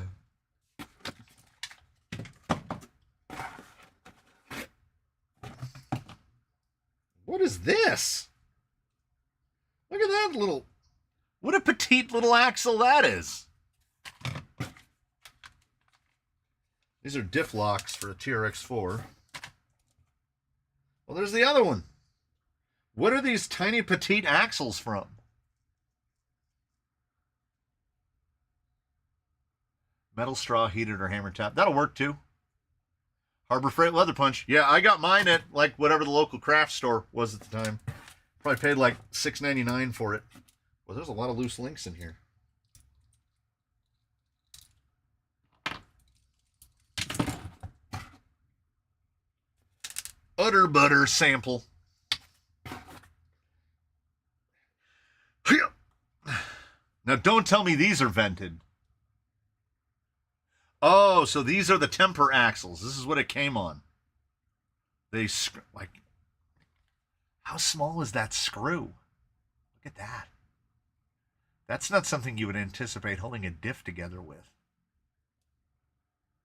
A: What is this? Look at that little... What a petite little axle that is. These are diff locks for a TRX4. Well, there's the other one. What are these tiny petite axles from? Metal straw, heated, or hammer tap. That'll work too. Harbor Freight leather punch. Yeah, I got mine at like whatever the local craft store was at the time. Probably paid like $6.99 for it. Well, there's a lot of loose links in here. Utter butter sample. Now, don't tell me these are vented. Oh, so these are the temper axles. This is what it came on. They, like, how small is that screw? Look at that. That's not something you would anticipate holding a diff together with.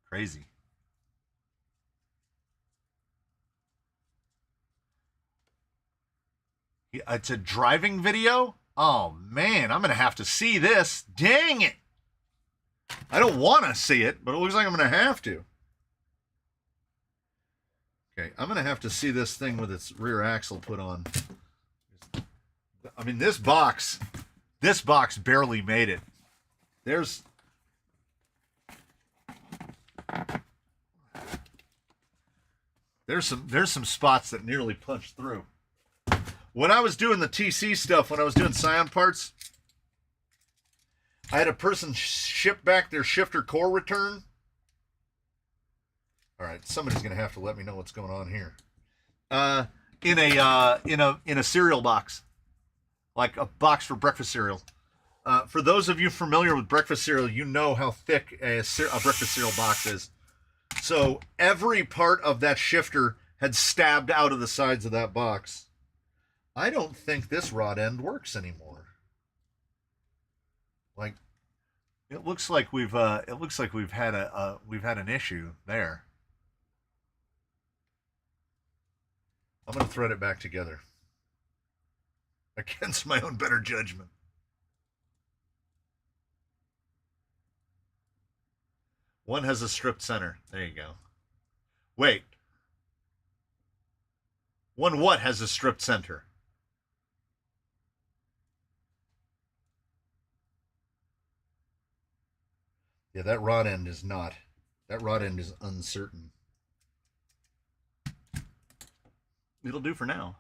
A: Crazy. It's a driving video? Oh, man, I'm going to have to see this. Dang it. I don't want to see it, but it looks like I'm going to have to. Okay, I'm going to have to see this thing with its rear axle put on. I mean, this box barely made it. There's some spots that nearly punched through. When I was doing the TC stuff, when I was doing Scion parts, I had a person ship back their shifter core return. All right, somebody's gonna have to let me know what's going on here. In a cereal box, like a box for breakfast cereal. For those of you familiar with breakfast cereal, you know how thick a breakfast cereal box is. So every part of that shifter had stabbed out of the sides of that box. I don't think this rod end works anymore. Like, it looks like we've had an issue there. I'm gonna thread it back together against my own better judgment. One has a stripped center. There you go. Wait. One what has a stripped center? Yeah, that rod end is not. That rod end is uncertain. It'll do for now.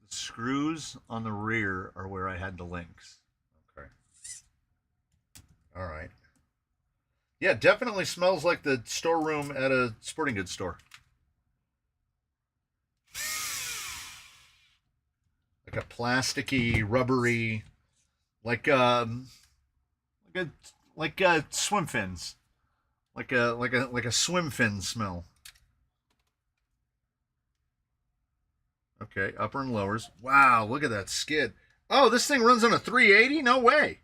A: The screws on the rear are where I had the links. Okay. All right. Yeah, definitely smells like the storeroom at a sporting goods store. Like a plasticky, rubbery, like swim fins, like a swim fin smell. Okay, upper and lowers. Wow, look at that skid. Oh, this thing runs on a 380? No way.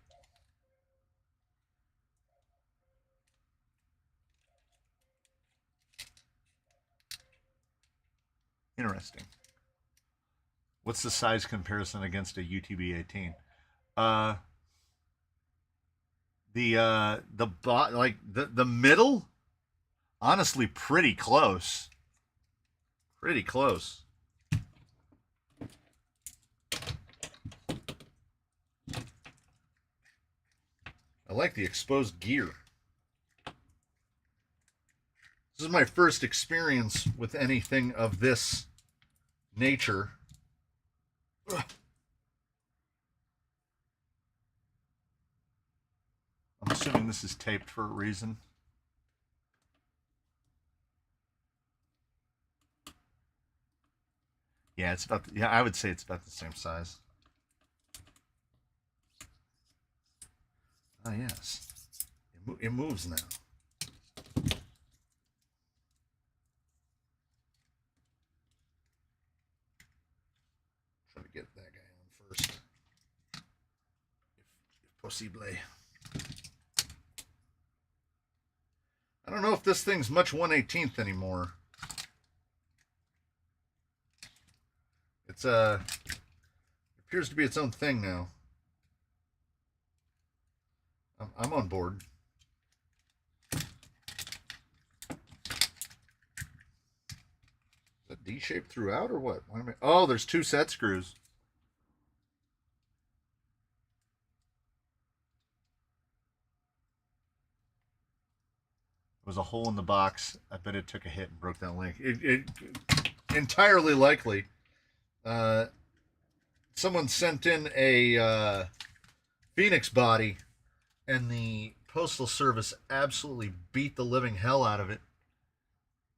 A: Interesting. What's the size comparison against a UTB 18? The middle, honestly, pretty close. Pretty close. I like the exposed gear. This is my first experience with anything of this nature. Ugh. I'm assuming this is taped for a reason. Yeah, it's about. Yeah, I would say it's about the same size. Oh yes, it moves now. Try to get that guy on first, if possible. I don't know if this thing's much 1/18th anymore. It's it appears to be its own thing now. I'm on board. Is that D-shaped throughout or what? Oh, there's two set screws. There was a hole in the box. I bet it took a hit and broke that link. It entirely likely. Someone sent in a Phoenix body, and the Postal Service absolutely beat the living hell out of it.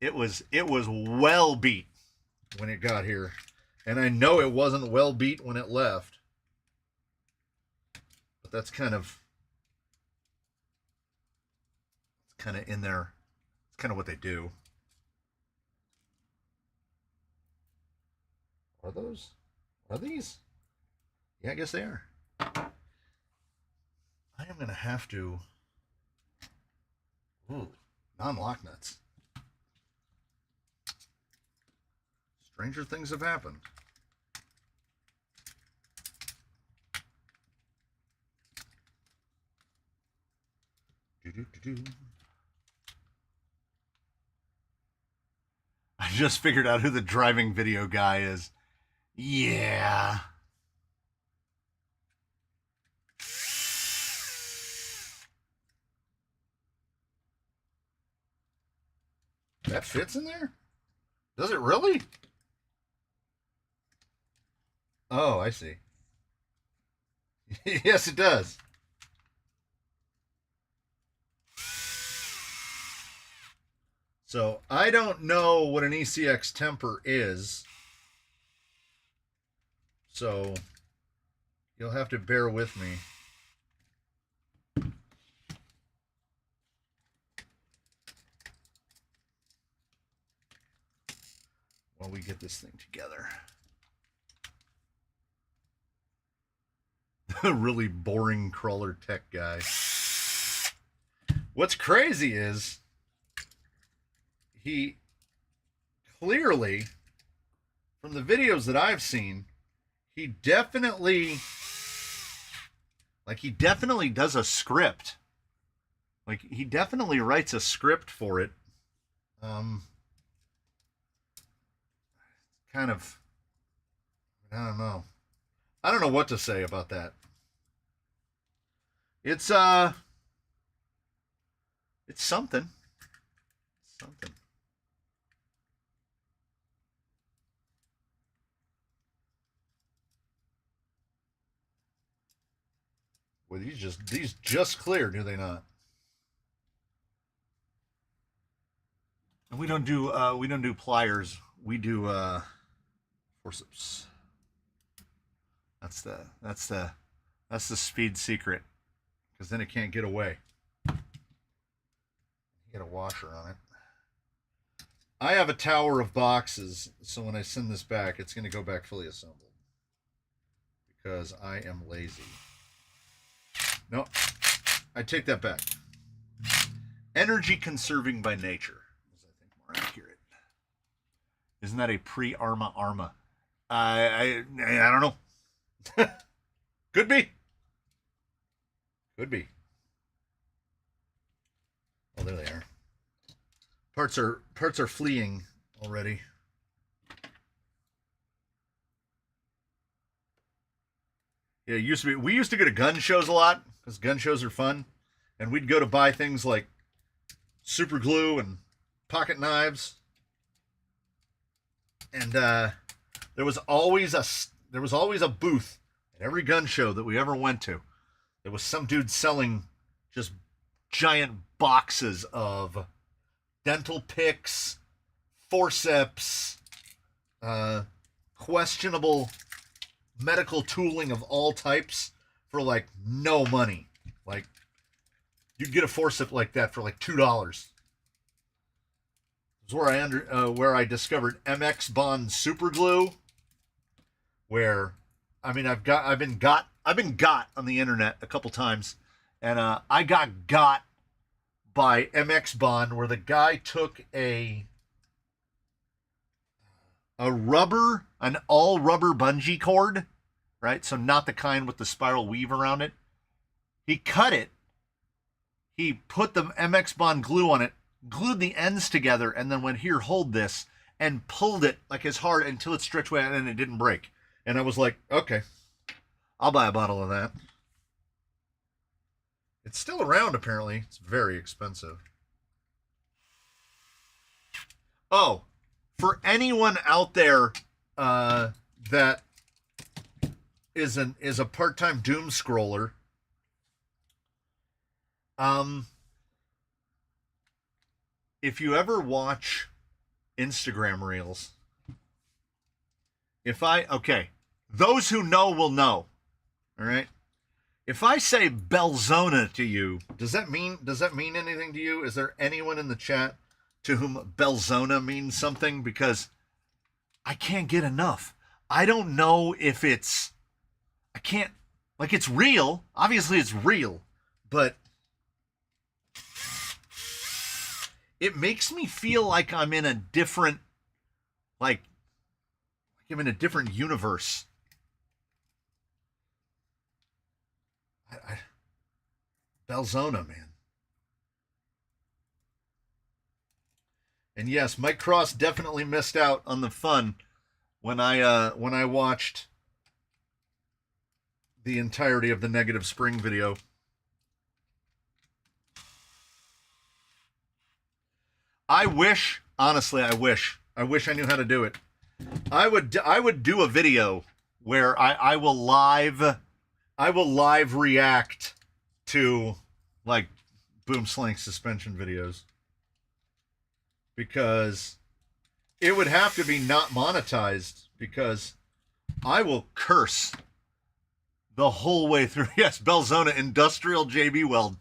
A: It was well beat when it got here, and I know it wasn't well beat when it left. But that's kind of in there. It's kind of what they do. Are those? Are these? Yeah, I guess they are. I am going to have to... Ooh, non-lock nuts. Stranger things have happened. I just figured out who the driving video guy is. Yeah. That fits in there? Does it really? Oh, I see. Yes, it does. So I don't know what an ECX temper is. So you'll have to bear with me. While we get this thing together. The really boring crawler tech guy. What's crazy is he clearly, from the videos that I've seen, he definitely does a script. Like, he definitely writes a script for it. kind of, I don't know. I don't know what to say about that. It's something. It's something. Well, these just clear, do they not? And we don't do pliers. We do forceps. That's the speed secret, because then it can't get away. Get a washer on it. I have a tower of boxes, so when I send this back, it's going to go back fully assembled. Because I am lazy. No, I take that back. Energy conserving by nature is, I think, more accurate. Isn't that a pre-Arma? I don't know. Could be. Could be. Oh, there they are. Parts are fleeing already. Yeah, it used to be. We used to go to gun shows a lot because gun shows are fun, and we'd go to buy things like super glue and pocket knives. And there was always a booth at every gun show that we ever went to. There was some dude selling just giant boxes of dental picks, forceps, questionable medical tooling of all types for like no money. Like, you'd get a forceps like that for like $2. It was where I discovered MX Bond super glue. Where, I mean, I've been got on the internet a couple times, and I got by MX Bond, where the guy took an all rubber bungee cord, right? So not the kind with the spiral weave around it. He cut it. He put the MX Bond glue on it, glued the ends together, and then went, here, hold this, and pulled it like as hard until it stretched away and it didn't break. And I was like, okay, I'll buy a bottle of that. It's still around, apparently. It's very expensive. Oh, for anyone out there that is a part-time doom scroller, if you ever watch Instagram reels, those who know will know. All right. If I say Belzona to you, does that mean anything to you? Is there anyone in the chat to whom Belzona means something? Because I can't get enough. I don't know if it's real. Obviously it's real, but it makes me feel like I'm in a different, like I'm in a different universe. Belzona, man. And yes, Mike Cross definitely missed out on the fun when I watched the entirety of the Negative Spring video. I wish I knew how to do it. I would do a video where I will live react to like boom slang suspension videos, because it would have to be not monetized, because I will curse the whole way through. Yes, Belzona Industrial JB Weld.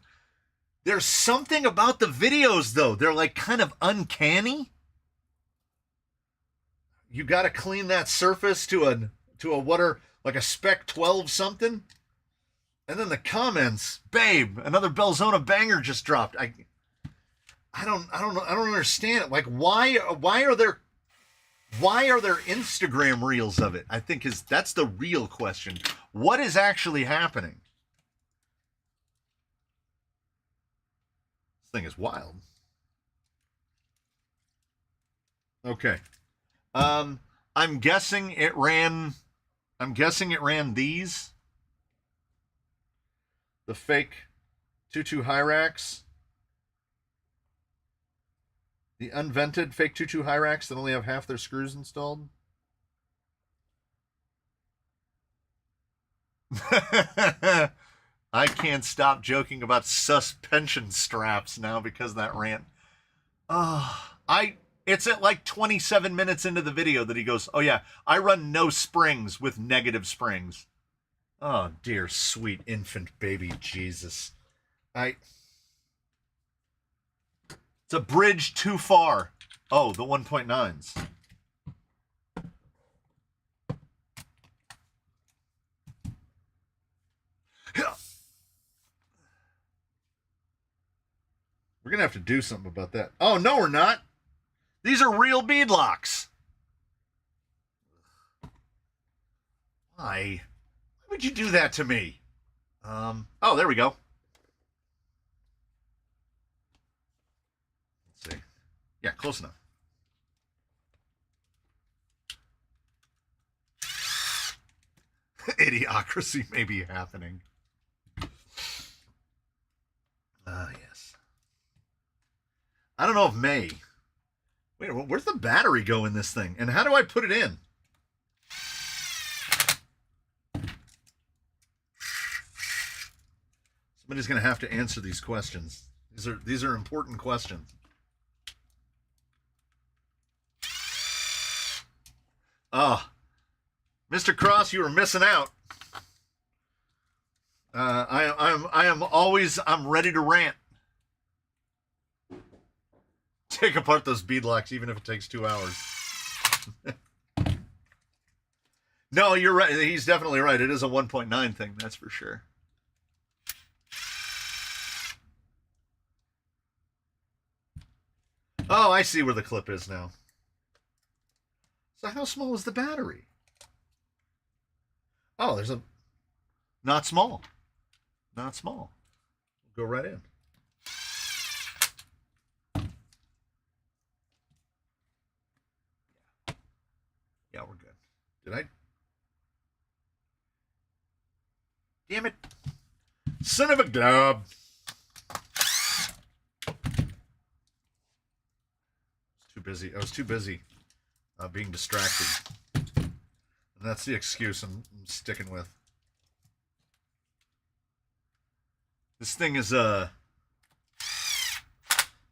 A: There's something about the videos though. They're like kind of uncanny. You got to clean that surface to a water, like a Spec 12 something. And then the comments, babe, another Belzona banger just dropped. I don't understand it. Like, why are there Instagram reels of it? I think that's the real question. What is actually happening? This thing is wild. Okay. I'm guessing it ran these. The fake 2.2 Hyrax. The unvented fake 2.2 Hyrax that only have half their screws installed. I can't stop joking about suspension straps now because of that rant. It's at like 27 minutes into the video that he goes, "Oh yeah, I run no springs with negative springs." Oh dear sweet infant baby Jesus. It's a bridge too far. Oh, the 1.9s. We're going to have to do something about that. Oh, no, we're not. These are real bead locks. Why? Why would you do that to me? Oh, there we go. Let's see. Yeah, close enough. Idiocracy may be happening. Yes. I don't know if May. Wait, where's the battery go in this thing? And how do I put it in? Somebody's going to have to answer these questions. These are important questions. Oh, Mr. Cross, you were missing out. I'm ready to rant. Take apart those beadlocks, even if it takes 2 hours. No, you're right. He's definitely right. It is a 1.9 thing, that's for sure. Oh, I see where the clip is now. So how small is the battery? Oh, there's a... Not small. Not small. Go right in. Yeah, we're good. Did I? Damn it. Son of a glob. I was too busy being distracted. And that's the excuse I'm sticking with. This thing is this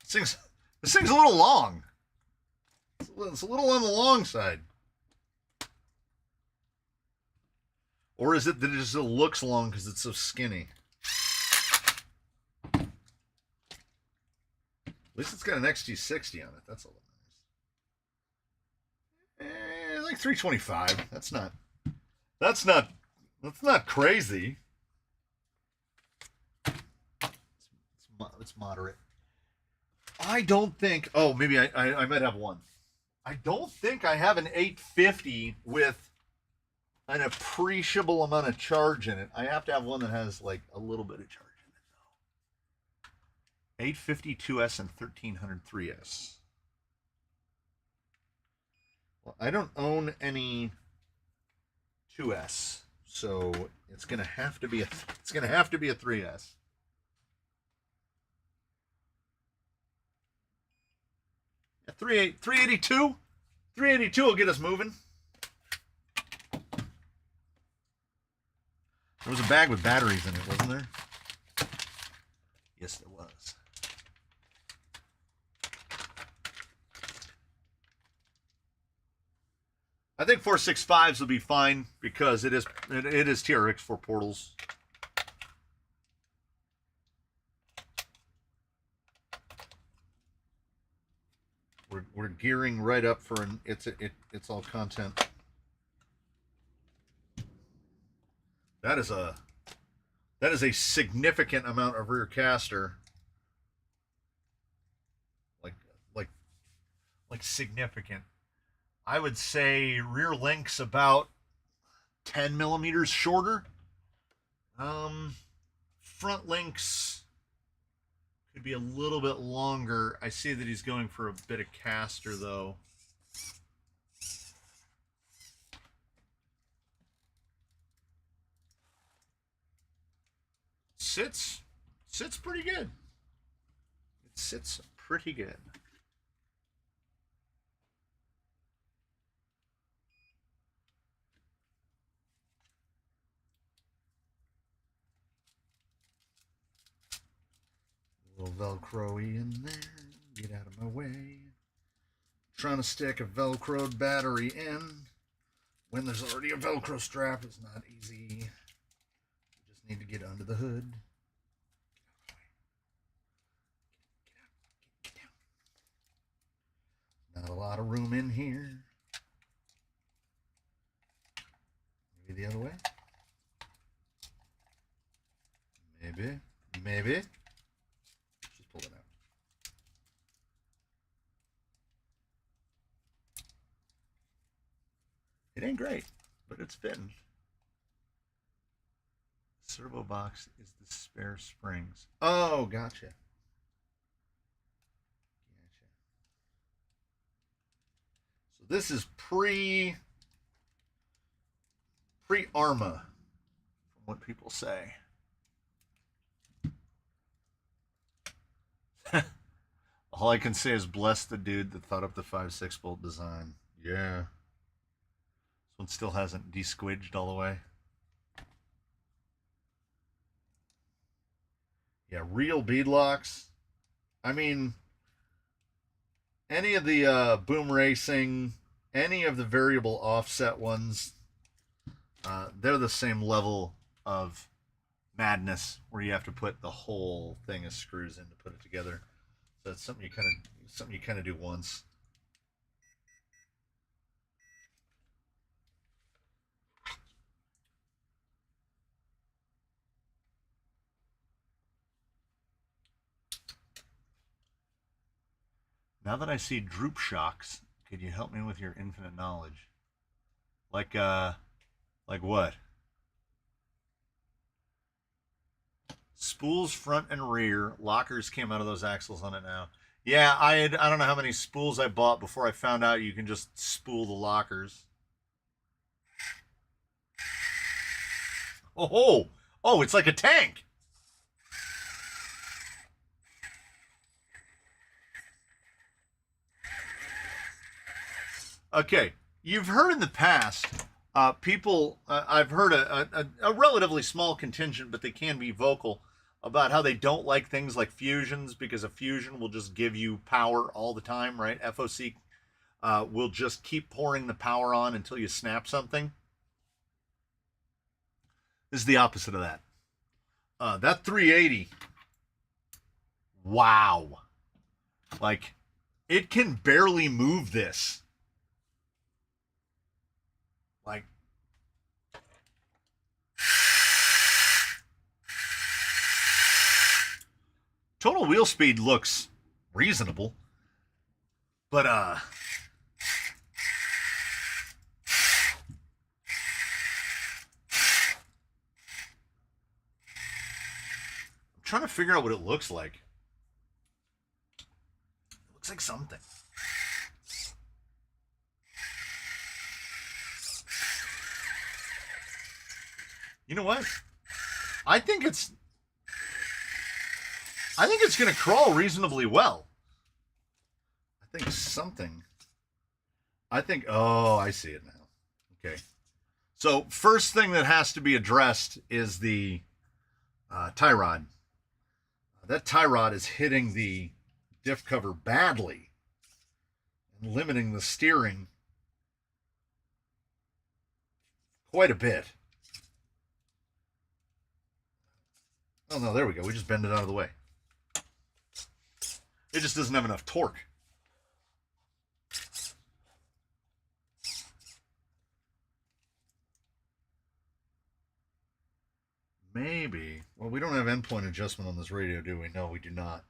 A: thing's a little long. It's a little on the long side. Or is it that it just looks long because it's so skinny? At least it's got an XT60 on it. That's a little nice. Like 325. That's not crazy. It's moderate. I don't think. Oh, maybe I might have one. I don't think I have an 850 with an appreciable amount of charge in it. I have to have one that has like a little bit of charge in it though. 850 2S and 1300 3S. Well, I don't own any 2S, so it's gonna have to be a 3S. Yeah, 382 will get us moving. There was a bag with batteries in it, wasn't there? Yes, there was. I think 465s will be fine because it is TRX for portals. We're gearing right up for an it's all content. That is a significant amount of rear caster. Like significant. I would say rear link's about 10 millimeters shorter. Front links could be a little bit longer. I see that he's going for a bit of caster though. sits pretty good. It sits pretty good. A little Velcro-y in there. Get out of my way. Trying to stick a Velcroed battery in when there's already a Velcro strap is not easy. You just need to get under the hood. Get down. Not a lot of room in here. Maybe the other way. Maybe. Just pull it out. It ain't great, but it's fitting. Servo box is the spare springs. Oh, gotcha. So this is pre-Arma, from what people say. All I can say is bless the dude that thought up the 5/6 bolt design. Yeah. This one still hasn't de-squidged all the way. Yeah, real beadlocks. I mean, any of the boom racing, any of the variable offset ones, they're the same level of madness where you have to put the whole thing of screws in to put it together. So it's something you kind of do once. Now that I see droop shocks, could you help me with your infinite knowledge? Like what? Spools front and rear. Lockers came out of those axles on it now. Yeah, I don't know how many spools I bought before I found out you can just spool the lockers. Oh, it's like a tank. Okay, you've heard in the past, people, I've heard a relatively small contingent, but they can be vocal about how they don't like things like fusions because a fusion will just give you power all the time, right? FOC will just keep pouring the power on until you snap something. This is the opposite of that. That 380, wow. Like, it can barely move this. Like, total wheel speed looks reasonable, but I'm trying to figure out what it looks like. It looks like something. You know what? I think it's going to crawl reasonably well. I think something. Oh, I see it now. Okay. So first thing that has to be addressed is the tie rod. That tie rod is hitting the diff cover badly and limiting the steering quite a bit. Oh, no, there we go. We just bend it out of the way. It just doesn't have enough torque. Maybe. Well, we don't have endpoint adjustment on this radio, do we? No, we do not.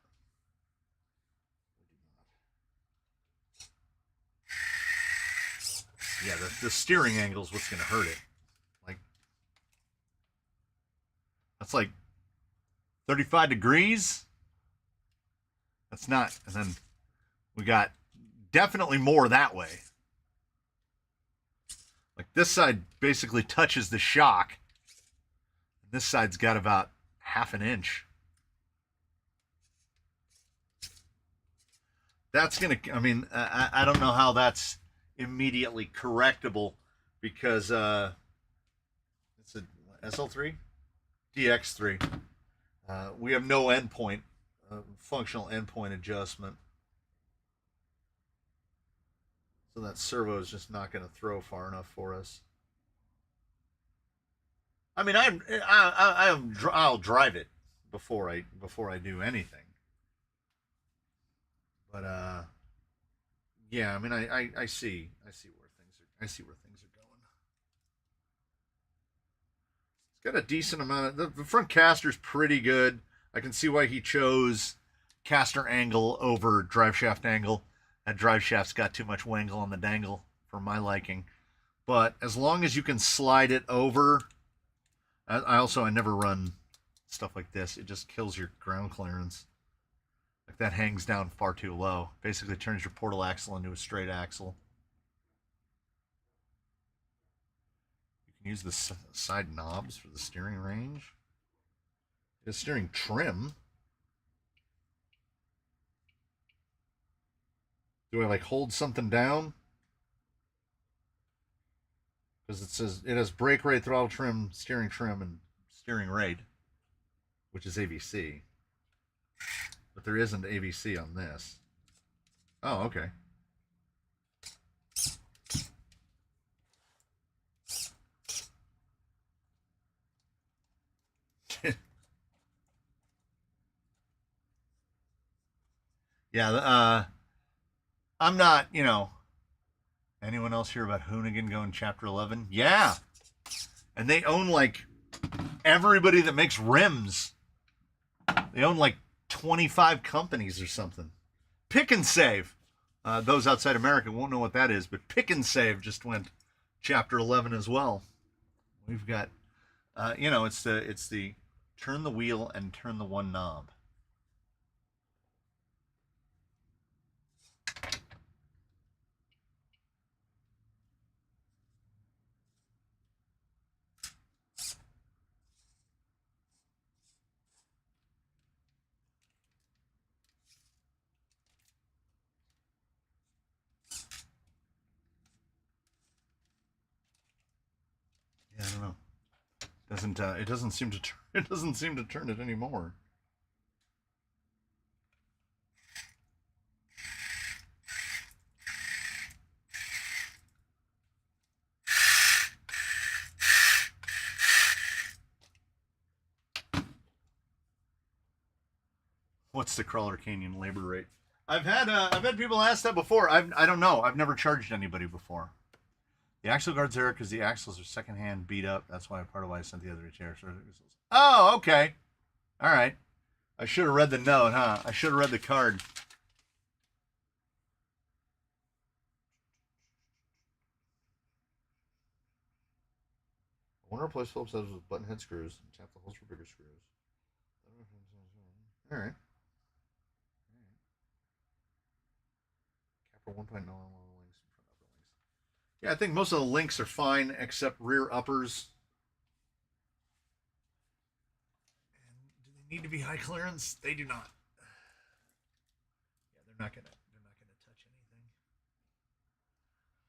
A: Yeah, the steering angle is what's going to hurt it. Like, that's like 35 degrees. That's not. And then we got definitely more that way. Like, this side basically touches the shock. This side's got about half an inch. That's going to, I mean, I don't know how that's immediately correctable because it's a SL3? DX3. We have no endpoint, functional endpoint adjustment. So that servo is just not going to throw far enough for us. I mean, I'll drive it before I do anything. But yeah, I mean, I see where things are going. It's got a decent amount of the front caster's pretty good. I can see why he chose caster angle over drive shaft angle. That drive shaft's got too much wangle on the dangle for my liking. But as long as you can slide it over, I never run stuff like this. It just kills your ground clearance. Like that hangs down far too low. Basically turns your portal axle into a straight axle. You can use the side knobs for the steering range. The steering trim. Do I like hold something down? Because it says it has brake rate, throttle trim, and steering rate, which is AVC. But there isn't AVC on this. Oh, okay. Yeah, I'm not, anyone else hear about Hoonigan going Chapter 11? Yeah. And they own, like, everybody that makes rims. They own, like, 25 companies or something. Pick and Save. Those outside America won't know what that is, but Pick and Save just went Chapter 11 as well. We've got, it's the turn the wheel and turn the one knob. Yeah, I don't know. It doesn't seem to turn it anymore. What's the Crawler Canyon labor rate? I've had people ask that before. I don't know. I've never charged anybody before. The axle guard's there because the axles are secondhand beat up. That's why part of why I sent the other chair. Oh, okay. All right. I should have read the note, huh? I should have read the card. I want to replace Phillips heads with button head screws and tap the holes for bigger screws. All right. Capper 1.0 links in front upper links. Yeah, I think most of the links are fine except rear uppers. And do they need to be high clearance? They do not. Yeah, they're not gonna touch anything.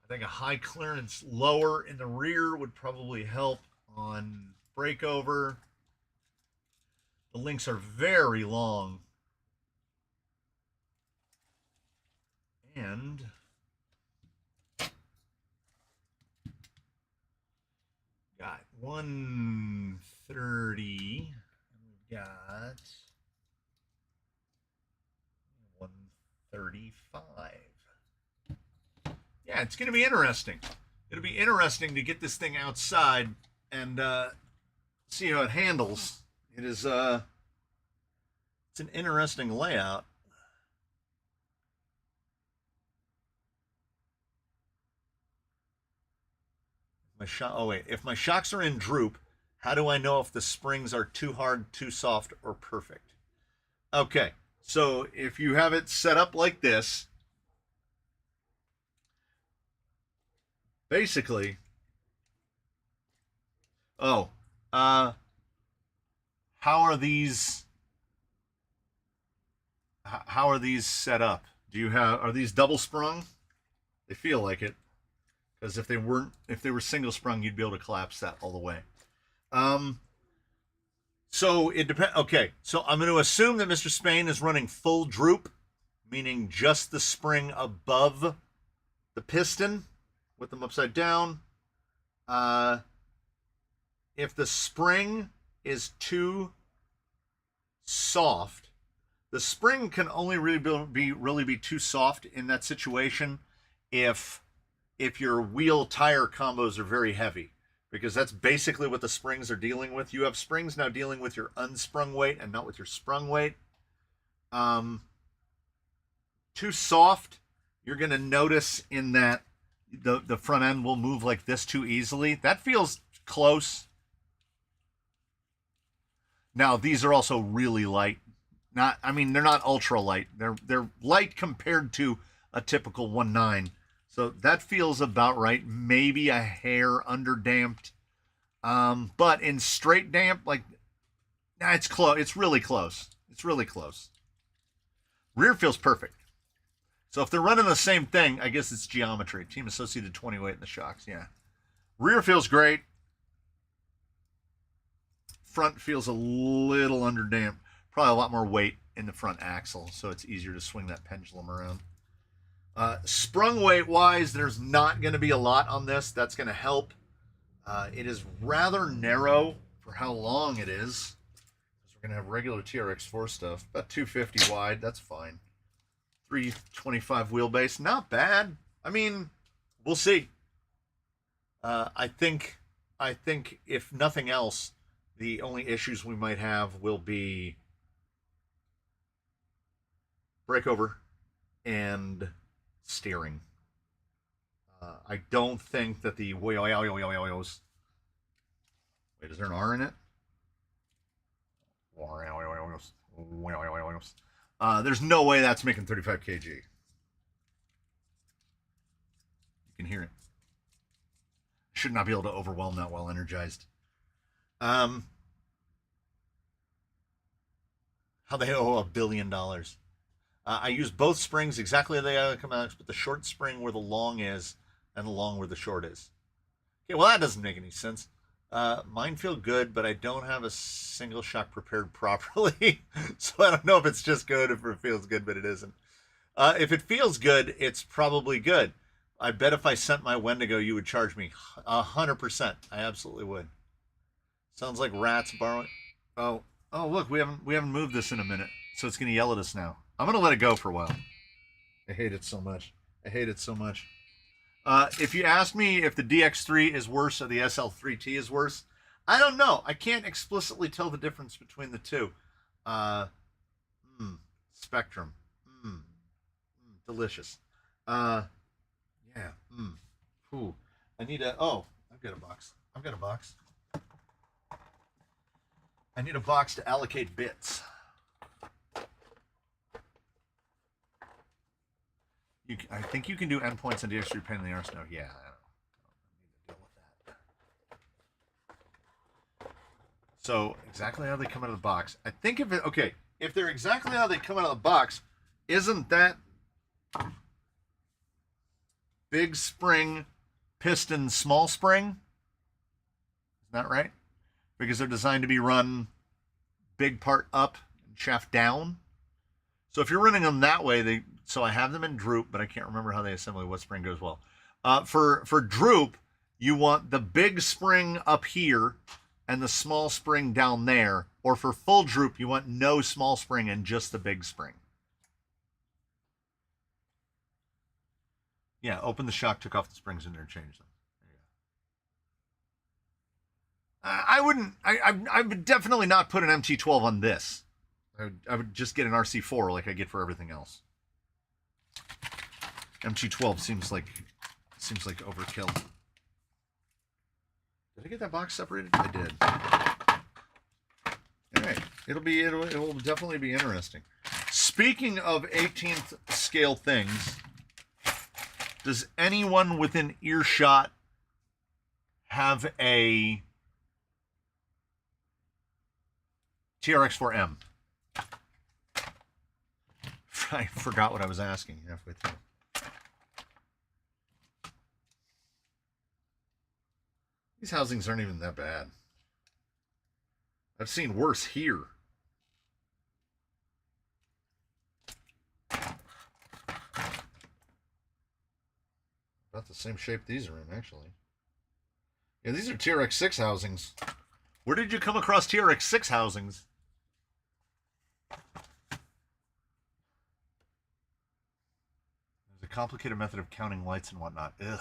A: I think a high clearance lower in the rear would probably help on breakover. The links are very long. And got 130. And we've got 135. Yeah, it's going to be interesting. It'll be interesting to get this thing outside and see how it handles. It is it's an interesting layout. If my shocks are in droop, how do I know if the springs are too hard, too soft, or perfect? Okay, so if you have it set up like this, basically, how how are these set up? Are these double sprung? They feel like it, because if they were single sprung, you'd be able to collapse that all the way. So it depends. Okay, so I'm going to assume that Mr. Spain is running full droop, meaning just the spring above the piston with them upside down. If the spring is too soft, the spring can only really be too soft in that situation if your wheel tire combos are very heavy, because that's basically what the springs are dealing with. You have springs now dealing with your unsprung weight and not with your sprung weight. Too soft, you're going to notice in that the front end will move like this too easily. That feels close. Now, these are also really light. They're not ultra light. They're light compared to a typical 1.9. So that feels about right. Maybe a hair underdamped. But in straight damp, it's close. It's really close. It's really close. Rear feels perfect. So if they're running the same thing, I guess it's geometry. Team associated 20 weight in the shocks. Yeah. Rear feels great. Front feels a little underdamped. Probably a lot more weight in the front axle, so it's easier to swing that pendulum around. Sprung weight wise, there's not going to be a lot on this. That's going to help. It is rather narrow for how long it is. We're going to have regular TRX4 stuff. About 250 wide. That's fine. 325 wheelbase. Not bad. I mean, we'll see. I think if nothing else, the only issues we might have will be breakover and steering. I don't think that the wait, is there an R in it? There's no way that's making 35 kg. You can hear it. Should not be able to overwhelm that while energized. How they owe $1 billion. I use both springs exactly the come out, but the short spring where the long is and the long where the short is. Okay, well, that doesn't make any sense. Mine feel good, but I don't have a single shock prepared properly. So I don't know if it's just good, if it feels good, but it isn't. If it feels good, it's probably good. I bet if I sent my Wendigo, you would charge me 100%. I absolutely would. Sounds like rats borrowing. Oh, look, we haven't moved this in a minute, so it's gonna yell at us now. I'm gonna let it go for a while. I hate it so much. If you ask me if the DX3 is worse or the SL3T is worse, I don't know. I can't explicitly tell the difference between the two. Spectrum. Delicious. Yeah. Ooh. I've got a box. I need a box to allocate bits. I think you can do endpoints on DX3 pain in the arse now. Yeah, I don't need to deal with that. So exactly how they come out of the box. I think if they're exactly how they come out of the box, isn't that big spring, piston, small spring? Isn't that right? Because they're designed to be run big part up and shaft down. So if you're running them that way, so I have them in droop, but I can't remember how they assemble what spring goes well. For droop, you want the big spring up here and the small spring down there. Or for full droop, you want no small spring and just the big spring. Yeah, open the shock, took off the springs, and interchanged them. I would definitely not put an MT12 on this. I would just get an RC4 like I get for everything else. MT12 seems like overkill. Did I get that box separated? I did. All right, it will definitely be interesting. Speaking of 18th scale things, does anyone within earshot have a TRX4M. I forgot what I was asking halfway through. These housings aren't even that bad. I've seen worse here. About the same shape these are in, actually. Yeah, these are TRX6 housings. Where did you come across TRX6 housings? There's a complicated method of counting lights and whatnot. Ugh.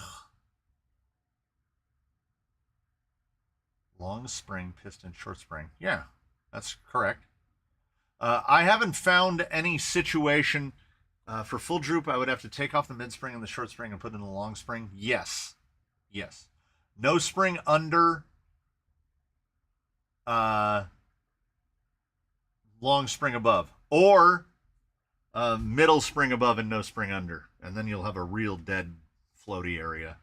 A: Long spring, piston, short spring. Yeah, that's correct. I haven't found any situation for full droop. I would have to take off the mid spring and the short spring and put in the long spring. Yes. Yes. No spring under. Long spring above. Or middle spring above and no spring under. And then you'll have a real dead floaty area.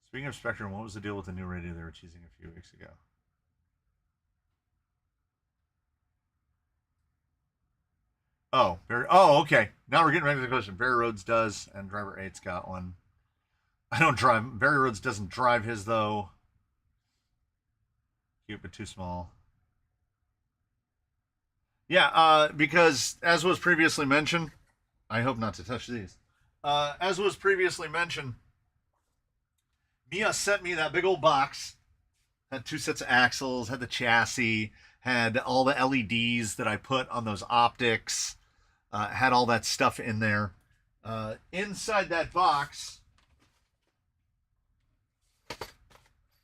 A: Speaking of Spectrum, what was the deal with the new radio they were teasing a few weeks ago? Oh, okay. Now we're getting back to the question. Barry Rhodes does, and Driver 8's got one. I don't drive. Barry Rhodes doesn't drive his, though. Cute, but too small. Yeah, because as was previously mentioned, I hope not to touch these. As was previously mentioned, Mios sent me that big old box. Had 2 sets of axles, had the chassis, had all the LEDs that I put on those optics, had all that stuff in there. Inside that box,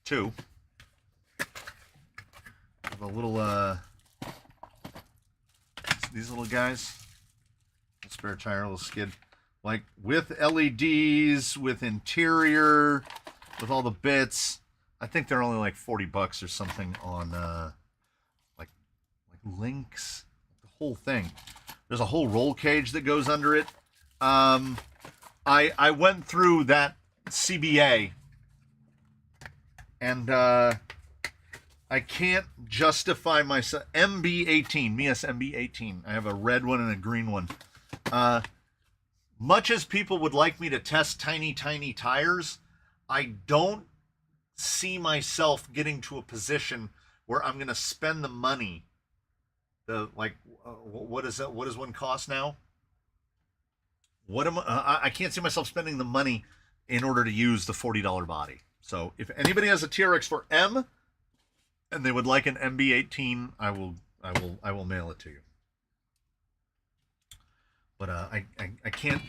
A: 2. The little, these little guys. A spare tire, a little skid. Like with LEDs, with interior, with all the bits. I think they're only like $40 or something on like links, the whole thing. There's a whole roll cage that goes under it. I went through that CBA and I can't justify myself. MB18, Mios MB18. I have a red one and a green one. Much as people would like me to test tiny tires, I don't see myself getting to a position where I'm going to spend the money. What does one cost now? I can't see myself spending the money in order to use the $40 body. So if anybody has a TRX4M and they would like an MB18, I will mail it to you. But I can't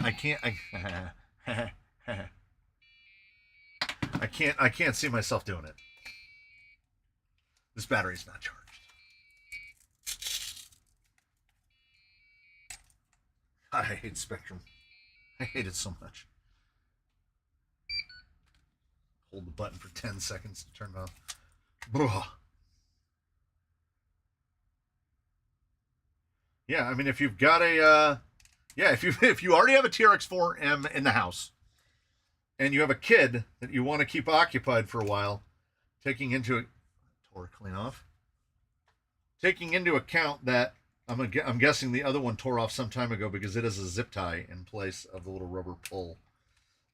A: see myself doing it. This battery's not charged. God, I hate Spectrum. I hate it so much. Hold the button for 10 seconds to turn it off. Ugh. Yeah, I mean, if you've got a, if you already have a TRX4M in the house, and you have a kid that you want to keep occupied for a while, taking into account that I'm guessing the other one tore off some time ago because it is a zip tie in place of the little rubber pull.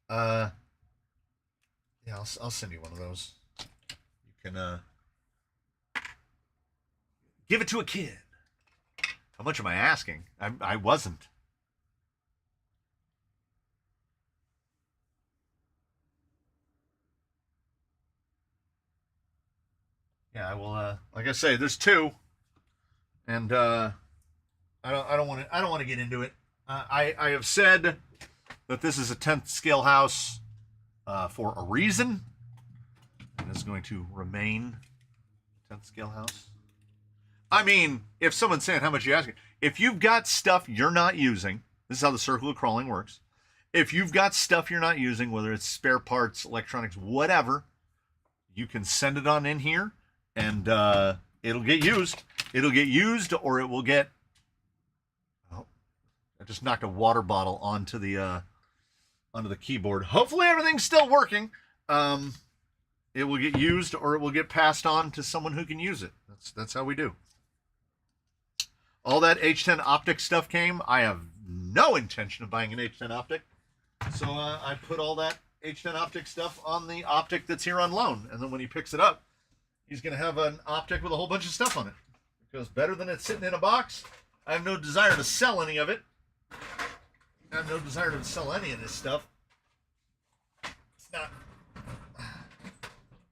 A: Yeah, I'll send you one of those. You can give it to a kid. How much am I asking? I wasn't. Yeah, I will. Like I say, there's 2, and I don't want to get into it. I have said that this is a 10th scale house for a reason, and it's going to remain a 10th scale house. I mean, if someone's saying how much you asking, if you've got stuff you're not using, this is how the circle of crawling works. If you've got stuff you're not using, whether it's spare parts, electronics, whatever, you can send it on in here. And it'll get used. It'll get used, or it will get. Oh, I just knocked a water bottle onto the keyboard. Hopefully everything's still working. it will get used or it will get passed on to someone who can use it. That's how we do. All that H10 optic stuff came. I have no intention of buying an H10 optic. So I put all that H10 optic stuff on the optic that's here on loan. And then when he picks it up, he's going to have an optic with a whole bunch of stuff on it. Because better than it sitting in a box, I have no desire to sell any of it. I have no desire to sell any of this stuff. It's not...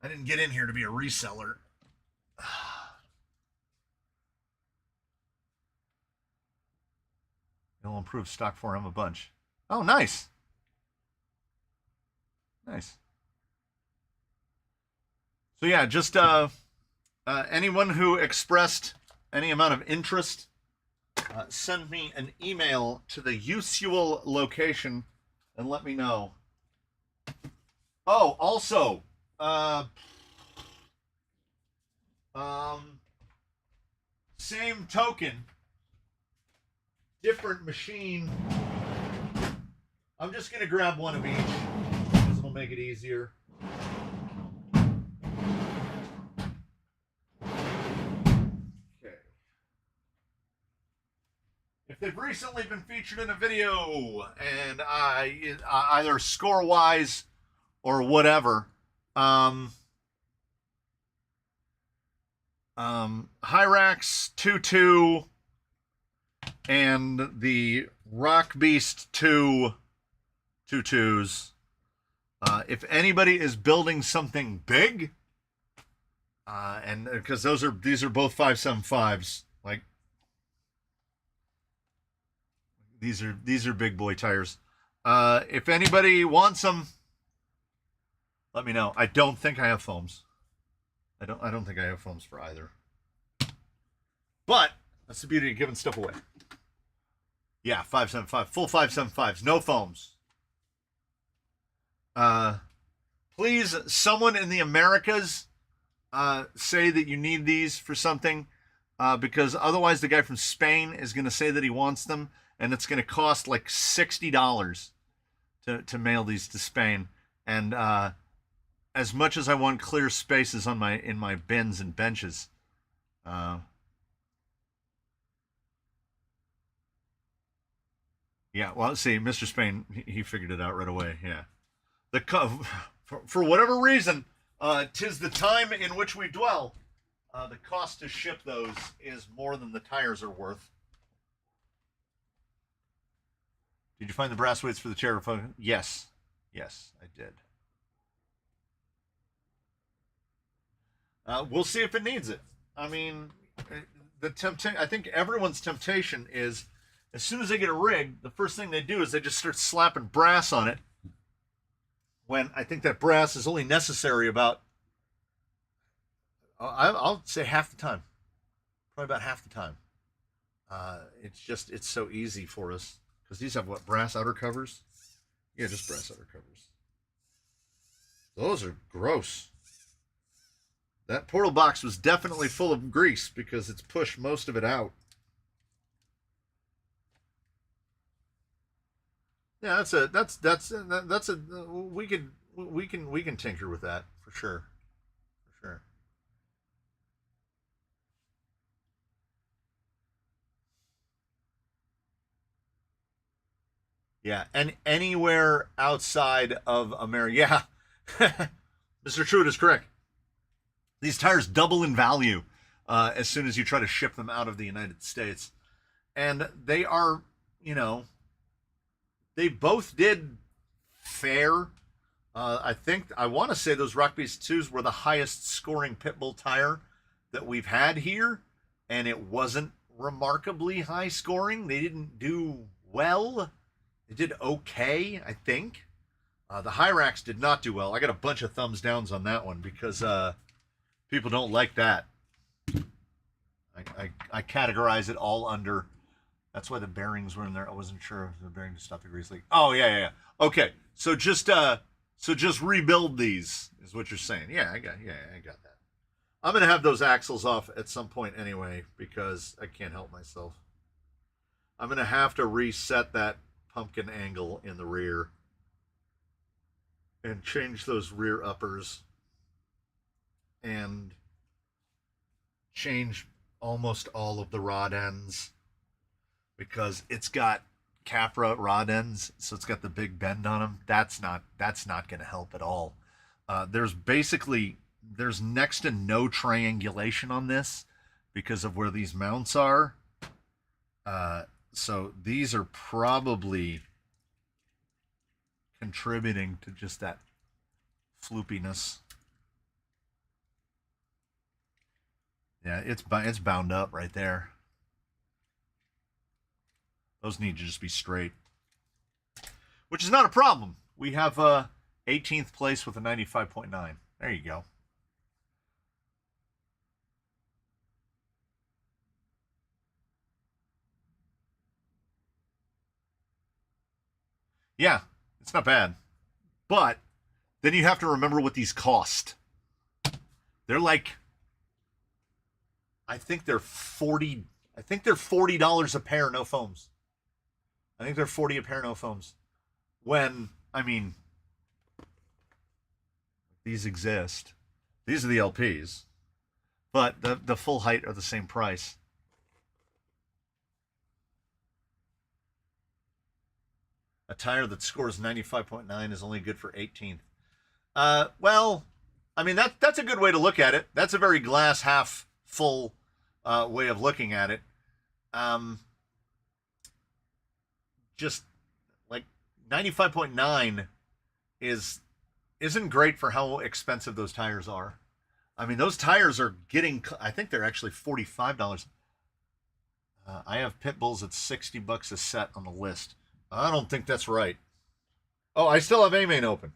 A: I didn't get in here to be a reseller. It'll improve stock for him a bunch. Oh, nice. Nice. So yeah, just anyone who expressed any amount of interest, send me an email to the usual location and let me know. Oh, also, same token, different machine. I'm just going to grab one of each because it'll make it easier. Okay. If they've recently been featured in a video and either score-wise or whatever, Hyrax 2-2 and the Rock Beast 2-2s. If anybody is building something big, and because these are both 575s, like these are big boy tires. If anybody wants them, let me know. I don't think I have foams. I don't think I have foams for either. But that's the beauty of giving stuff away. Yeah, 575, full 575s, no foams. Please, someone in the Americas, say that you need these for something, because otherwise the guy from Spain is going to say that he wants them, and it's going to cost like $60 to mail these to Spain. And as much as I want clear spaces in my bins and benches, yeah, well, see, Mr. Spain, he figured it out right away. Yeah, for whatever reason, 'tis the time in which we dwell. The cost to ship those is more than the tires are worth. Did you find the brass weights for the chair? Yes, I did. We'll see if it needs it. I mean, I think everyone's temptation is, as soon as they get a rig, the first thing they do is they just start slapping brass on it. When I think that brass is only necessary about, I'll say half the time. Probably about half the time. It's so easy for us. Because these have what, brass outer covers? Yeah, just brass outer covers. Those are gross. That portal box was definitely full of grease because it's pushed most of it out. Yeah, we can tinker with that for sure. For sure. Yeah, and anywhere outside of America. Yeah. Mr. Truitt is correct. These tires double in value as soon as you try to ship them out of the United States. And they are, they both did fair. I want to say those Rock Beast 2s were the highest scoring Pitbull tire that we've had here. And it wasn't remarkably high scoring. They didn't do well. They did okay, I think. The Hyrax did not do well. I got a bunch of thumbs downs on that one because people don't like that. I categorize it all under. That's why the bearings were in there. I wasn't sure if the bearings stopped the grease leak. Oh yeah. Okay, so just rebuild these is what you're saying. Yeah, I got that. I'm gonna have those axles off at some point anyway because I can't help myself. I'm gonna have to reset that pumpkin angle in the rear and change those rear uppers. and change almost all of the rod ends because it's got Capra rod ends, so it's got the big bend on them. That's not going to help at all. There's next to no triangulation on this because of where these mounts are. So these are probably contributing to just that floopiness. Yeah, it's bound up right there. Those need to just be straight, which is not a problem. We have 18th place with a 95.9. There you go. Yeah, it's not bad. But then you have to remember what these cost. They're like, I think they're $40 a pair, no foams. I think they're $40 a pair, no foams. When, I mean, these exist. These are the LPs. But the full height are the same price. A tire that scores 95.9 is only good for 18th. Well, I mean, that's a good way to look at it. That's a very glass half full way of looking at it. Just like 95.9 isn't great for how expensive those tires are. I mean, those tires are getting, I think they're actually $45. I have pit bulls at $60 a set on the list. I don't think that's right. Oh, I still have A-Main open.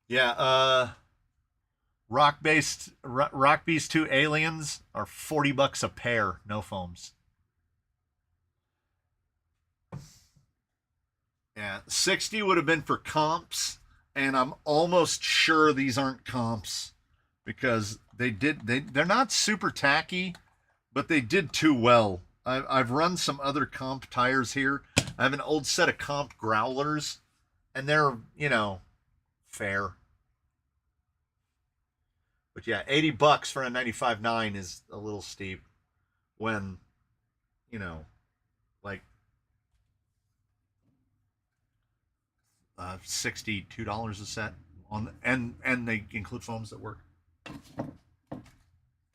A: Yeah, Rock Beast 2 Aliens are $40 a pair, no foams. Yeah, 60 would have been for comps, and I'm almost sure these aren't comps because they're not super tacky, but they did too well. I've run some other comp tires here. I have an old set of comp growlers, and they're, fair. But yeah, $80 for a 95.9 is a little steep when, like $62 a set on, and they include foams that work.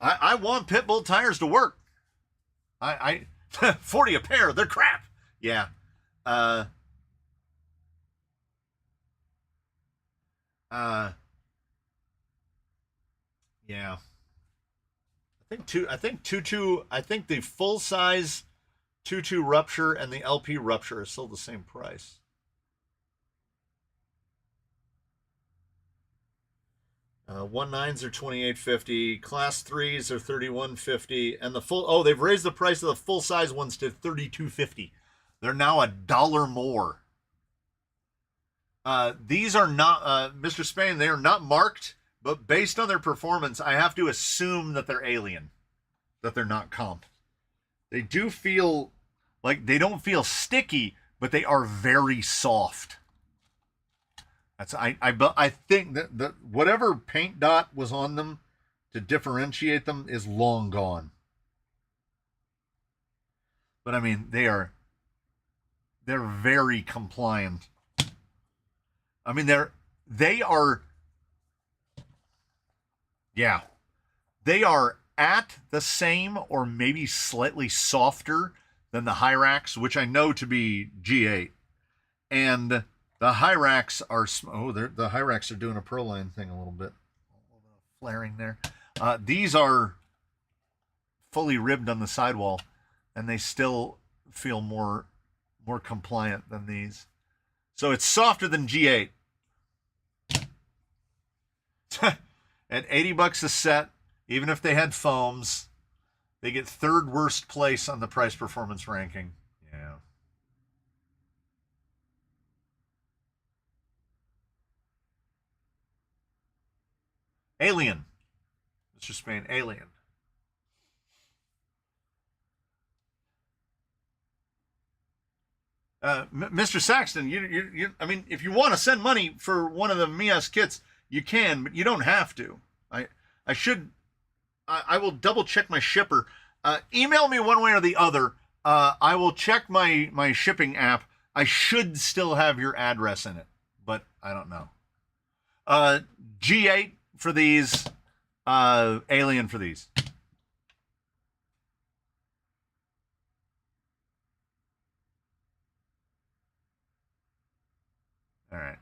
A: I want Pitbull tires to work. I 40 a pair, they're crap. Yeah. Yeah. I think the full size 2.2 rupture and the LP rupture are still the same price. One nines are $28.50, class threes are $31.50, and the full, oh, they've raised the price of the full size ones to $32.50. They're now $1 more. These are not, Mr. Spain, they are not marked, but based on their performance, I have to assume that they're alien, that they're not comp. They do feel like they don't feel sticky, but they are very soft. I think that whatever paint dot was on them to differentiate them is long gone. But I mean, they're very compliant. I mean, they are at the same or maybe slightly softer than the Hyrax, which I know to be G8. And the Hyrax are, the Hyrax are doing a Proline thing a little bit. Flaring there. These are fully ribbed on the sidewall, and they still feel more compliant than these. So it's softer than G8. At $80 a set, even if they had foams, they get third worst place on the price performance ranking. Yeah. Alien. Mr. Spain, Alien. Mr. Saxton, I mean, if you want to send money for one of the Mios kits, you can, but you don't have to. I will double check my shipper. Email me one way or the other. I will check my shipping app. I should still have your address in it, but I don't know. G8 for these, Alien for these. All right.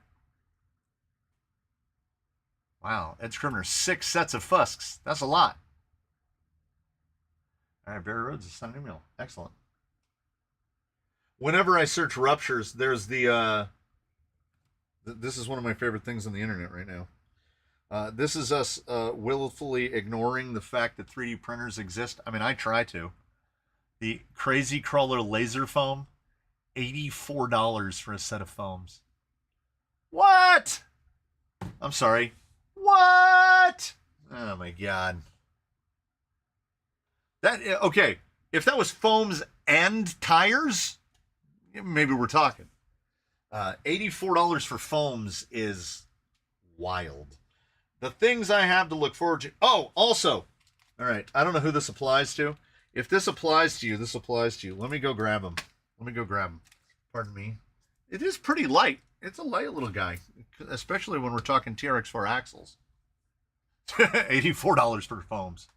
A: Wow, Ed Scrivener, 6 sets of Fusks. That's a lot. All right, Barry Rhodes is sending an email. Excellent. Whenever I search ruptures, there's the this is one of my favorite things on the internet right now. This is us willfully ignoring the fact that 3D printers exist. I mean, I try to. The Crazy Crawler laser foam, $84 for a set of foams. What? I'm sorry. What? Oh my god. Okay, if that was foams and tires, maybe we're talking. $84 for foams is wild. The things I have to look forward to. Oh, also, all right, I don't know who this applies to. If this applies to you, this applies to you. Let me go grab them. Pardon me. It is pretty light. It's a light little guy, especially when we're talking TRX4 axles. $84 for foams.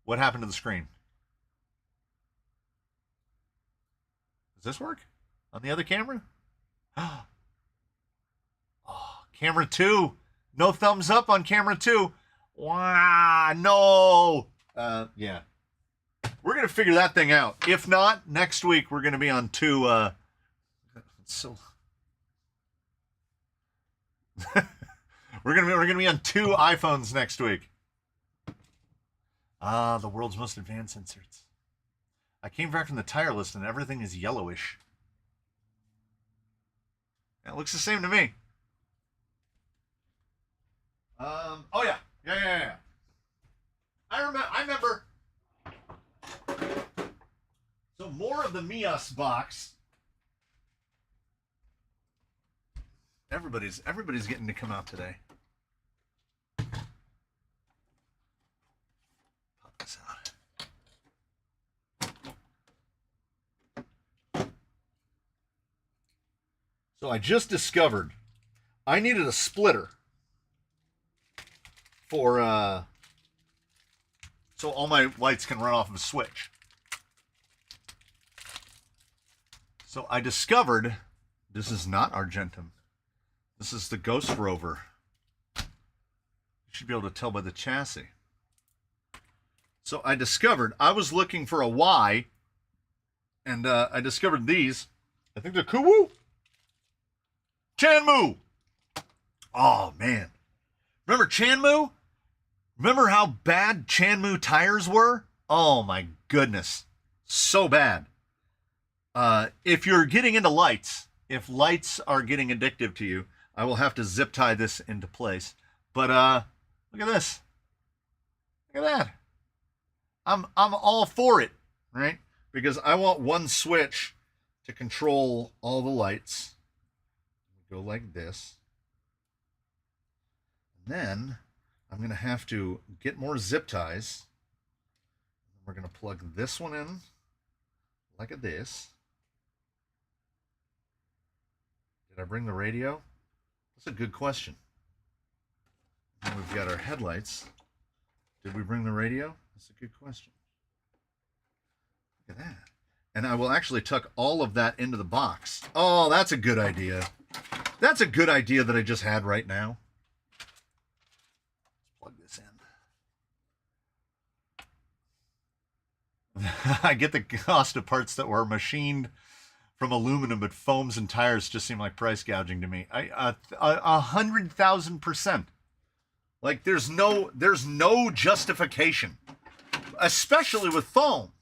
A: What happened to the screen? Does this work on the other camera? Oh, camera 2. No thumbs up on camera 2. Wow, no. Yeah. We're going to figure that thing out. If not, next week we're going to be on 2. So we're gonna be on 2 iPhones next week. The world's most advanced inserts. I came back from the tire list and everything is yellowish. It looks the same to me. Oh yeah. I remember. So more of the Mios box. Everybody's getting to come out today. Pop this out. So I just discovered I needed a splitter for so all my lights can run off of a switch. So I discovered this is not Argentum. This is the Ghost Rover. You should be able to tell by the chassis. So I discovered, I was looking for a Y, and I discovered these. I think they're Kuwu? Chanmu! Oh, man. Remember Chanmu? Remember how bad Chanmu tires were? Oh, my goodness. So bad. If you're getting into lights, if lights are getting addictive to you, I will have to zip tie this into place. But look at this. Look at that. I'm all for it, right? Because I want one switch to control all the lights. Go like this. And then I'm going to have to get more zip ties. We're going to plug this one in like this. Did I bring the radio? That's a good question. And we've got our headlights. Did we bring the radio? That's a good question. Look at that. And I will actually tuck all of that into the box. Oh, that's a good idea. That's a good idea that I just had right now. Let's plug this in. I get the cost of parts that were machined from aluminum, but foams and tires just seem like price gouging to me. 100,000%. Like there's no justification, especially with foam.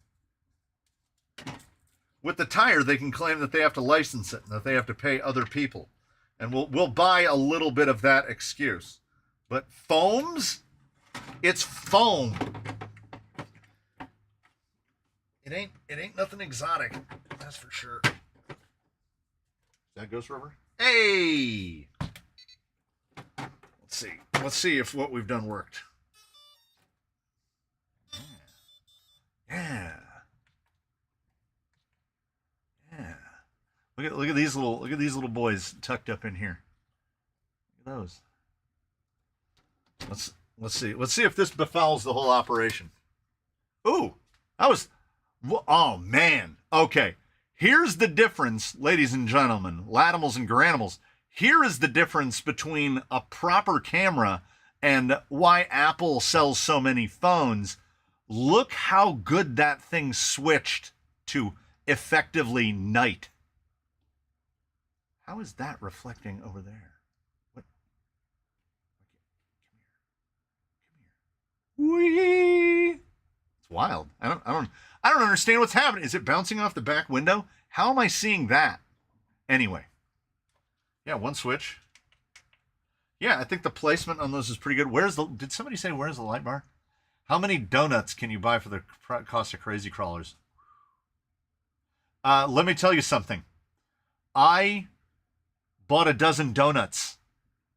A: With the tire, they can claim that they have to license it and that they have to pay other people, and we'll buy a little bit of that excuse. But foams, It's foam. It ain't nothing exotic. That's for sure. Is that Ghost Rubber? Hey! Let's see. Let's see if what we've done worked. Yeah. Yeah. Look at these little boys tucked up in here. Look at those. Let's see if this befouls the whole operation. Ooh, that was. Oh man. Okay. Here's the difference, ladies and gentlemen, latimals and granimals. Here is the difference between a proper camera and why Apple sells so many phones. Look how good that thing switched to effectively night. How is that reflecting over there? What? Come here. Whee! It's wild. I don't understand what's happening. Is it bouncing off the back window? How am I seeing that? Anyway. Yeah, one switch. Yeah, I think the placement on those is pretty good. Did somebody say where's the light bar? How many donuts can you buy for the cost of Crazy Crawlers? Let me tell you something. I bought a dozen donuts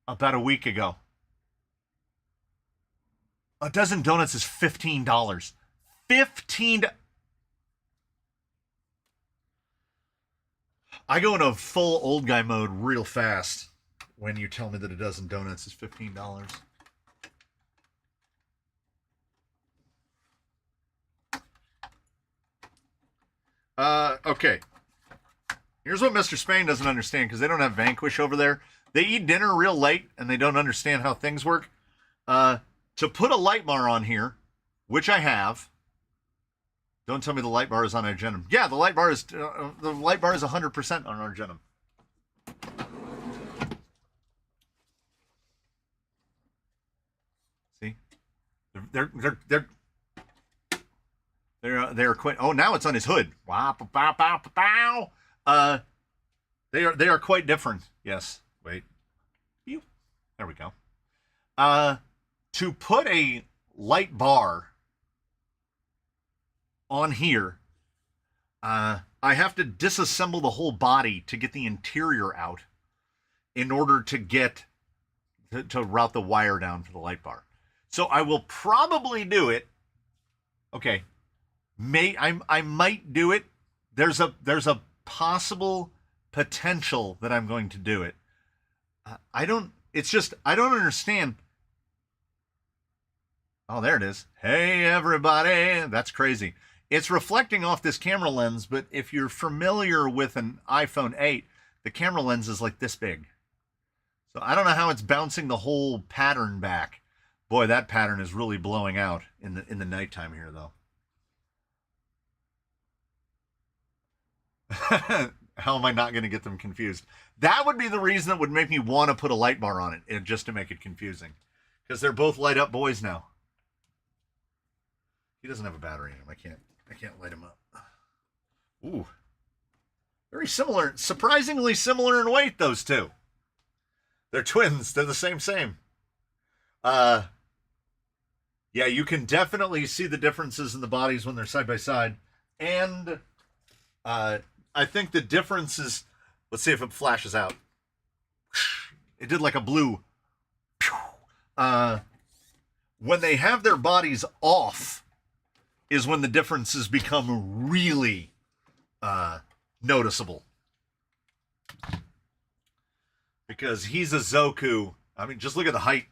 A: about a week ago. A dozen donuts is $15. $15. I go into full old guy mode real fast when you tell me that a dozen donuts is $15. Okay. Here's what Mr. Spain doesn't understand, because they don't have Vanquish over there. They eat dinner real late, and they don't understand how things work. To put a light bar on here, which I have. Don't tell me the light bar is on Argenum. Yeah, the light bar is 100% on Argenum. See, they're quite. Oh, now it's on his hood. Wow, bow, bow, bow, bow. They are quite different. Yes. Wait. There we go. To put a light bar on here, I have to disassemble the whole body to get the interior out in order to get to route the wire down for the light bar. So I will probably do it. Okay. I might do it. There's a possible potential that I'm going to do it. I don't understand. Oh, there it is. Hey, everybody. That's crazy. It's reflecting off this camera lens, but if you're familiar with an iPhone 8, the camera lens is like this big. So I don't know how it's bouncing the whole pattern back. Boy, that pattern is really blowing out in the nighttime here, though. How am I not going to get them confused? That would be the reason that would make me want to put a light bar on it, just to make it confusing. Because they're both light up boys now. He doesn't have a battery in him. I can't light him up. Ooh. Very similar. Surprisingly similar in weight, those two. They're twins. They're the same. Yeah, you can definitely see the differences in the bodies when they're side by side. And I think the difference is, let's see if it flashes out. It did like a blue. When they have their bodies off is when the differences become really noticeable. Because he's a Zoku. I mean, just look at the height.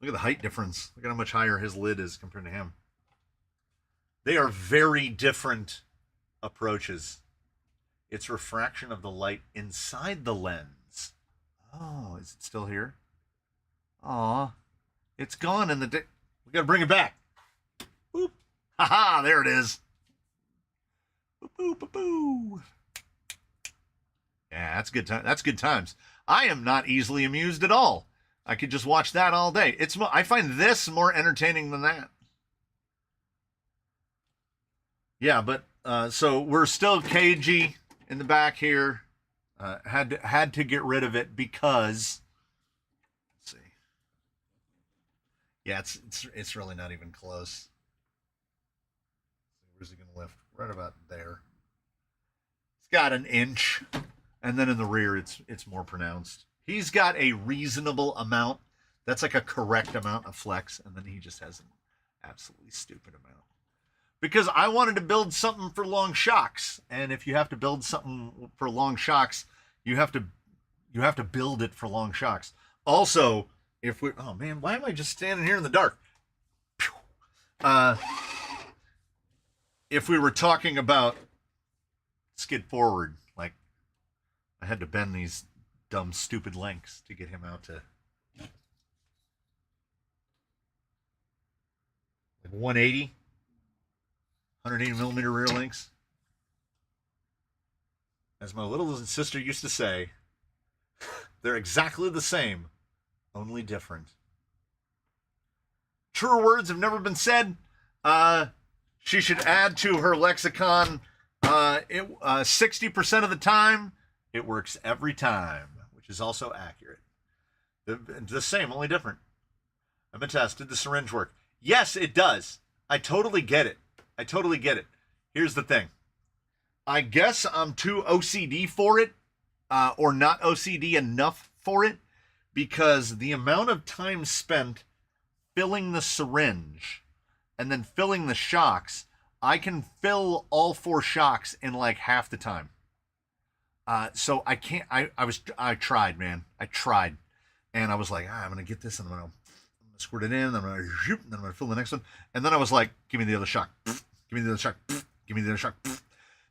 A: Look at the height difference. Look at how much higher his lid is compared to him. They are very different approaches. It's refraction of the light inside the lens. Oh, is it still here? Aw, it's gone in the day. We gotta bring it back. Boop. Haha, there it is. Boop, boop, boop, boop. Yeah, that's good time. That's good times. I am not easily amused at all. I could just watch that all day. I find this more entertaining than that. Yeah, but so we're still cagey in the back here. Had to get rid of it because, let's see. Yeah, it's really not even close. Where's he gonna lift? Right about there. It's got an inch, and then in the rear, it's more pronounced. He's got a reasonable amount. That's like a correct amount of flex, and then he just has an absolutely stupid amount. Because I wanted to build something for long shocks, and if you have to build something for long shocks, you have to build it for long shocks. Also, if we oh man, why am I just standing here in the dark? Uh, if we were talking about skid forward, like I had to bend these dumb, stupid lengths to get him out to like 180, 180 millimeter rear links. As my little sister used to say, they're exactly the same, only different. Truer words have never been said. She should add to her lexicon 60% of the time, it works every time, which is also accurate. The same, only different. I'm a test. Did the syringe work? Yes, it does. I totally get it. Here's the thing. I guess I'm too OCD for it, or not OCD enough for it, because the amount of time spent filling the syringe and then filling the shocks, I can fill all 4 shocks in like half the time. So I can't. I tried, man. I tried, and I was like, I'm gonna get this, and I'm gonna squirt it in, and I'm gonna shoot, and then I'm gonna fill the next one, and then I was like, give me the other shock, give me the other shock, give me the other shock.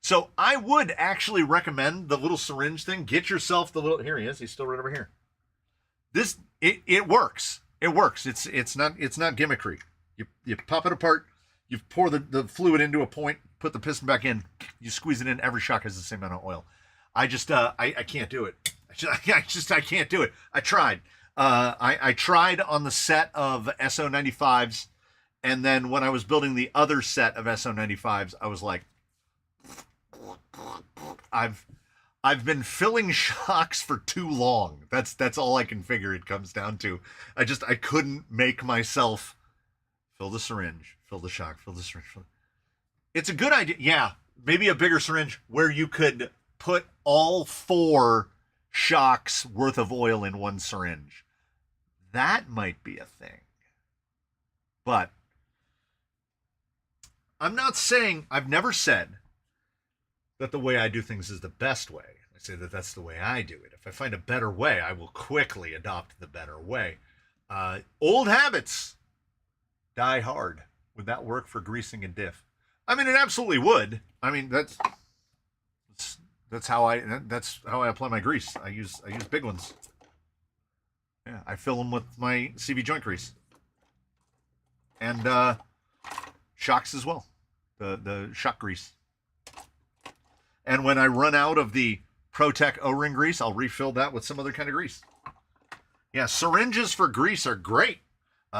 A: So I would actually recommend the little syringe thing. Get yourself the little. Here he is. He's still right over here. It works. It works. It's not gimmickry. You pop it apart. You pour the fluid into a point. Put the piston back in. You squeeze it in. Every shock has the same amount of oil. I can't do it. I can't do it. I tried. I tried on the set of SO95s, and then when I was building the other set of SO95s, I was like, I've been filling shocks for too long. That's all I can figure it comes down to. I couldn't make myself fill the syringe, fill the shock, fill the syringe. It's a good idea. Yeah, maybe a bigger syringe where you could put all 4 shocks worth of oil in one syringe. That might be a thing. But I'm not saying, I've never said that the way I do things is the best way. I say that that's the way I do it. If I find a better way, I will quickly adopt the better way. Old habits die hard. Would that work for greasing a diff? I mean, it absolutely would. I mean, that's how I apply my grease. I use big ones. Yeah, I fill them with my CV joint grease and shocks as well. The shock grease. And when I run out of the ProTech O-ring grease, I'll refill that with some other kind of grease. Yeah, syringes for grease are great.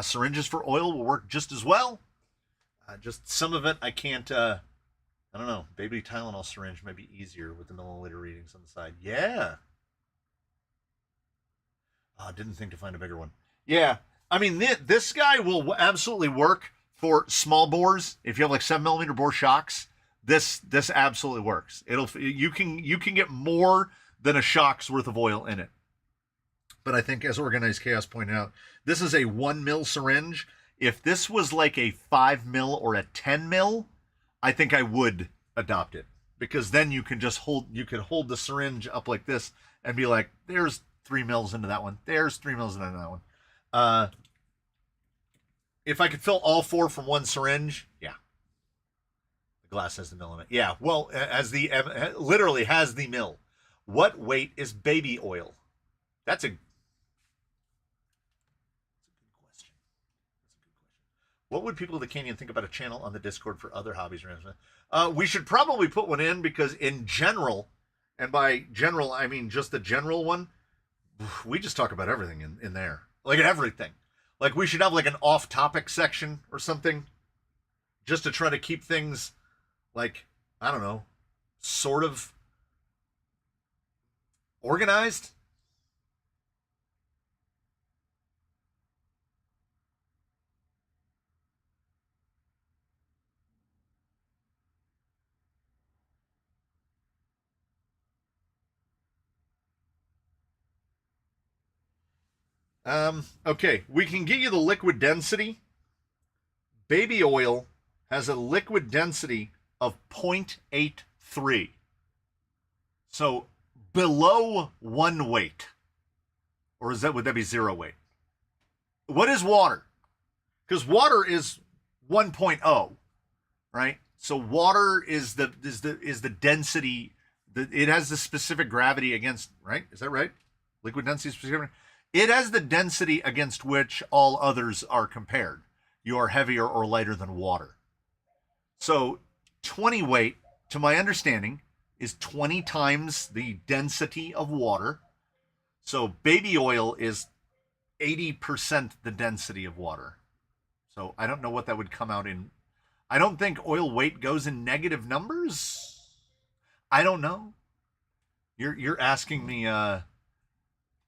A: Syringes for oil will work just as well. Just some of it I can't. I don't know. Baby Tylenol syringe might be easier with the milliliter readings on the side. Yeah. Didn't think to find a bigger one. Yeah. I mean, this guy will absolutely work for small bores. If you have like 7mm bore shocks, this absolutely works. You can get more than a shock's worth of oil in it. But I think, as Organized Chaos pointed out, this is a 1 mil syringe. If this was like a 5 mil or a 10 mil, I think I would adopt it, because then you can just hold the syringe up like this and be like, there's 3 mils into that one. There's 3 mils into that one. If I could fill all 4 from one syringe, yeah. The glass has the mill in it. Yeah, well, literally has the mill. What weight is baby oil? That's a good question. What would people of the Canyon think about a channel on the Discord for other hobbies? We should probably put one in, because in general, and by general I mean just the general one, we just talk about everything in there. Like everything. Like we should have like an off-topic section or something, just to try to keep things like, I don't know, sort of organized. Okay, we can get you the liquid density. Baby oil has a liquid density of 0.83. So below 1 weight. Or would that be 0 weight? What is water? Because water is 1.0, right? So water is the density. It has the specific gravity against, right? Is that right? Liquid density specific. It has the density against which all others are compared. You are heavier or lighter than water. So 20 weight, to my understanding, is 20 times the density of water. So baby oil is 80% the density of water. So I don't know what that would come out in. I don't think oil weight goes in negative numbers. I don't know. You're asking me. I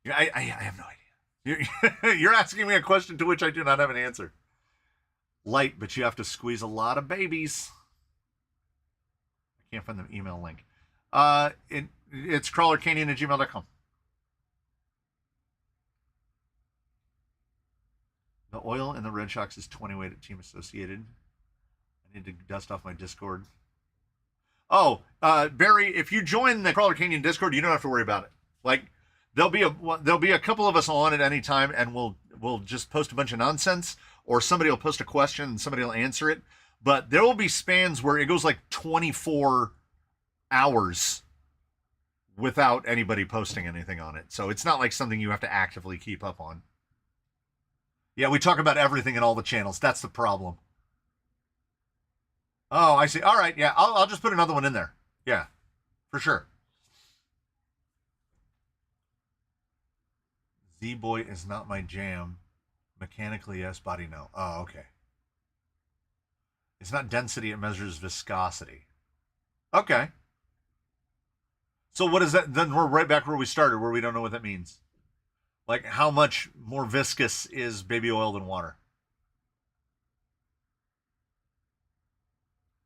A: have no idea. You're asking me a question to which I do not have an answer. Light, but you have to squeeze a lot of babies. I can't find the email link. It's crawlercanyon@gmail.com. The oil in the Red Shocks is 20 weight at Team Associated. I need to dust off my Discord. Oh, Barry, if you join the Crawler Canyon Discord, you don't have to worry about it. Like, there'll be a couple of us on at any time, and we'll just post a bunch of nonsense, or somebody will post a question and somebody will answer it. But there will be spans where it goes like 24 hours without anybody posting anything on it. So it's not like something you have to actively keep up on. Yeah, we talk about everything in all the channels. That's the problem. Oh, I see. All right, yeah, I'll just put another one in there. Yeah, for sure. Z-Boy is not my jam. Mechanically, yes. Body, no. Oh, okay. It's not density. It measures viscosity. Okay. So what is that? Then we're right back where we started, where we don't know what that means. Like, how much more viscous is baby oil than water?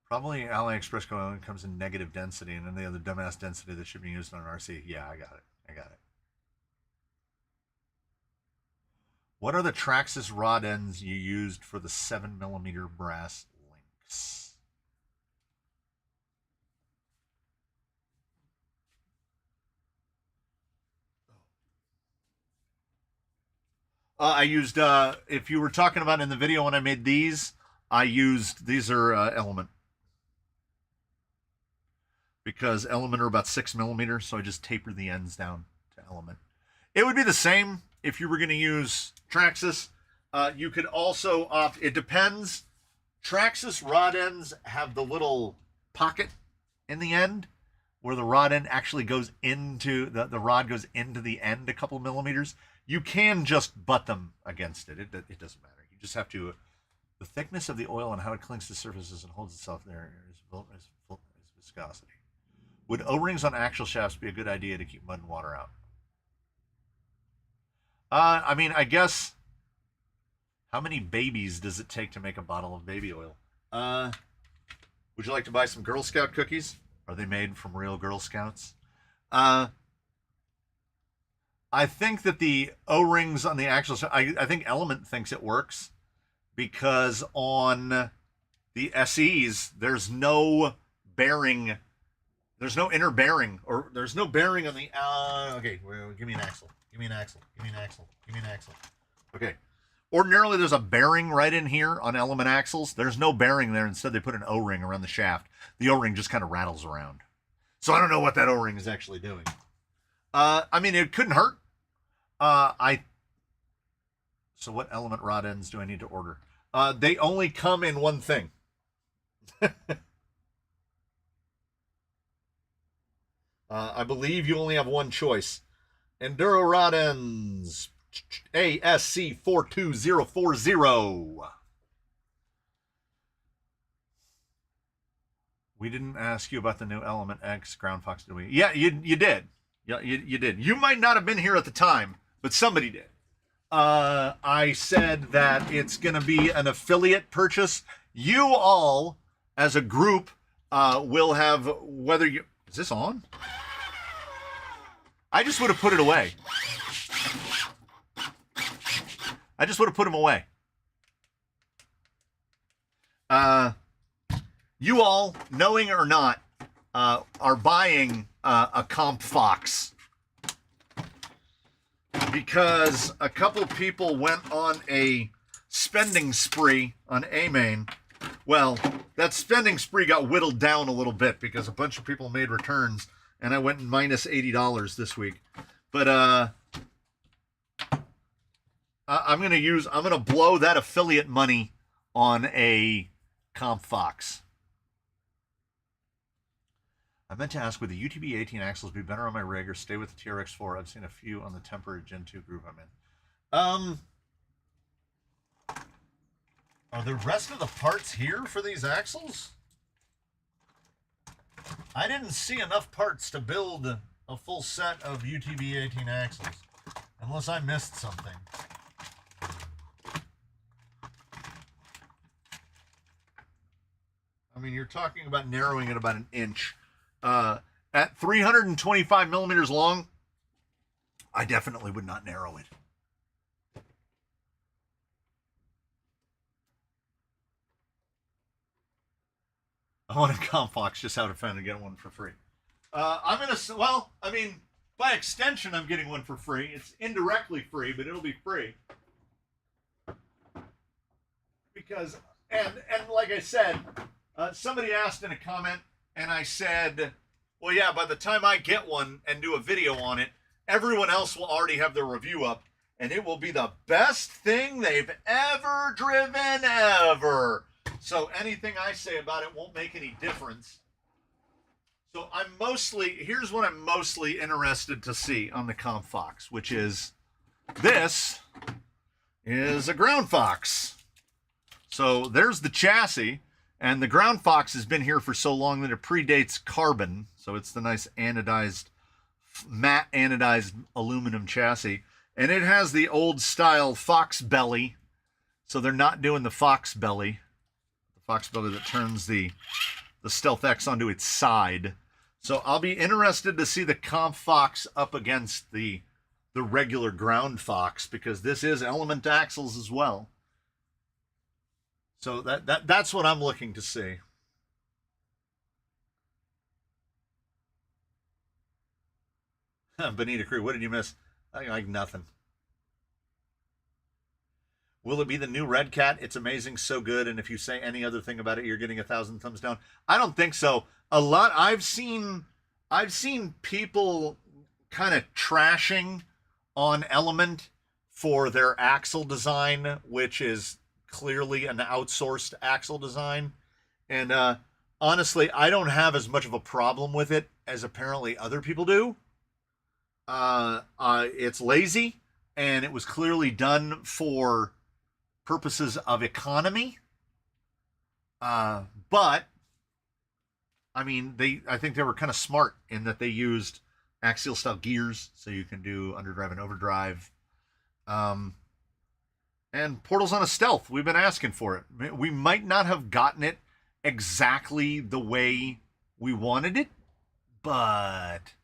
A: Probably AliExpress comes in negative density, and then they have the dumbass density that should be used on an RC. Yeah, I got it. What are the Traxxas rod ends you used for the 7mm brass links? I used, if you were talking about in the video when I made these, these are Element. Because Element are about 6mm, so I just tapered the ends down to Element. It would be the same if you were going to use Traxxas. You could also opt, it depends. Traxxas rod ends have the little pocket in the end where the rod end actually goes into, the rod goes into the end a couple millimeters. You can just butt them against it. It doesn't matter. You just have to, the thickness of the oil and how it clings to surfaces and holds itself there is viscosity. Would O-rings on axle shafts be a good idea to keep mud and water out? I mean, I guess, how many babies does it take to make a bottle of baby oil? Would you like to buy some Girl Scout cookies? Are they made from real Girl Scouts? I think that the O-rings on the axle, I think Element thinks it works because on the SEs, there's no bearing. There's no inner bearing, or there's no bearing on the, okay, give me an axle. Give me an axle. Okay. Ordinarily, there's a bearing right in here on Element axles. There's no bearing there. Instead, they put an O-ring around the shaft. The O-ring just kind of rattles around. So I don't know what that O-ring is actually doing. I mean, it couldn't hurt. So what Element rod ends do I need to order? They only come in one thing. I believe you only have one choice. Enduro rod ends. ASC42040. We didn't ask you about the new Element X Ground Fox, did we? Yeah, you did. Yeah, you did. You might not have been here at the time, but somebody did. I said that it's going to be an affiliate purchase. You all, as a group, will have, whether you... Is this on? I just would have put it away. I just would have put them away. You all, knowing or not, are buying a Comp Fox because a couple people went on a spending spree on A-Main. Well, that spending spree got whittled down a little bit because a bunch of people made returns, and I went minus $80 this week. But I'm gonna blow that affiliate money on a Comp Fox. I meant to ask, would the UTB 18 axles be better on my rig or stay with the TRX4? I've seen a few on the temporary Gen 2 group I'm in. Are the rest of the parts here for these axles? I didn't see enough parts to build a full set of UTB 18 axles, unless I missed something. I mean, you're talking about narrowing it about an inch. At 325 millimeters long, I definitely would not narrow it. I want a Comp Fox just out of fun to get one for free. Well, I mean, by extension, I'm getting one for free. It's indirectly free, but it'll be free. Because, and like I said, somebody asked in a comment, and I said, well, yeah, by the time I get one and do a video on it, everyone else will already have their review up, and it will be the best thing they've ever driven, ever. So anything I say about it won't make any difference. So here's what I'm mostly interested to see on the Comp Fox, which is, this is a Ground Fox. So there's the chassis. And the Ground Fox has been here for so long that it predates carbon. So it's the nice matte anodized aluminum chassis. And it has the old style Fox belly. So they're not doing the Fox belly. The Fox belly that turns the Stealth X onto its side. So I'll be interested to see the Comp Fox up against the regular Ground Fox, because this is element axles as well. So that's what I'm looking to see. Bonita Crew, what did you miss? Like nothing. Will it be the new Red Cat? It's amazing, so good, and if you say any other thing about it, you're getting 1,000 thumbs down. I don't think so. I've seen people kind of trashing on Element for their axle design, which is clearly an outsourced axle design. And honestly, I don't have as much of a problem with it as apparently other people do. It's lazy, and it was clearly done for purposes of economy. But I mean, I think they were kind of smart in that they used axial style gears, so you can do underdrive and overdrive. And portals on a Stealth. We've been asking for it. We might not have gotten it exactly the way we wanted it, but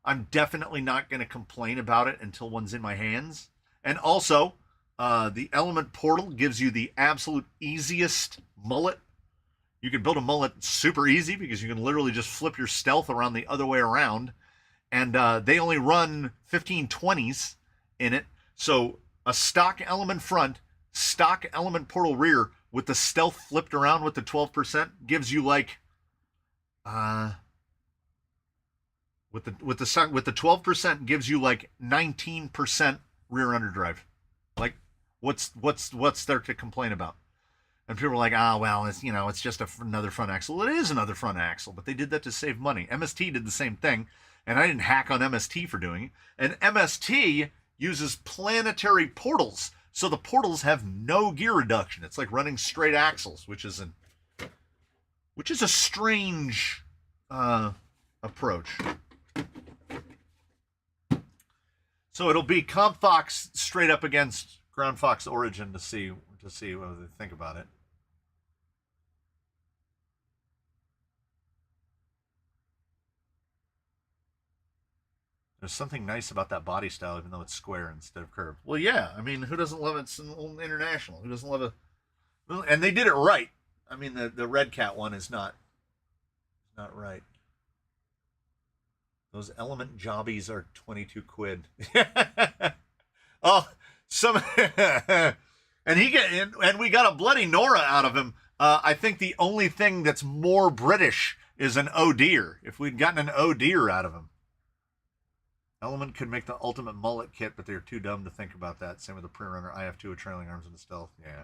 A: I'm definitely not going to complain about it until one's in my hands. And also, the Element Portal gives you the absolute easiest mullet. You can build a mullet super easy because you can literally just flip your Stealth around the other way around. And they only run 1520s in it. So a stock Element front, stock Element Portal rear with the Stealth flipped around with the 12% gives you like with the 12% gives you like 19% rear underdrive. Like what's there to complain about? And people are like, well, it's just another front axle. It is another front axle, but they did that to save money. MST did the same thing, and I didn't hack on MST for doing it. And MST uses planetary portals, so the portals have no gear reduction. It's like running straight axles, which is a strange approach. So it'll be Comp Fox straight up against Ground Fox Origin to see what they think about it. There's something nice about that body style, even though it's square instead of curved. Well, yeah. I mean, who doesn't love it? It's an international. Who doesn't love a? And they did it right. I mean, the Red Cat one is not right. Those element jobbies are 22 quid. Oh, some and we got a bloody Nora out of him. I think the only thing that's more British is an Oh Dear. If we'd gotten an Oh Dear out of him. Element could make the ultimate mullet kit, but they're too dumb to think about that. Same with the Pre-Runner IF2 with trailing arms and the stealth. Yeah.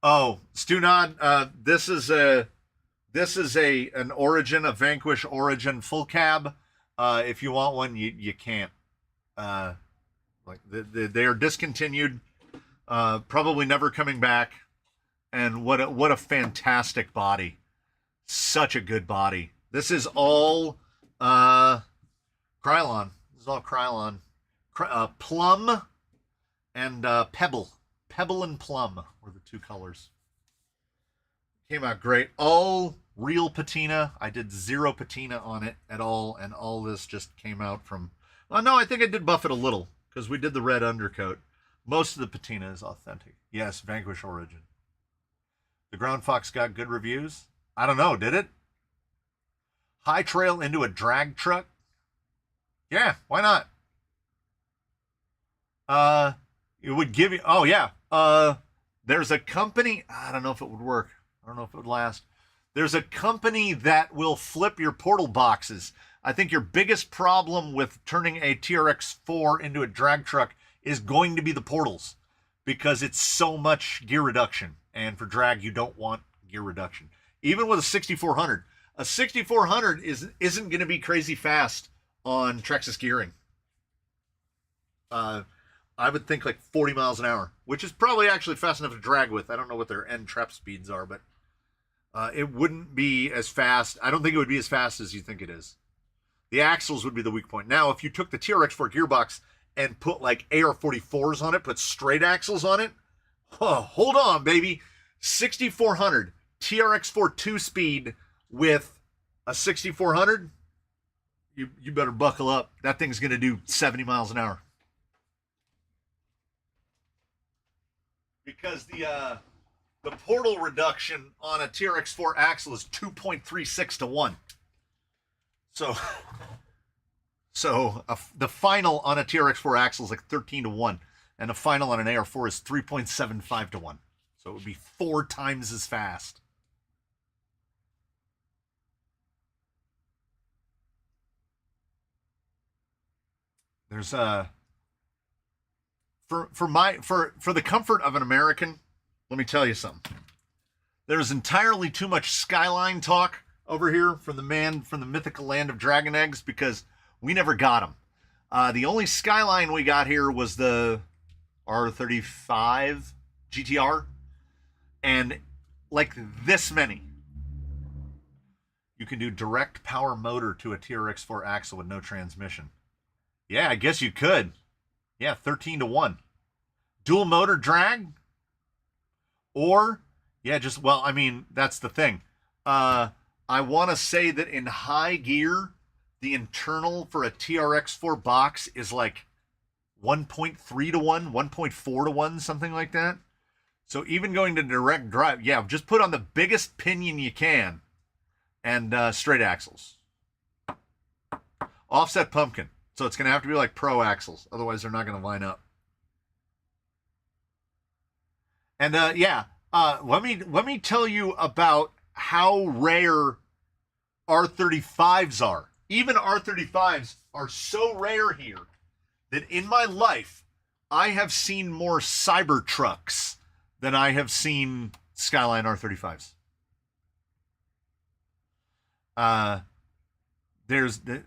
A: Oh, Stunod, this is an Origin, a Vanquish Origin full cab. If you want one, you can't. Like they are discontinued, probably never coming back. And what a fantastic body, such a good body. This is all Krylon. This is all Krylon. Plum and Pebble. Pebble and Plum were the two colors. Came out great. All real patina. I did zero patina on it at all, and all this just came out from... Oh, no, I think I did buff it a little, because we did the red undercoat. Most of the patina is authentic. Yes, Vanquish Origin. The Ground Fox got good reviews? I don't know, did it? High trail into a drag truck? Yeah, why not? It would give you... Oh, yeah. There's a company... I don't know if it would work. I don't know if it would last. There's a company that will flip your portal boxes. I think your biggest problem with turning a TRX-4 into a drag truck is going to be the portals, because it's so much gear reduction. And for drag, you don't want gear reduction. Even with a 6400. A 6400 isn't going to be crazy fast on Trexus gearing. I would think like 40 miles an hour, which is probably actually fast enough to drag with. I don't know what their end trap speeds are, but it wouldn't be as fast. I don't think it would be as fast as you think it is. The axles would be the weak point. Now, if you took the TRX4 gearbox and put like AR44s on it, put straight axles on it, oh, hold on, baby. 6400 TRX4 2-speed with a 6400, you better buckle up. That thing's going to do 70 miles an hour. Because the portal reduction on a TRX4 axle is 2.36 to 1. So the final on a TRX4 axle is like 13 to 1, and the final on an AR4 is 3.75 to 1. So it would be 4 times as fast. There's for the comfort of an American, let me tell you something. There's entirely too much Skyline talk over here from the man from the mythical land of dragon eggs, because we never got them. The only Skyline we got here was the R35 GTR, and like this many. You can do direct power motor to a TRX4 axle with no transmission. Yeah, I guess you could. Yeah, 13 to 1. Dual motor drag? Or, yeah, just, well, I mean, that's the thing. I want to say that in high gear, the internal for a TRX4 box is like 1.3 to 1, 1.4 to 1, something like that. So even going to direct drive, yeah, just put on the biggest pinion you can and straight axles. Offset pumpkin. So it's going to have to be like pro axles. Otherwise, they're not going to line up. And yeah, let me tell you about how rare R35s are. Even R35s are so rare here that in my life, I have seen more Cybertrucks than I have seen Skyline R35s. There's the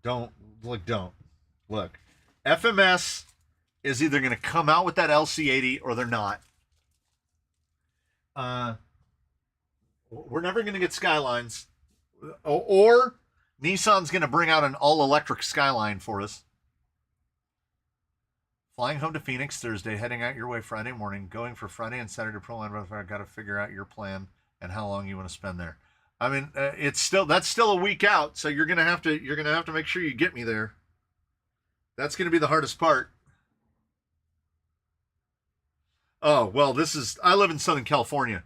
A: don't look. FMS is either going to come out with that LC80 or they're not. We're never going to get Skylines, or Nissan's going to bring out an all-electric Skyline for us. Flying home to Phoenix Thursday, heading out your way Friday morning, going for Friday and Saturday pro line. I've got to figure out your plan and how long you want to spend there. I mean, that's still a week out, so you're gonna have to make sure you get me there. That's gonna be the hardest part. Oh well, I live in Southern California.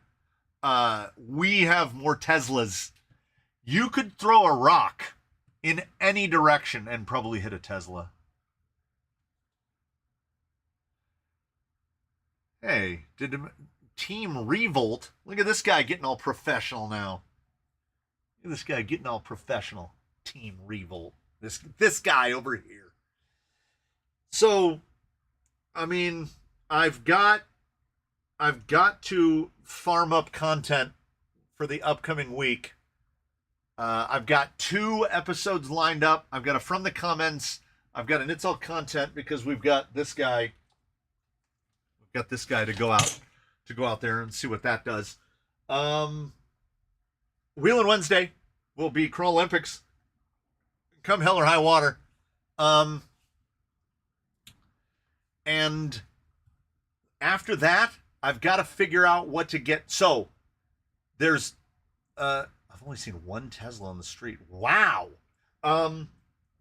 A: We have more Teslas. You could throw a rock in any direction and probably hit a Tesla. Hey, Team Revolt? Look at this guy getting all professional now. Look at this guy getting all professional. Team Revolt. This guy over here. So, I mean, I've got to farm up content for the upcoming week. I've got 2 episodes lined up. I've got a From the Comments. I've got an It's All Content because we've got this guy. We've got this guy to go out there and see what that does. Wheeling Wednesday will be Crawl Olympics. Come hell or high water. And after that, I've got to figure out what to get. So there's I've only seen 1 Tesla on the street. Wow.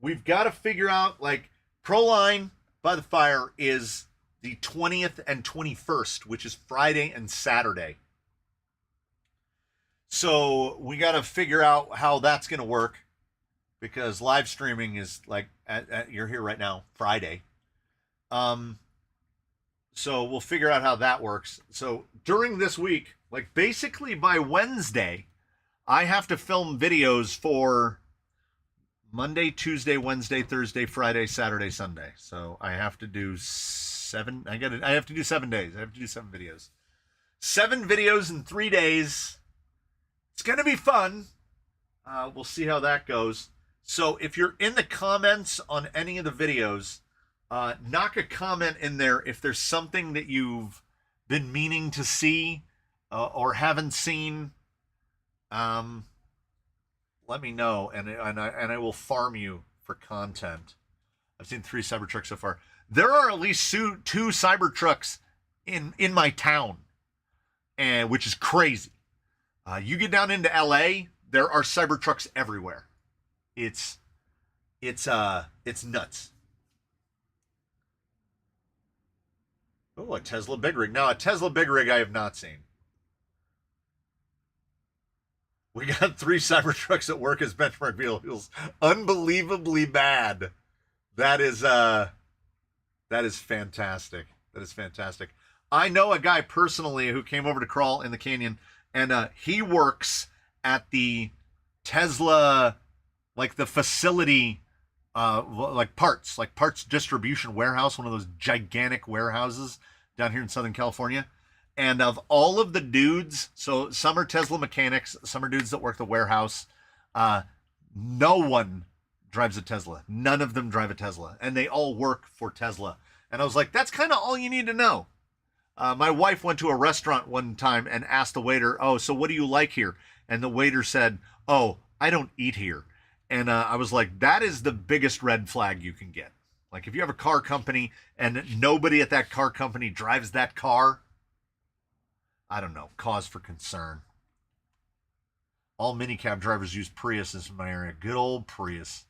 A: We've got to figure out, like, Proline by the Fire is the 20th and 21st, which is Friday and Saturday. So we got to figure out how that's going to work, because live streaming is like you're here right now, Friday. So we'll figure out how that works. So during this week, like basically by Wednesday, I have to film videos for Monday, Tuesday, Wednesday, Thursday, Friday, Saturday, Sunday. So I have to do 7. I have to do 7 days. I have to do 7 videos. 7 videos in 3 days. It's going to be fun. We'll see how that goes. So if you're in the comments on any of the videos, knock a comment in there if there's something that you've been meaning to see or haven't seen. Let me know, and I will farm you for content. I've seen 3 Cybertrucks so far. There are at least 2 Cybertrucks in my town, and which is crazy. You get down into LA, there are Cybertrucks everywhere. It's nuts. Oh, a Tesla Big Rig. Now, a Tesla Big Rig I have not seen. We got 3 Cybertrucks at work as benchmark vehicles. Unbelievably bad. That is fantastic. That is fantastic. I know a guy personally who came over to crawl in the canyon, and he works at the Tesla, like the facility, like parts distribution warehouse, one of those gigantic warehouses down here in Southern California. And of all of the dudes, so some are Tesla mechanics, some are dudes that work the warehouse. No one drives a Tesla. None of them drive a Tesla. And they all work for Tesla. And I was like, that's kind of all you need to know. My wife went to a restaurant one time and asked the waiter, oh, so what do you like here? And the waiter said, oh, I don't eat here. And I was like, that is the biggest red flag you can get. Like if you have a car company and nobody at that car company drives that car, I don't know, cause for concern. All minicab drivers use Priuses in my area. Good old Prius.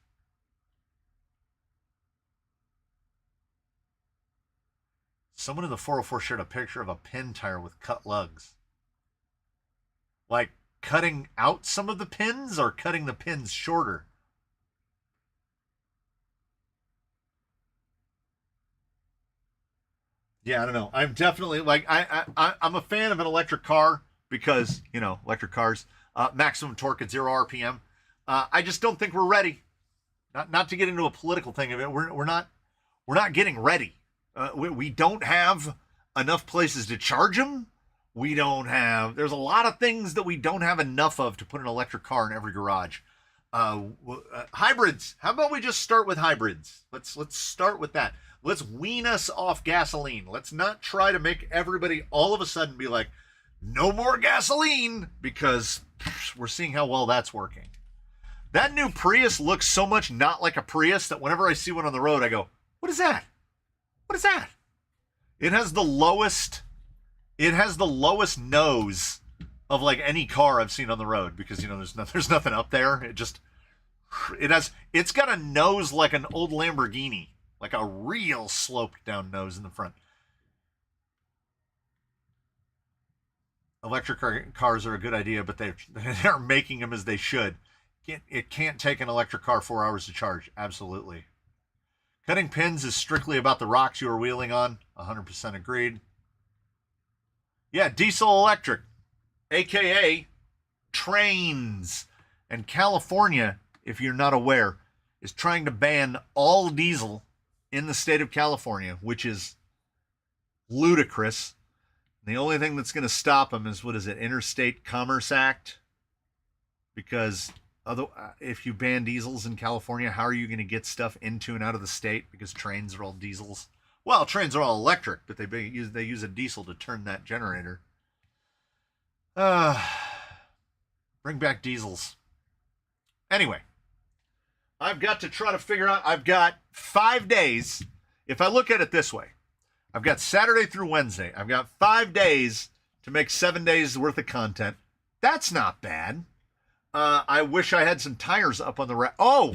A: Someone in the 404 shared a picture of a pin tire with cut lugs. Like cutting out some of the pins or cutting the pins shorter? Yeah, I don't know. I'm definitely like I'm a fan of an electric car because, you know, electric cars, maximum torque at 0 RPM. I just don't think we're ready. Not to get into a political thing of it. We're not getting ready. We don't have enough places to charge them. There's a lot of things that we don't have enough of to put an electric car in every garage. Hybrids. How about we just start with hybrids? Let's start with that. Let's wean us off gasoline. Let's not try to make everybody all of a sudden be like, no more gasoline, because we're seeing how well that's working. That new Prius looks so much not like a Prius that whenever I see one on the road, I go, what is that? What is that? It has the lowest nose of like any car I've seen on the road, because there's nothing up there. It's got a nose like an old Lamborghini, like a real sloped down nose in the front. Electric cars are a good idea, but they're making them as they should. It can't take an electric car 4 hours to charge. Absolutely. Cutting pins is strictly about the rocks you are wheeling on. 100% agreed. Yeah, diesel electric, aka trains. And California, if you're not aware, is trying to ban all diesel in the state of California, which is ludicrous. The only thing that's going to stop them is, what is it, Interstate Commerce Act? Because if you ban diesels in California, how are you going to get stuff into and out of the state? Because trains are all diesels. Well, trains are all electric, but they use a diesel to turn that generator. Bring back diesels. Anyway, I've got to try to figure out, I've got 5 days. If I look at it this way, I've got Saturday through Wednesday. I've got 5 days to make 7 days worth of content. That's not bad. I wish I had some tires up on the rack. Oh,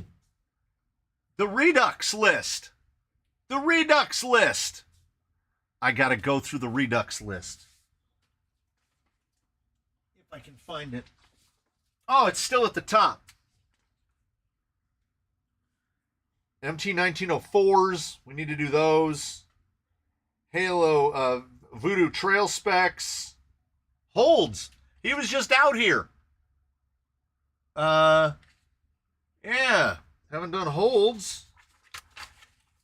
A: the Redux list. The Redux list. I got to go through the Redux list. If I can find it. Oh, it's still at the top. MT1904s. We need to do those. Halo Voodoo Trail specs. Holds. He was just out here. Yeah. Haven't done holds.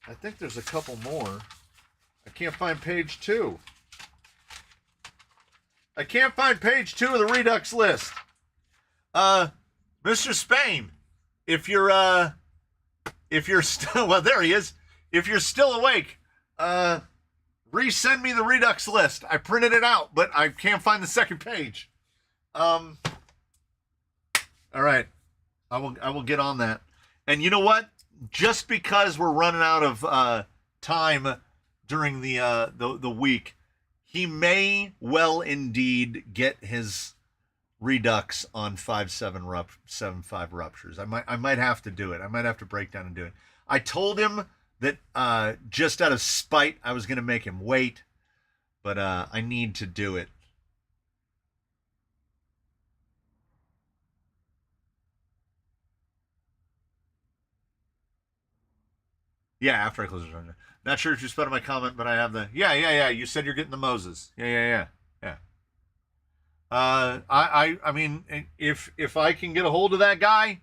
A: I think there's a couple more. I can't find page 2. I can't find page 2 of the Redux list. Mr. Spain, if you're still, well, there he is. If you're still awake, resend me the Redux list. I printed it out, but I can't find the second page. All right. I will get on that. And you know what? Just because we're running out of time during the week, he may well indeed get his Redux on 7.5 ruptures. I might have to do it. I might have to break down and do it. I told him that just out of spite, I was going to make him wait, but I need to do it. Yeah, after I close the door. Not sure if you spotted my comment, but I have the... Yeah. You said you're getting the Moses. Yeah. I mean, if I can get a hold of that guy,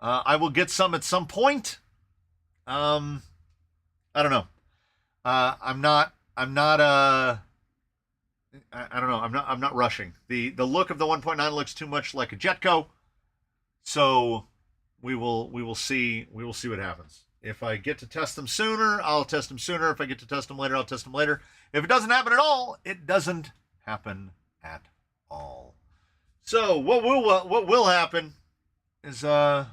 A: I will get some at some point. I don't know. I'm not I don't know. I'm not rushing. The look of the 1.9 looks too much like a Jetco. So we will see what happens. If I get to test them sooner, I'll test them sooner. If I get to test them later, I'll test them later. If it doesn't happen at all, it doesn't happen at all. So what will happen is I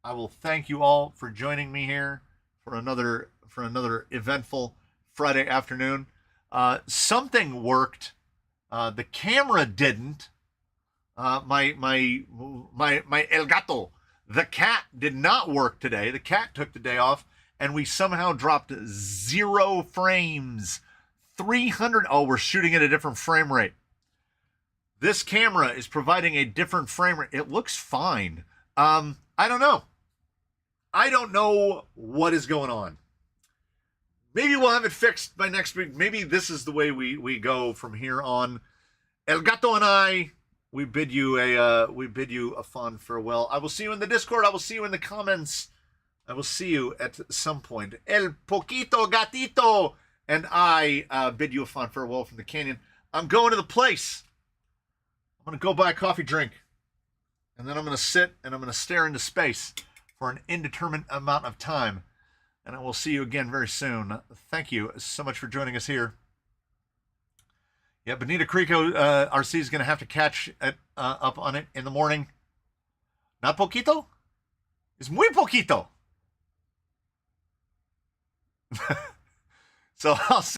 A: will thank you all for joining me here for another eventful Friday afternoon. Something worked. The camera didn't. My El Gato, the cat, did not work today. The cat took the day off, and we somehow dropped 0 frames. 300. Oh, we're shooting at a different frame rate. This camera is providing a different frame rate. It looks fine. I don't know. I don't know what is going on. Maybe we'll have it fixed by next week. Maybe this is the way we go from here on. El Gato and I, we bid you a fond farewell. I will see you in the Discord. I will see you in the comments. I will see you at some point. El Poquito Gatito and I bid you a fond farewell from the canyon. I'm going to the place. I'm going to go buy a coffee drink. And then I'm going to sit and I'm going to stare into space for an indeterminate amount of time. And I will see you again very soon. Thank you so much for joining us here. Yeah, Bonita Crico RC is going to have to catch up on it in the morning. Not poquito? It's muy poquito. So I'll see